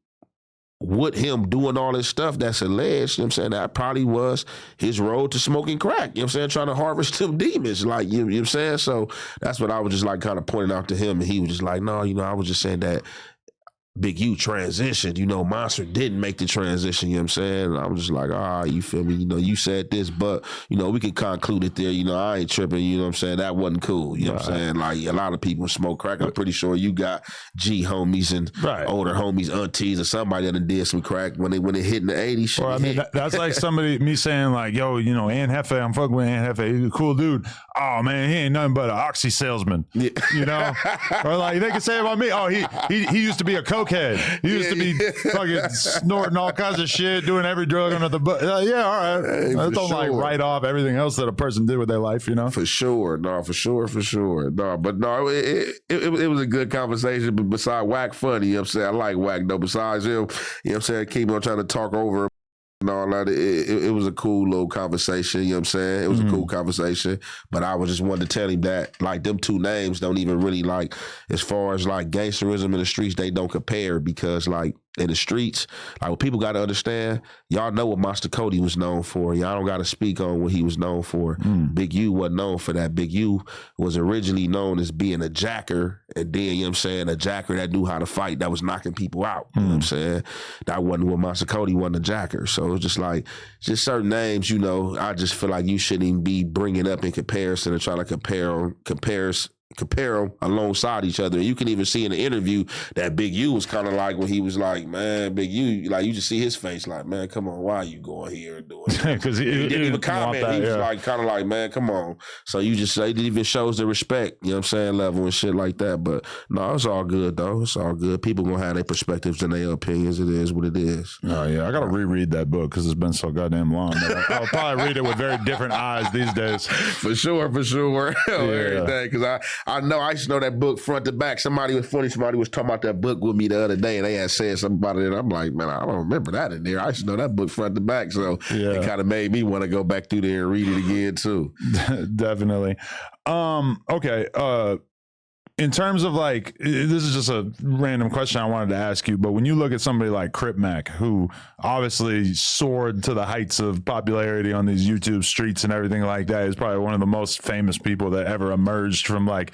with him doing all this stuff that's alleged, you know what I'm saying, that probably was his road to smoking crack, you know what I'm saying, trying to harvest them demons, like, you know what I'm saying? So that's what I was just like kind of pointing out to him, and he was just like, no, you know, I was just saying that Big U transitioned, you know, Monster didn't make the transition, you know what I'm saying? And I'm just like, you feel me? You know, you said this, but, you know, we can conclude it there. You know, I ain't tripping, you know what I'm saying? That wasn't cool, you know what I'm saying? Like, a lot of people smoke crack. I'm pretty sure you got G homies and older homies, aunties, or somebody that done did some crack when it hit in the 80s. Shit, or, I mean, that's like me saying, like, yo, you know, Jefe, I'm fucking with Jefe. He's a cool dude. Oh, man, he ain't nothing but an oxy salesman, you know? Or, like, they can say about me, oh, he used to be a cokehead. He used to be fucking snorting all kinds of shit, doing every drug under the butt. Yeah, all right. Hey, don't like write off everything else that a person did with their life, you know? For sure. No, for sure. No, but no, it was a good conversation. But besides Wack funny, you know what I'm saying? I like Wack though. Besides him, you know what I'm saying? Keep on trying to talk over him. And all that, it was a cool little conversation, you know what I'm saying? It was a cool conversation, but I was just wanting to tell him that, like, them two names don't even really, like, as far as, like, gangsterism in the streets, they don't compare, because, like, in the streets, like, what people got to understand, y'all know what Monster Cody was known for. Y'all don't got to speak on what he was known for. Big U wasn't known for that. Big U was originally known as being a jacker, and then, you know what I'm saying, a jacker that knew how to fight, that was knocking people out, you know what I'm saying? That wasn't what Monster Cody wasn't a jacker. So it's just like, just certain names, you know, I just feel like you shouldn't even be bringing up in comparison and trying to compare compare them alongside each other. And you can even see in the interview that Big U was kind of like when he was like, man, Big U, like you just see his face like, man, come on, why are you going here and doing it? Because he didn't even comment. That, he was like, kind of like, man, come on. So you just say it even shows the respect, you know what I'm saying, level and shit like that. But no, it's all good though. It's all good. People gonna have their perspectives and their opinions. It is what it is. Oh yeah, I gotta reread that book because it's been so goddamn long. I'll probably read it with very different eyes these days. For sure. Everything. Because I know, I used to know that book front to back. Somebody was talking about that book with me the other day, and they had said something about it, and I'm like, man, I don't remember that in there. I used to know that book front to back, so it kind of made me want to go back through there and read it again too. Definitely. Okay. In terms of like, this is just a random question I wanted to ask you, but when you look at somebody like Crip Mac, who obviously soared to the heights of popularity on these YouTube streets and everything like that, is probably one of the most famous people that ever emerged from like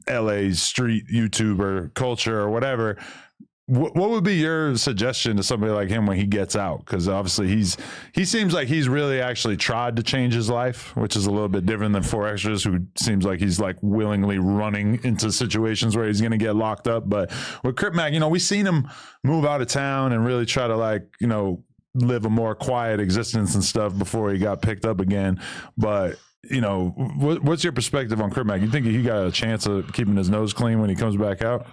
LA's street YouTuber culture or whatever. What would be your suggestion to somebody like him when he gets out? Because obviously he seems like he's really actually tried to change his life, which is a little bit different than 4Extras, who seems like he's like willingly running into situations where he's going to get locked up. But with Crip Mac, you know, we've seen him move out of town and really try to like, you know, live a more quiet existence and stuff before he got picked up again. But you know, what's your perspective on Crip Mac? You think he got a chance of keeping his nose clean when he comes back out?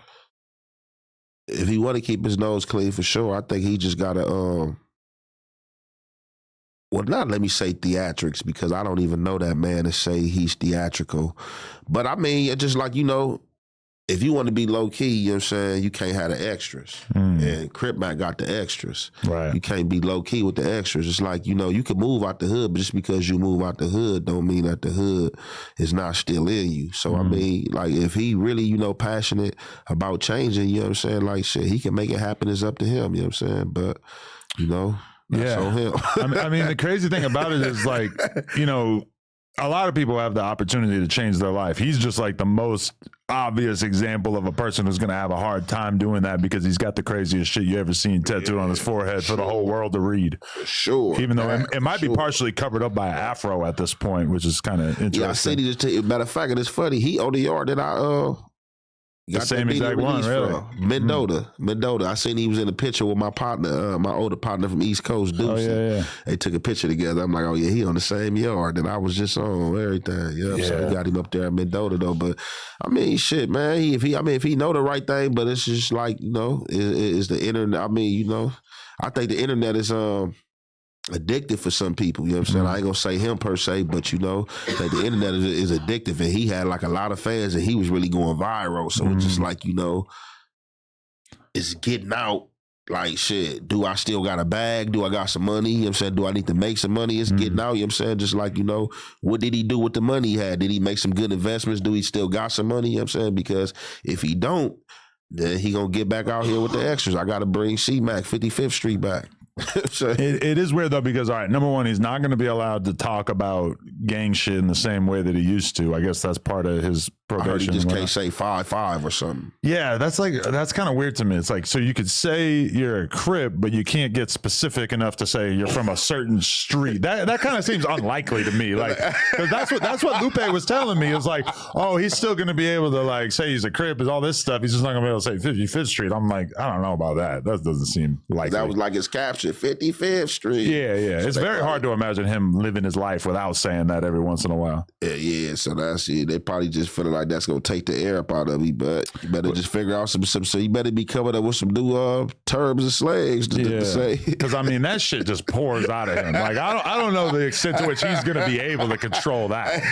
If he want to keep his nose clean, for sure, I think he just got to, well, not let me say theatrics, because I don't even know that man to say he's theatrical. But I mean, just like, you know, if you want to be low key, you know what I'm saying, you can't have the extras. And Crip Mac got the extras. Right. You can't be low key with the extras. It's like, you know, you can move out the hood, but just because you move out the hood don't mean that the hood is not still in you. So I mean, like, if he really, you know, passionate about changing, you know what I'm saying, like shit, he can make it happen. It's up to him, you know what I'm saying? But, you know, that's on him. I mean, the crazy thing about it is like, you know, a lot of people have the opportunity to change their life. He's just like the most obvious example of a person who's going to have a hard time doing that, because he's got the craziest shit you ever seen tattooed on his forehead for the whole world to read. Sure. Even though it might be partially covered up by an afro at this point, which is kind of interesting. Yeah, I said he just, matter of fact, it's funny. He ODR that I the same exact one, really. Mendota. I seen he was in a picture with my partner, my older partner from East Coast, Deuce. Oh, yeah. They took a picture together. I'm like, oh yeah, he on the same yard that I was just on, everything. Yeah. So he got him up there at Mendota though. But I mean, shit, man. If he know the right thing, but it's just like, you know, is the internet. I mean, you know, I think the internet is addictive for some people, you know what I'm saying? I ain't gonna say him per se, but you know that the internet is addictive, and he had like a lot of fans and he was really going viral. So it's just like, you know, it's getting out like shit. Do I still got a bag? Do I got some money? You know what I'm saying? Do I need to make some money? It's getting out, you know what I'm saying? Just like, you know, what did he do with the money he had? Did he make some good investments? Do he still got some money? You know what I'm saying? Because if he don't, then he gonna get back out here with the extras. I gotta bring C-Mac 55th Street back. It is weird though, because all right, number one, he's not going to be allowed to talk about gang shit in the same way that he used to. I guess that's part of his probation. I heard he just can't say 5-5 or something. Yeah, that's kind of weird to me. It's like, so you could say you're a Crip, but you can't get specific enough to say you're from a certain street. That kind of seems unlikely to me. Like, because that's what Lupe was telling me. It's like, oh, he's still going to be able to like say he's a Crip and all this stuff. He's just not going to be able to say 55th Street. I'm like, I don't know about that. That doesn't seem likely. That was like his caption. 55th Street. Yeah. It's very hard to imagine him living his life without saying that every once in a while. Yeah. So that's it. They probably just feeling like that's gonna take the air up out of me. But you better just figure out some. So you better be covered up with some new terms and slangs to say. Because I mean, that shit just pours out of him. Like I don't know the extent to which he's gonna be able to control that.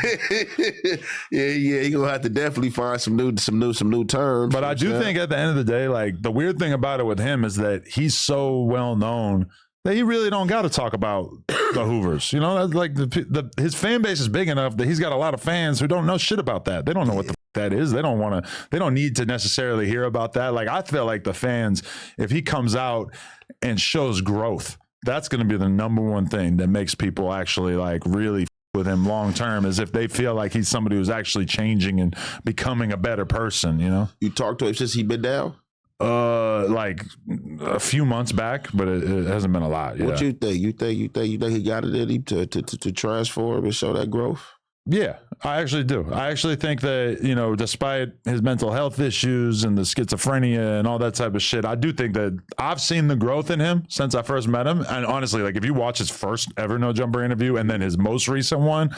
Yeah. He gonna have to definitely find some new terms. But I do think at the end of the day, like the weird thing about it with him is that he's so well known that he really don't got to talk about the Hoovers. You know, that's like his fan base is big enough that he's got a lot of fans who don't know shit about that. They don't know what the that is. They don't need to necessarily hear about that. Like, I feel like the fans, if he comes out and shows growth, that's going to be the number one thing that makes people actually like really with him long term, is if they feel like he's somebody who's actually changing and becoming a better person, you know? You talked to him since he been down? Like a few months back, but it hasn't been a lot. Yeah. What you think? You think he got it in him to transform and show that growth? Yeah, I actually do. I actually think that, you know, despite his mental health issues and the schizophrenia and all that type of shit, I do think that I've seen the growth in him since I first met him. And honestly, like if you watch his first ever No Jumper interview and then his most recent one,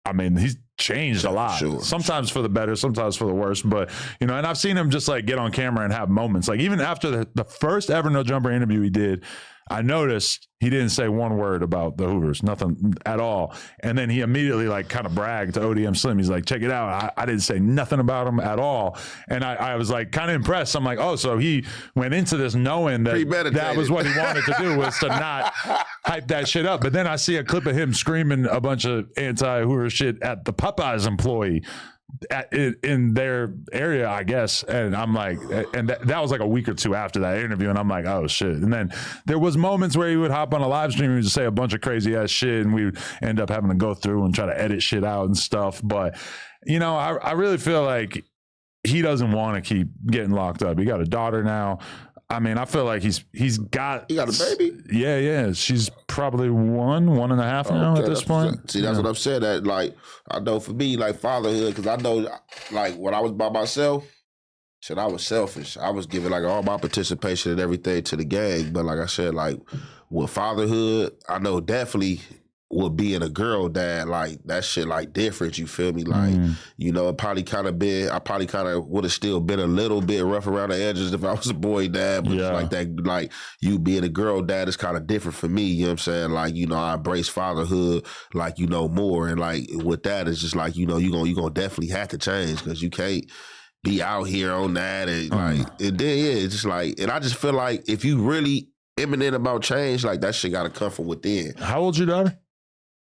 I mean, he's changed a lot. Sure. Sometimes for the better, sometimes for the worse. But, you know, and I've seen him just like get on camera and have moments. Like even after the first ever No Jumper interview he did, I noticed he didn't say one word about the Hoovers, nothing at all. And then he immediately like kind of bragged to ODM Slim. He's like, check it out. I didn't say nothing about him at all. And I was like kind of impressed. I'm like, oh, so he went into this knowing that that was what he wanted to do, was to not hype that shit up. But then I see a clip of him screaming a bunch of anti-Hoover shit at the Popeyes employee in their area, I guess. And I'm like, and that was like a week or two after that interview. And I'm like, oh shit. And then there was moments where he would hop on a live stream and just say a bunch of crazy ass shit. And we would end up having to go through and try to edit shit out and stuff. But, you know, I really feel like he doesn't want to keep getting locked up. He got a daughter now. I mean, I feel like he got a baby. Yeah. She's probably 1.5 now at this point. See, that's what I'm saying. That like, I know for me, like fatherhood, because I know, like when I was by myself, shit, I was selfish. I was giving like all my participation and everything to the gang. But like I said, like with fatherhood, I know definitely with being a girl dad, like that shit like different, you feel me? Like, you know, I probably kind of would have still been a little bit rough around the edges if I was a boy dad, but it's like that, like you being a girl dad is kind of different for me, you know what I'm saying? Like, you know, I embrace fatherhood, like, you know, more. And like with that, it's just like, you know, you're gonna definitely have to change because you can't be out here on that. And like, and then, it's just like, and I just feel like if you really imminent about change, like that shit gotta come from within. How old's your daughter?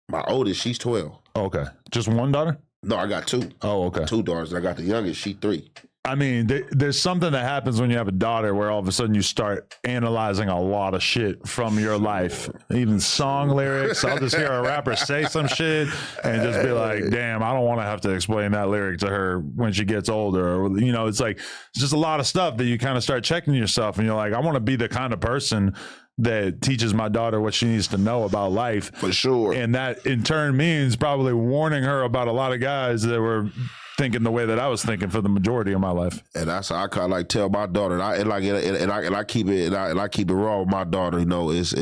My oldest, she's 12. Oh, okay. Just one daughter? No, I got 2. Oh, okay. 2 daughters. I got the youngest, she 3. I mean, there's something that happens when you have a daughter where all of a sudden you start analyzing a lot of shit from your life, even song lyrics. I'll just hear a rapper say some shit and just be like, damn, I don't want to have to explain that lyric to her when she gets older. Or, you know, it's like, it's just a lot of stuff that you kind of start checking yourself and you're like, I want to be the kind of person that teaches my daughter what she needs to know about life. For sure. And that in turn means probably warning her about a lot of guys that were thinking the way that I was thinking for the majority of my life. And that's how I kind of like tell my daughter, and I keep it raw with my daughter, you know, it's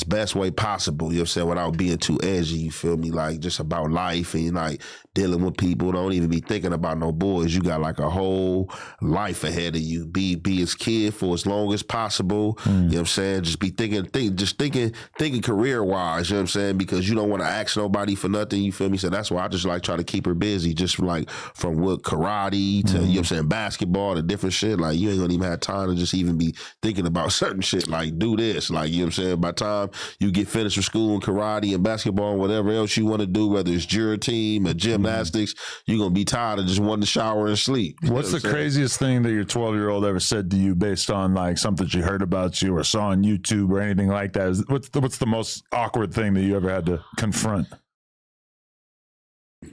best way possible, you know what I'm saying, without being too edgy, you feel me? Like just about life and like dealing with people. Don't even be thinking about no boys. You got like a whole life ahead of you. Be his kid for as long as possible. You know what I'm saying? Just be thinking career wise, you know what I'm saying? Because you don't want to ask nobody for nothing, you feel me? So that's why I just like try to keep her busy, just like from what karate to, you know what I'm saying, basketball to different shit. Like you ain't gonna even have time to just even be thinking about certain shit. Like do this, like, you know what I'm saying? By the time you get finished with school and karate and basketball and whatever else you want to do, whether it's jury team or gymnastics, you're going to be tired of just wanting to shower and sleep. What's the craziest thing that your 12-year-old ever said to you based on like something she heard about you or saw on YouTube or anything like that? What's the most awkward thing that you ever had to confront?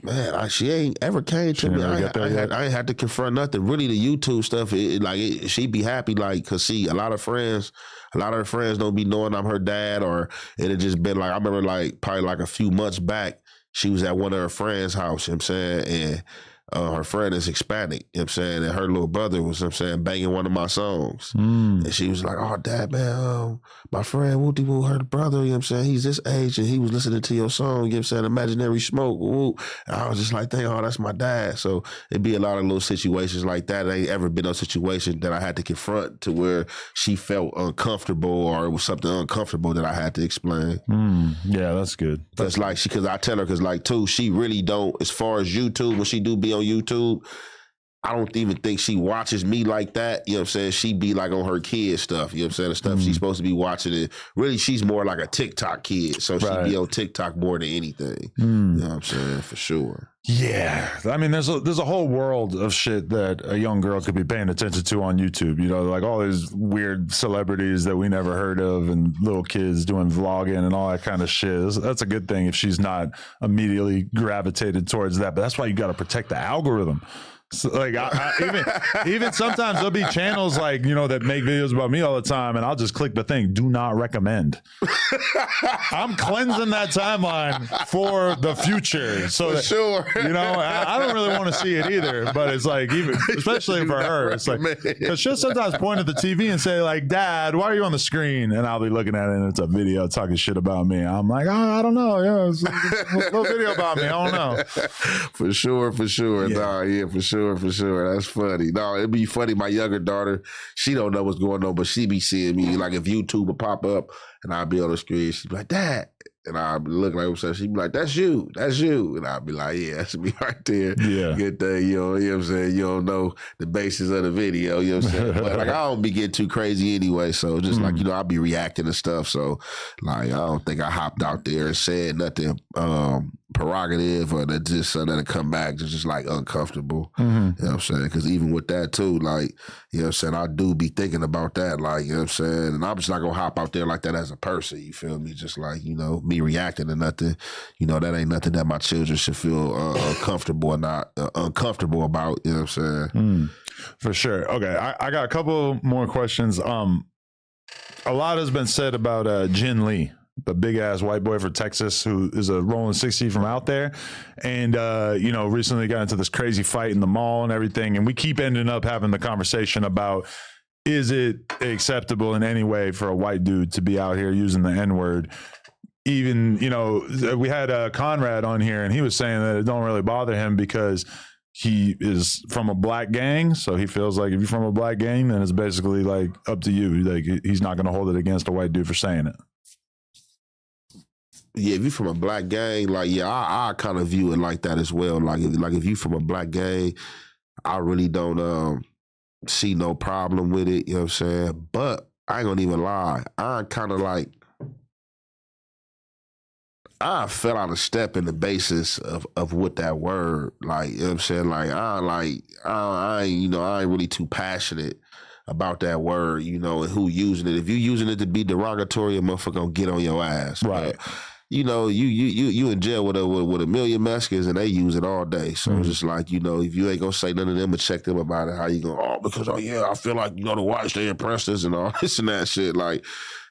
Man, she ain't ever came to me. I ain't had to confront nothing. Really, the YouTube stuff, she'd be happy, like, cause see, a lot of her friends don't be knowing I'm her dad, or it had just been like, I remember like probably like a few months back, she was at one of her friends' house, you know what I'm saying, and her friend is Hispanic, you know what I'm saying, and her little brother was, you know what I'm saying, banging one of my songs. And she was like, oh, Dad, man, my friend Wooty Woo, her brother, you know what I'm saying, he's this age and he was listening to your song, you know what I'm saying, Imaginary Smoke. Woo. And I was just like, oh, that's my dad. So it'd be a lot of little situations like that. It ain't ever been a situation that I had to confront to where she felt uncomfortable or it was something uncomfortable that I had to explain. Yeah, that's good. That's like, because I tell her, because like too, she really don't, as far as YouTube, when she do be on YouTube, I don't even think she watches me like that. You know what I'm saying? She be like on her kid stuff. You know what I'm saying? The stuff she's supposed to be watching it. Really, she's more like a TikTok kid. So she be on TikTok more than anything. You know what I'm saying? For sure. Yeah. I mean, there's a whole world of shit that a young girl could be paying attention to on YouTube. You know, like all these weird celebrities that we never heard of and little kids doing vlogging and all that kind of shit. That's a good thing if she's not immediately gravitated towards that. But that's why you got to protect the algorithm. So, like even sometimes there'll be channels like, you know, that make videos about me all the time, and I'll just click the thing, do not recommend. I'm cleansing that timeline for the future. So that, sure. You know, I don't really want to see it either, but it's like, even especially for her, it's like, because she'll sometimes point at the TV and say like, Dad, why are you on the screen? And I'll be looking at it and it's a video talking shit about me. I'm like, oh, I don't know. Yeah, it's a little video about me. I don't know. For sure. Yeah. Nah, yeah, for sure. That's funny. No, it'd be funny. My younger daughter, she don't know what's going on, but she be seeing me. Like if YouTube will pop up and I'll be on the screen, she'd be like, Dad. And I'll be looking like her, she'd be like, that's you. And I'll be like, yeah, that's me right there. Yeah. Good thing, you know what I'm saying? You don't know the basis of the video, you know what I'm saying? But like, I don't be getting too crazy anyway. So just like, you know, I'll be reacting to stuff. So like, I don't think I hopped out there and said nothing prerogative or that just something to come back just like uncomfortable. You know what I'm saying? Because even with that too, like, you know what I'm saying, I do be thinking about that, like, you know what I'm saying? And I'm just not gonna hop out there like that as a person, you feel me? Just like, you know, me reacting to nothing, you know, that ain't nothing that my children should feel comfortable or not uncomfortable about, you know what I'm saying? For sure. Okay, I got a couple more questions. A lot has been said about Jin Lee, the big ass white boy from Texas who is a rolling 60 from out there. And, you know, recently got into this crazy fight in the mall and everything. And we keep ending up having the conversation about, is it acceptable in any way for a white dude to be out here using the N-word? Even, you know, we had Conrad on here and he was saying that it don't really bother him because he is from a black gang. So he feels like if you're from a black gang, then it's basically like up to you. Like he's not going to hold it against a white dude for saying it. Yeah, if you're from a black gang, like, yeah, I kind of view it like that as well. Like if you from a black gang, I really don't see no problem with it, you know what I'm saying? But I ain't gonna even lie. I kind of like, I fell out of step in the basis of what that word, like, you know what I'm saying? Like, I ain't really too passionate about that word, you know, and who using it. If you using it to be derogatory, a motherfucker gonna get on your ass. Right. But, you know, you in jail with a million Mexicans and they use it all day. So it's just like, you know, if you ain't gonna say none of them and check them about it, how you gonna, because I feel like, you know, the whites, they impressed us and all this and that shit. Like,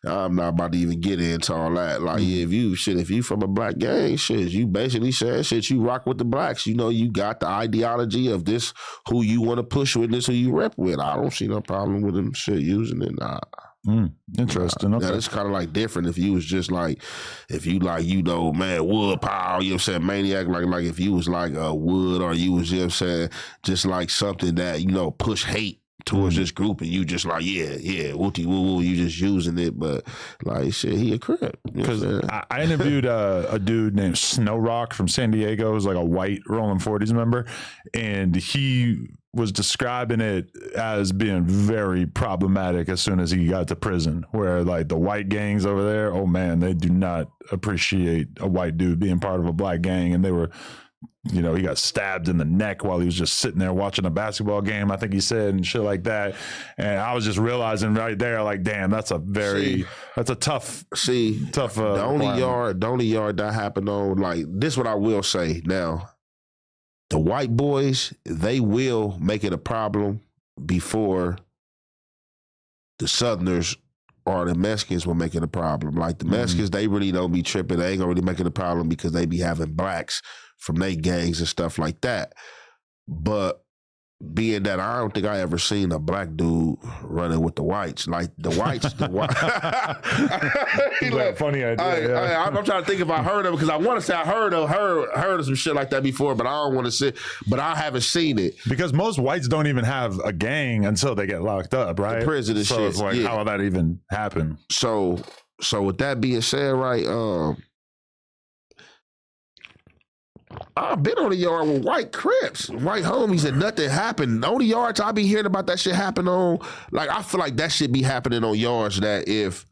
I'm not about to even get into all that. Like, yeah, if you from a black gang, shit, you basically saying shit, you rock with the blacks. You know, you got the ideology of this, who you want to push with, this who you rep with. I don't see no problem with them shit using it. Nah. Interesting. Okay. Yeah, it's kind of like different if you was just like, if you like, you know, man, wood power, you know what I'm saying, maniac, like if you was like a wood or you was, you know what I'm saying, just like something that, you know, push hate towards this group and you just like, yeah, wooty woo woo, you just using it, but like shit, he a Crip. Because I interviewed a dude named Snow Rock from San Diego, who's like a white Rolling 40s member, and he was describing it as being very problematic as soon as he got to prison, where like the white gangs over there, oh man, they do not appreciate a white dude being part of a black gang. And they were, you know, he got stabbed in the neck while he was just sitting there watching a basketball game, I think he said, and shit like that. And I was just realizing right there, like, damn, that's a tough. The only yard that happened on, like, this what I will say now. The white boys, they will make it a problem before the Southerners or the Mexicans will make it a problem. Like the Mexicans, they really don't be tripping. They ain't gonna really make it a problem because they be having blacks from their gangs and stuff like that. But being that I don't think I ever seen a black dude running with the whites. Like the whites, like, funny idea. I'm trying to think if I heard of it because I want to say I heard of some shit like that before, but I don't want to say. But I haven't seen it because most whites don't even have a gang until they get locked up, right? The prison and so shit. It's like, how will that even happen? So with that being said, right? I've been on the yard with white Crips, white homies, and nothing happened. The only yards I be hearing about that shit happen on, like, I feel like that shit be happening on yards that if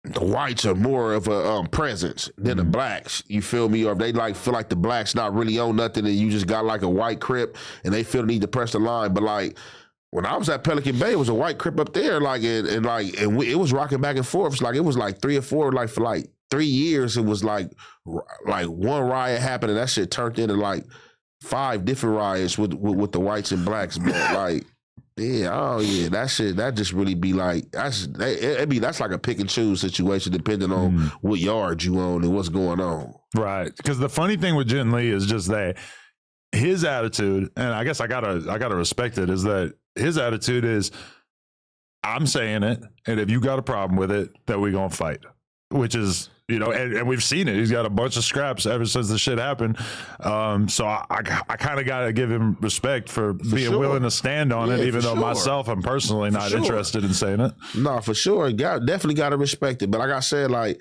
the whites are more of a presence than the blacks, you feel me? Or if they like feel like the blacks not really on nothing and you just got like a white Crip and they feel the need to press the line. But like, when I was at Pelican Bay, it was a white Crip up there, like, and it was rocking back and forth. It's like, it was like 3 or 4, like, for like 3 years, it was like one riot happened and that shit turned into like 5 different riots with the whites and blacks, but like, yeah, oh yeah, that shit, that just really be like, that's like a pick and choose situation depending on what yard you own and what's going on. Right. Because the funny thing with Jin Lee is just that his attitude, and I guess I gotta respect it, is that his attitude is, I'm saying it, and if you got a problem with it, then we gonna fight. Which is, you know, and we've seen it. He's got a bunch of scraps ever since the shit happened. So I kind of got to give him respect for being willing to stand on it, even though myself, I'm personally not interested in saying it. No, for sure. Definitely got to respect it. But like I said, like,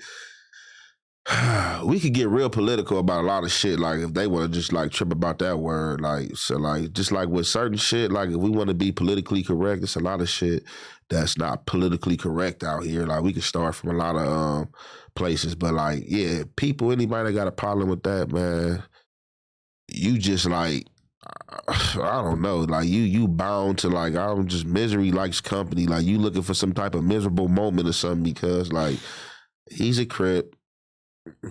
we could get real political about a lot of shit. Like, if they want to just like trip about that word, like, so like, just like with certain shit, like if we want to be politically correct, it's a lot of shit that's not politically correct out here. Like, we can start from a lot of places, but like, yeah, people, anybody that got a problem with that, man, you just like, I don't know, like you bound to like, I'm just, misery likes company. Like, you looking for some type of miserable moment or something because like, he's a Crip.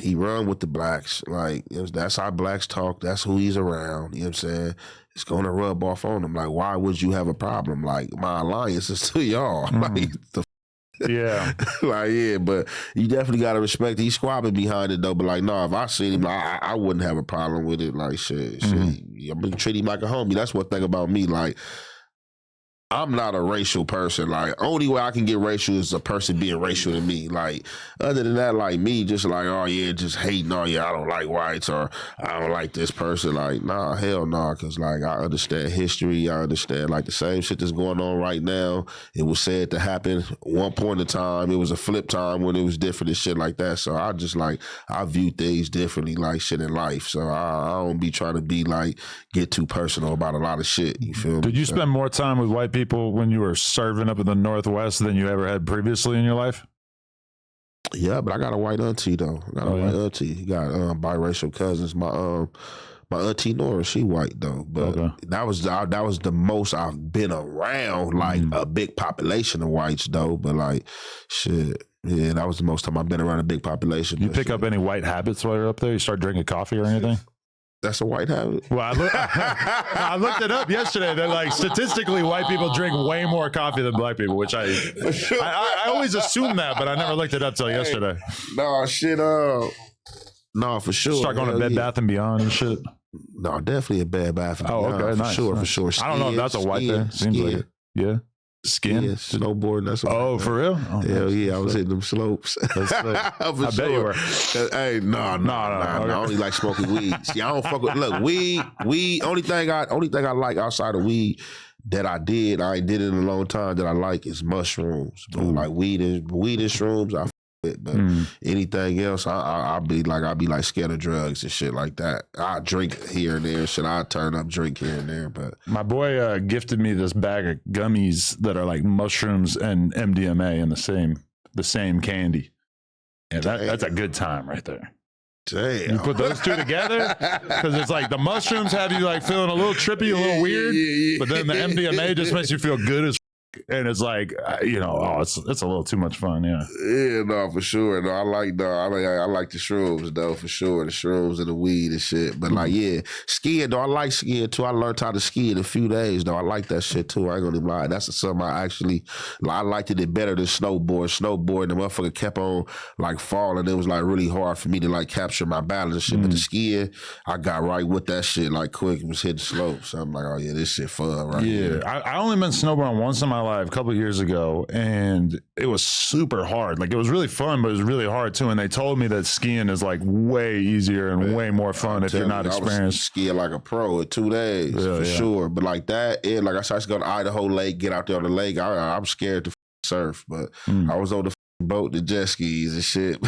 He run with the blacks. Like, that's how blacks talk. That's who he's around. You know what I'm saying? It's going to rub off on him. Like, why would you have a problem? Like, my alliance is to y'all. Like, yeah. Like, yeah, but you definitely got to respect it. He's squabbling behind it, though. But, like, no, if I seen him, I wouldn't have a problem with it. Like, shit. I'm going to treat him like a homie. That's one thing about me. Like, I'm not a racial person. Like, only way I can get racial is a person being racial to me. Like, other than that, like me, just like, oh yeah, just hating, oh yeah, I don't like whites, or I don't like this person. Like, nah, hell nah, because like I understand history. I understand like the same shit that's going on right now. It was said to happen one point in time. It was a flip time when it was different and shit like that. So I just like, I view things differently, like shit in life. So I don't be trying to be like, get too personal about a lot of shit. You feel me? Did you spend more time with white people when you were serving up in the Northwest than you ever had previously in your life? Yeah, but I got a white auntie though. I got a white auntie. You got biracial cousins. My auntie Nora, she white though. But that was the most I've been around like a big population of whites though. But like shit. Yeah, that was the most time I've been around a big population. You pick up any white habits while you're up there? You start drinking coffee or anything? That's a white habit. Well, I looked it up yesterday. That like statistically, white people drink way more coffee than black people, which I always assumed that, but I never looked it up till yesterday. No shit. No, for sure. Start going to Bed Bath and Beyond and shit. No, definitely a Bed Bath and Beyond. Okay, nice, for sure. I don't know if that's a white thing. Seems like it. Yeah. Skin? Yeah, snowboarding. That's what for real? Oh, hell yeah, I was hitting them slopes. I bet you were. Hey, no. I only like smoking weed. See, I don't fuck with, look, weed. Only thing I like outside of weed that I did it in a long time that I like is mushrooms. But like weed and shrooms, I fuck with. But anything else, I'll be like scared of drugs and shit like that. I drink here and there, shit. I turn up drink here and there. But my boy gifted me this bag of gummies that are like mushrooms and MDMA in the same candy. Yeah, that's a good time right there. Damn. You put those two together because it's like the mushrooms have you like feeling a little trippy, a little weird, but then the MDMA just makes you feel good as and it's like it's a little too much fun. Yeah, no, for sure. No, I like the shrooms though, for sure. The shrooms and the weed and shit. But like, yeah, skiing though, I like skiing too. I learned how to ski in a few days though. I like that shit too. I ain't gonna lie. That's something I liked it better than snowboard. Snowboard, the motherfucker kept on like falling. It was like really hard for me to like capture my balance and shit. But the skiing, I got right with that shit like quick and was hitting slopes. So I'm like, oh yeah, this shit fun right here. I only been snowboarding once in my life a couple of years ago, and it was super hard. Like, it was really fun, but it was really hard too. And they told me that skiing is like way easier and way more fun if you're not experienced. I was skiing like a pro in 2 days for sure. But like that, like I started to go to Idaho Lake, get out there on the lake. I'm scared to surf, but I was on the boat, the jet skis and shit.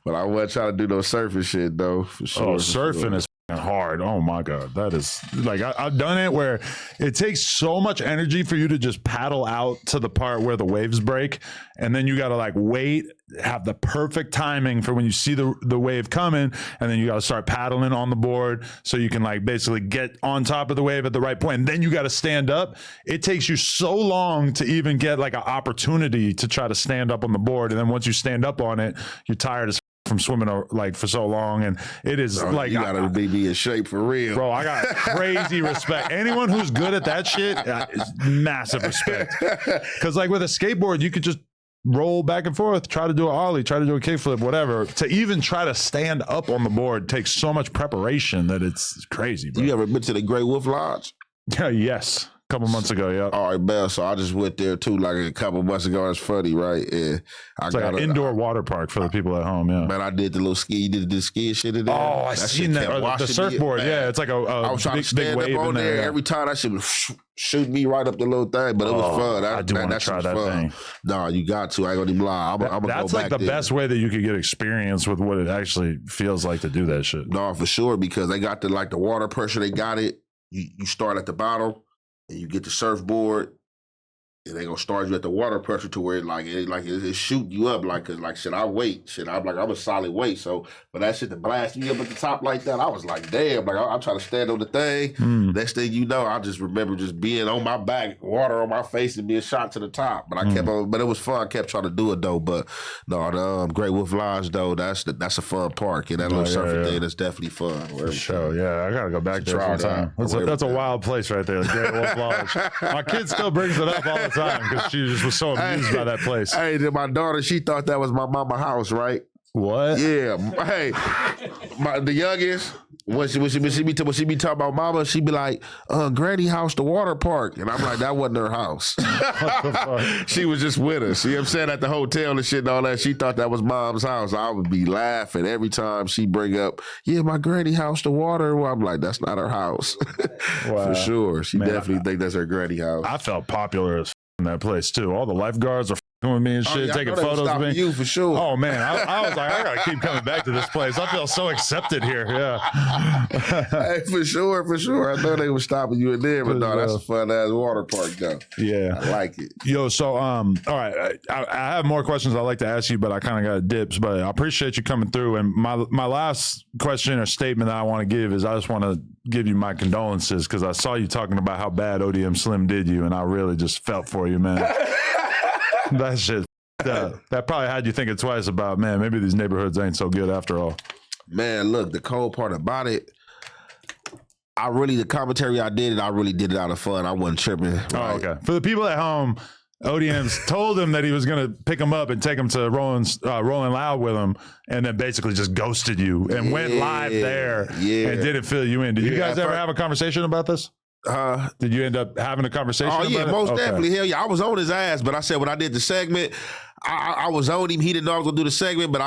But I wasn't trying to do no surfing shit though, for sure. Surfing is hard. Oh my God. That is like, I've done it where it takes so much energy for you to just paddle out to the part where the waves break. And then you got to like wait, have the perfect timing for when you see the wave coming. And then you got to start paddling on the board so you can like basically get on top of the wave at the right point. And then you got to stand up. It takes you so long to even get like an opportunity to try to stand up on the board. And then once you stand up on it, you're tired as from swimming like for so long, and it is like you gotta be in shape for real, bro. I got crazy respect. Anyone who's good at that shit, massive respect. Because like with a skateboard, you could just roll back and forth, try to do an ollie, try to do a kickflip, whatever. To even try to stand up on the board takes so much preparation that it's crazy, bro. You ever been to the Great Wolf Lodge? Yeah, yes. A couple months ago, yeah. All right, man. So I just went there too, like a couple months ago. That's funny, right? And it's like an indoor water park for the people at home. Yeah, man. I did the little ski. You did the ski shit in there. Oh, I seen that. The surfboard. Yeah, it's like I was trying to stand up on there. Every time that shit was shoot me right up the little thing, but it was fun. I do want to try that thing. No, you got to. I ain't gonna even lie. I'm gonna that's go like back the there. best way that you could get experience with what it actually feels like to do that shit. No, for sure, because they got the water pressure. They got it. You start at the bottom. And you get the surfboard, and they gonna start you at the water pressure to where it shoot you up cause shit. I wait, shit. I'm a solid weight. So for that shit to blast me up at the top like that, I was like, damn. Like I'm trying to stand on the thing. Next thing you know, I just remember just being on my back, water on my face, and being shot to the top. But I kept on. But it was fun. I kept trying to do it though. But no, the Great Wolf Lodge though, that's a fun park, and that little surfing thing that's definitely fun. For sure, yeah. I gotta go back there sometime. That's a wild place right there, the Great Wolf Lodge. My kid still brings it up all the time because she just was so amused by that place. Hey, my daughter, she thought that was my mama's house, right? What? Yeah. Hey, the youngest, when she be talking about mama, she be like, Granny house, the water park. And I'm like, that wasn't her house. What the fuck? She was just with us. You know what I'm saying? At the hotel and shit and all that. She thought that was mom's house. I would be laughing every time she bring up, yeah, my granny house, the water. Well, I'm like, that's not her house. Wow. For sure. She definitely think that's her granny house. I felt popular as in that place too. All the lifeguards are with me and shit, taking photos of me. You for sure. Oh man, I was like, I gotta keep coming back to this place. I feel so accepted here. Yeah. Hey, for sure. I know they were stopping you in there, but no, that's a fun ass water park though. Yeah, I like it. Yo, so all right, I have more questions I'd like to ask you, but I kind of got dips. But I appreciate you coming through. And my last question or statement that I want to give is I just want to give you my condolences because I saw you talking about how bad ODM Slim did you, and I really just felt for you, man. That shit, that probably had you thinking twice about, man, maybe these neighborhoods ain't so good after all. Man, look, the cold part about it, the commentary I did it out of fun. I wasn't tripping. Right? Oh, okay. For the people at home, ODM's told him that he was going to pick him up and take him to Rolling Loud with him, and then basically just ghosted you and went live there and didn't fill you in. Did you guys ever have a conversation about this? Did you end up having a conversation? Oh yeah, most definitely. Hell yeah, I was on his ass, but I said when I did the segment, I was on him. He didn't know I was gonna do the segment, but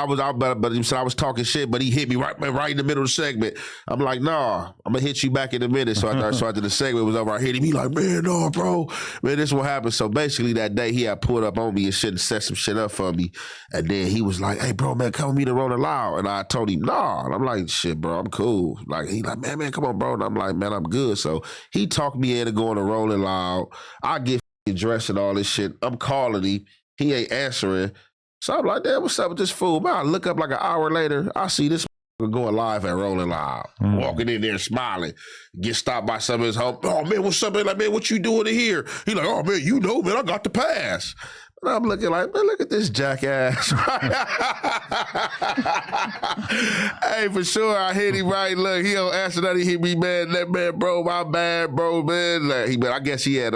but he said I was talking shit, but he hit me right in the middle of the segment. I'm like, nah, I'm gonna hit you back in a minute. So after the segment was over, I hit him. He like, man, no, bro, man, this is what happened. So basically that day he had pulled up on me and shit and set some shit up for me, and then he was like, hey, bro, man, come with me to Rolling Loud, and I told him nah, and I'm like, shit, bro, I'm cool. Like he like, man, come on, bro, and I'm like, man, I'm good. So he talked me into going to Rolling Loud. I get dressed and all this shit. I'm calling him. He ain't answering. So I'm like, damn, what's up with this fool? Man, I look up like an hour later, I see this going live at Rolling Loud, walking in there smiling, get stopped by some of his home. Oh, man, what's up, man? Like, man, what you doing in here? He like, oh, man, you know, man, I got the pass. And I'm looking like, man, look at this jackass. Hey, for sure, I hit him right. Look, he don't answer that. He hit me, man. That man, bro, my bad, bro, man. Like, I guess he had,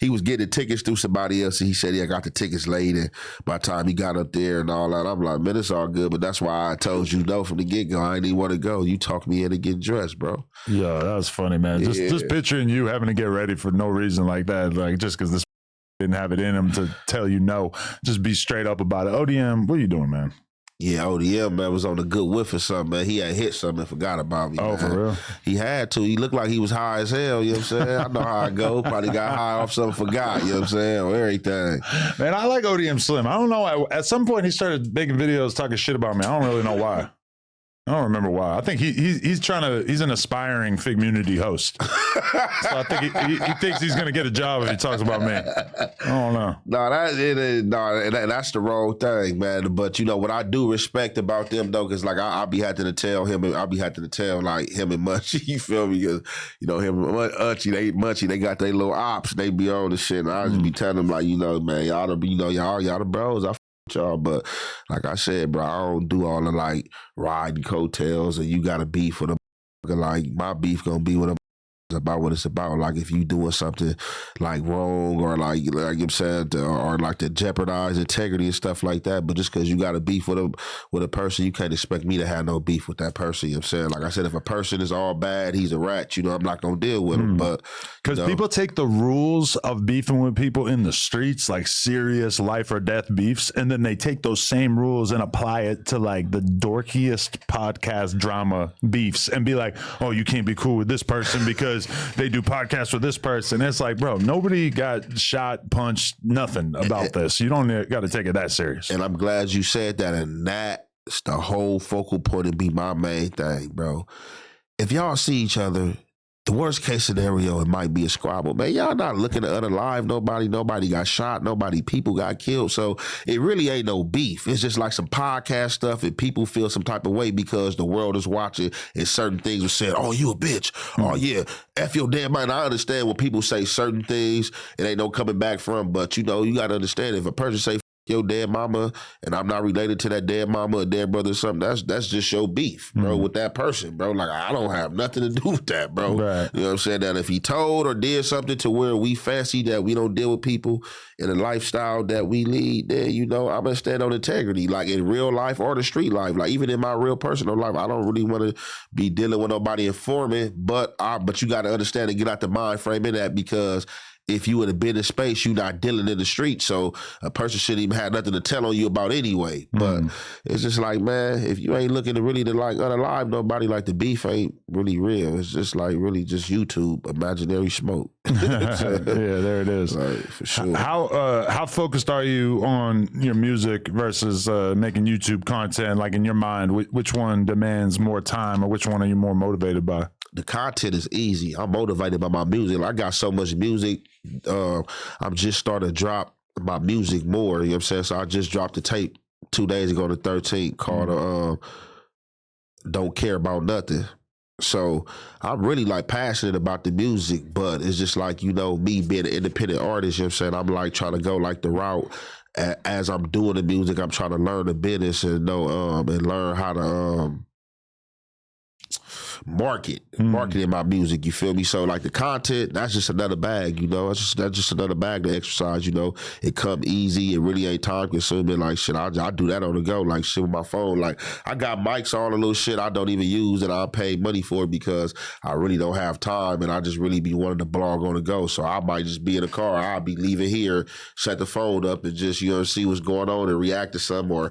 he was getting tickets through somebody else, and he said he had got the tickets late, and by the time he got up there and all that, I'm like, man, it's all good, but that's why I told you no from the get-go. I didn't even want to go. You talked me into getting dressed, bro. Yeah, that was funny, man. Just picturing you having to get ready for no reason like that, like just because this didn't have it in him to tell you no. Just be straight up about it. ODM, what are you doing, man? Yeah, ODM, man, was on a good whiff or something, man. He had hit something and forgot about me, man. For real? He had to. He looked like he was high as hell, you know what I'm saying? I know how I go. Probably got high off something, forgot, you know what I'm saying? Or everything. Man, I like ODM Slim. I don't know. At some point, he started making videos talking shit about me. I don't really know why. I don't remember why. I think he's an aspiring Figmunity host. So I think he thinks he's going to get a job if he talks about me. I don't know. That's the wrong thing, man. But you know what I do respect about them though, because like I'll be having to tell him, like him and Munchie, you feel me? Because you know him and Munchie, they got their little ops, they be on the shit, and I just be telling them like, you know, man, y'all the bros. y'all, but like I said, bro, I don't do all the like riding coattails and you got a beef with them. Like my beef gonna be with them about what it's about. Like if you doing something like wrong or like I'm saying, or like to jeopardize integrity and stuff like that. But just because you got a beef with a person, you can't expect me to have no beef with that person. You know what I'm saying? Like I said, if a person is all bad, he's a rat, I'm not gonna deal with him. But because people take the rules of beefing with people in the streets, like serious life or death beefs, and then they take those same rules and apply it to like the dorkiest podcast drama beefs and be like, oh, you can't be cool with this person because they do podcasts with this person. It's like, bro, nobody got shot, punched, nothing about this. You don't got to take it that serious. And I'm glad you said that. And that's the whole focal point and be my main thing, bro. If y'all see each other, the worst case scenario, it might be a squabble. Man, y'all not looking to unalive nobody. Nobody got shot. People got killed. So it really ain't no beef. It's just like some podcast stuff and people feel some type of way because the world is watching and certain things are said, oh, you a bitch. Oh, yeah, F your damn mind. I understand when people say certain things, it ain't no coming back from. But, you got to understand if a person say, your dead mama, and I'm not related to that dead mama or dead brother or something, that's just your beef, bro, with that person, bro. Like, I don't have nothing to do with that, bro. Right. You know what I'm saying? That if he told or did something to where we fancy that we don't deal with people in a lifestyle that we lead, then, I'm going to stand on integrity, like in real life or the street life. Like, even in my real personal life, I don't really want to be dealing with nobody informant, but you got to understand and get out the mind frame in that because if you in a business space, you not dealing in the street, so a person shouldn't even have nothing to tell on you about anyway. But it's just like, man, if you ain't looking to really to like unalive nobody, like the beef ain't really real. It's just like really just YouTube, imaginary smoke. Yeah, there it is. Like, for sure. How focused are you on your music versus making YouTube content? Like in your mind, which one demands more time, or which one are you more motivated by? The content is easy. I'm motivated by my music. I got so much music. I'm just starting to drop my music more. You know what I'm saying? So I just dropped the tape 2 days ago, the 13th, called Don't Care About Nothing. So I'm really like passionate about the music, but it's just like, me being an independent artist, you know what I'm saying? I'm like trying to go like the route as I'm doing the music. I'm trying to learn the business and and learn how to marketing my music, you feel me? So like the content, that's just another bag, that's just another bag to exercise, it come easy, it really ain't time consuming. Like shit, I do that on the go, like shit with my phone. Like I got mics, all the little shit I don't even use and I pay money for it because I really don't have time and I just really be wanting to blog on the go. So I might just be in the car, I'll be leaving here, set the phone up and just, see what's going on and react to something or,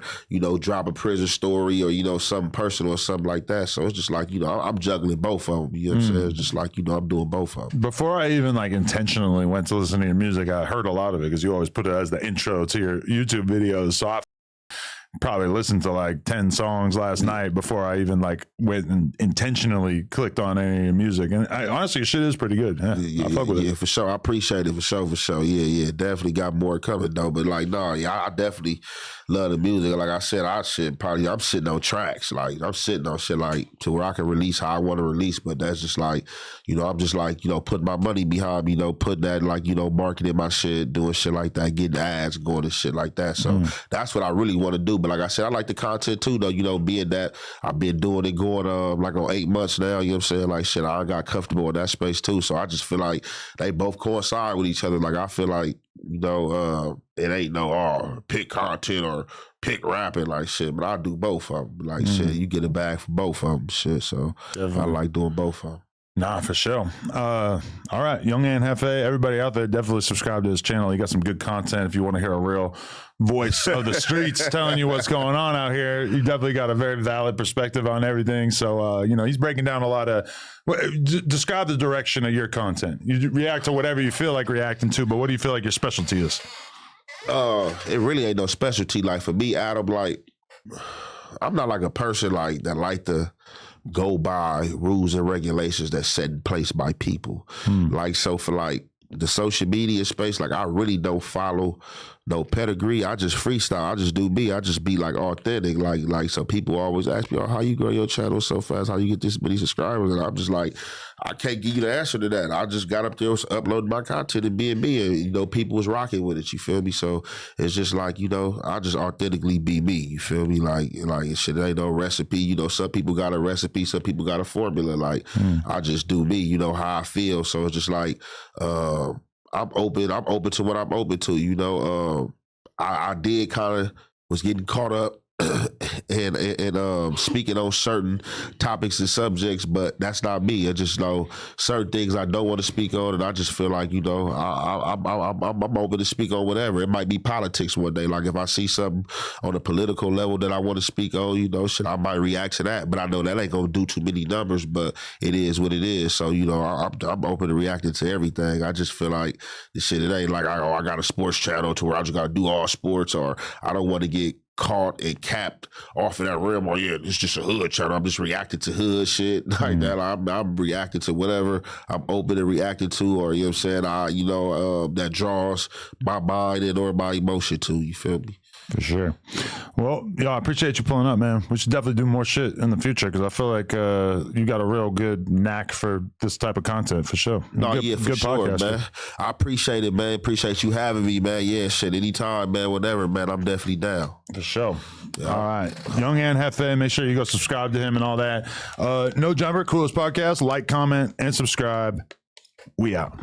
drop a prison story or, something personal or something like that. So it's just like, I'm juggling both of them. You know what I'm saying? It's just like, I'm doing both of them. Before I even like intentionally went to listen to your music, I heard a lot of it because you always put it as the intro to your YouTube videos. So I probably listened to like 10 songs last night before I even like went and intentionally clicked on any of your music. And honestly, your shit is pretty good. I fuck with it. Yeah, for sure. I appreciate it. For sure. Yeah. Definitely got more coming though. But like, I definitely love the music. Like I said, I'm sitting on tracks. Like I'm sitting on shit like to where I can release how I want to release. But that's just like, I'm just like, putting my money behind, putting that like, marketing my shit, doing shit like that, getting ads, going and shit like that. So that's what I really want to do. But like I said, I like the content too, though, being that I've been doing it going like on 8 months now, you know what I'm saying? Like shit, I got comfortable in that space too. So I just feel like they both coincide with each other. Like I feel like, it ain't no pick content or pick rapping like shit, but I do both of them. Like shit, you get a bag for both of them, shit. So definitely. I like doing both of them. Nah, for sure. All right, Young and Jefe, everybody out there, definitely subscribe to his channel. He got some good content if you want to hear a real voice of the streets telling you what's going on out here. You definitely got a very valid perspective on everything. So, he's breaking down a lot of, describe the direction of your content. You react to whatever you feel like reacting to, but what do you feel like your specialty is? It really ain't no specialty. Like for me, Adam, like, I'm not like a person like that like to go by rules and regulations that's set in place by people. Like, so for like the social media space, like I really don't follow no pedigree. I just freestyle. I just do me. I just be like authentic. Like so people always ask me, oh, how you grow your channel so fast? How you get this many subscribers? And I'm just like, I can't give you the answer to that. I just got up there, uploading my content and being me, and you know, people was rocking with it. You feel me? So it's just like, you know, I just authentically be me. You feel me? Like shit, ain't no recipe. You know, some people got a recipe, some people got a formula. Like I just do me. You know how I feel. So it's just like I'm open to what I'm open to. You know, I did kind of was getting caught up and speaking on certain topics and subjects, but that's not me. I just know certain things I don't want to speak on, and I just feel like, you know, I'm open to speak on whatever. It might be politics one day. Like if I see something on a political level that I want to speak on, you know, shit, I might react to that. But I know that ain't gonna do too many numbers, but it is what it is. So, you know, I'm open to reacting to everything. I just feel like the shit, it ain't like I got a sports channel to where I just gotta do all sports, or I don't want to get caught and capped off of that realm. Oh yeah, it's just a hood channel. I'm just reacting to hood shit like that. I'm reacting to whatever I'm open to reacting to, or you know what I'm saying. That draws my mind and or my emotion to. You feel me? For sure. Well, I appreciate you pulling up, man. We should definitely do more shit in the future, because I feel like you got a real good knack for this type of content, for sure. No, good, for sure, podcast, man. I appreciate it, man. Appreciate you having me, man. Yeah, shit. Anytime, man. Whatever, man. I'm definitely down. For sure. Yeah. All right. Young and Jefe, make sure you go subscribe to him and all that. No Jumper, coolest podcast. Like, comment, and subscribe. We out.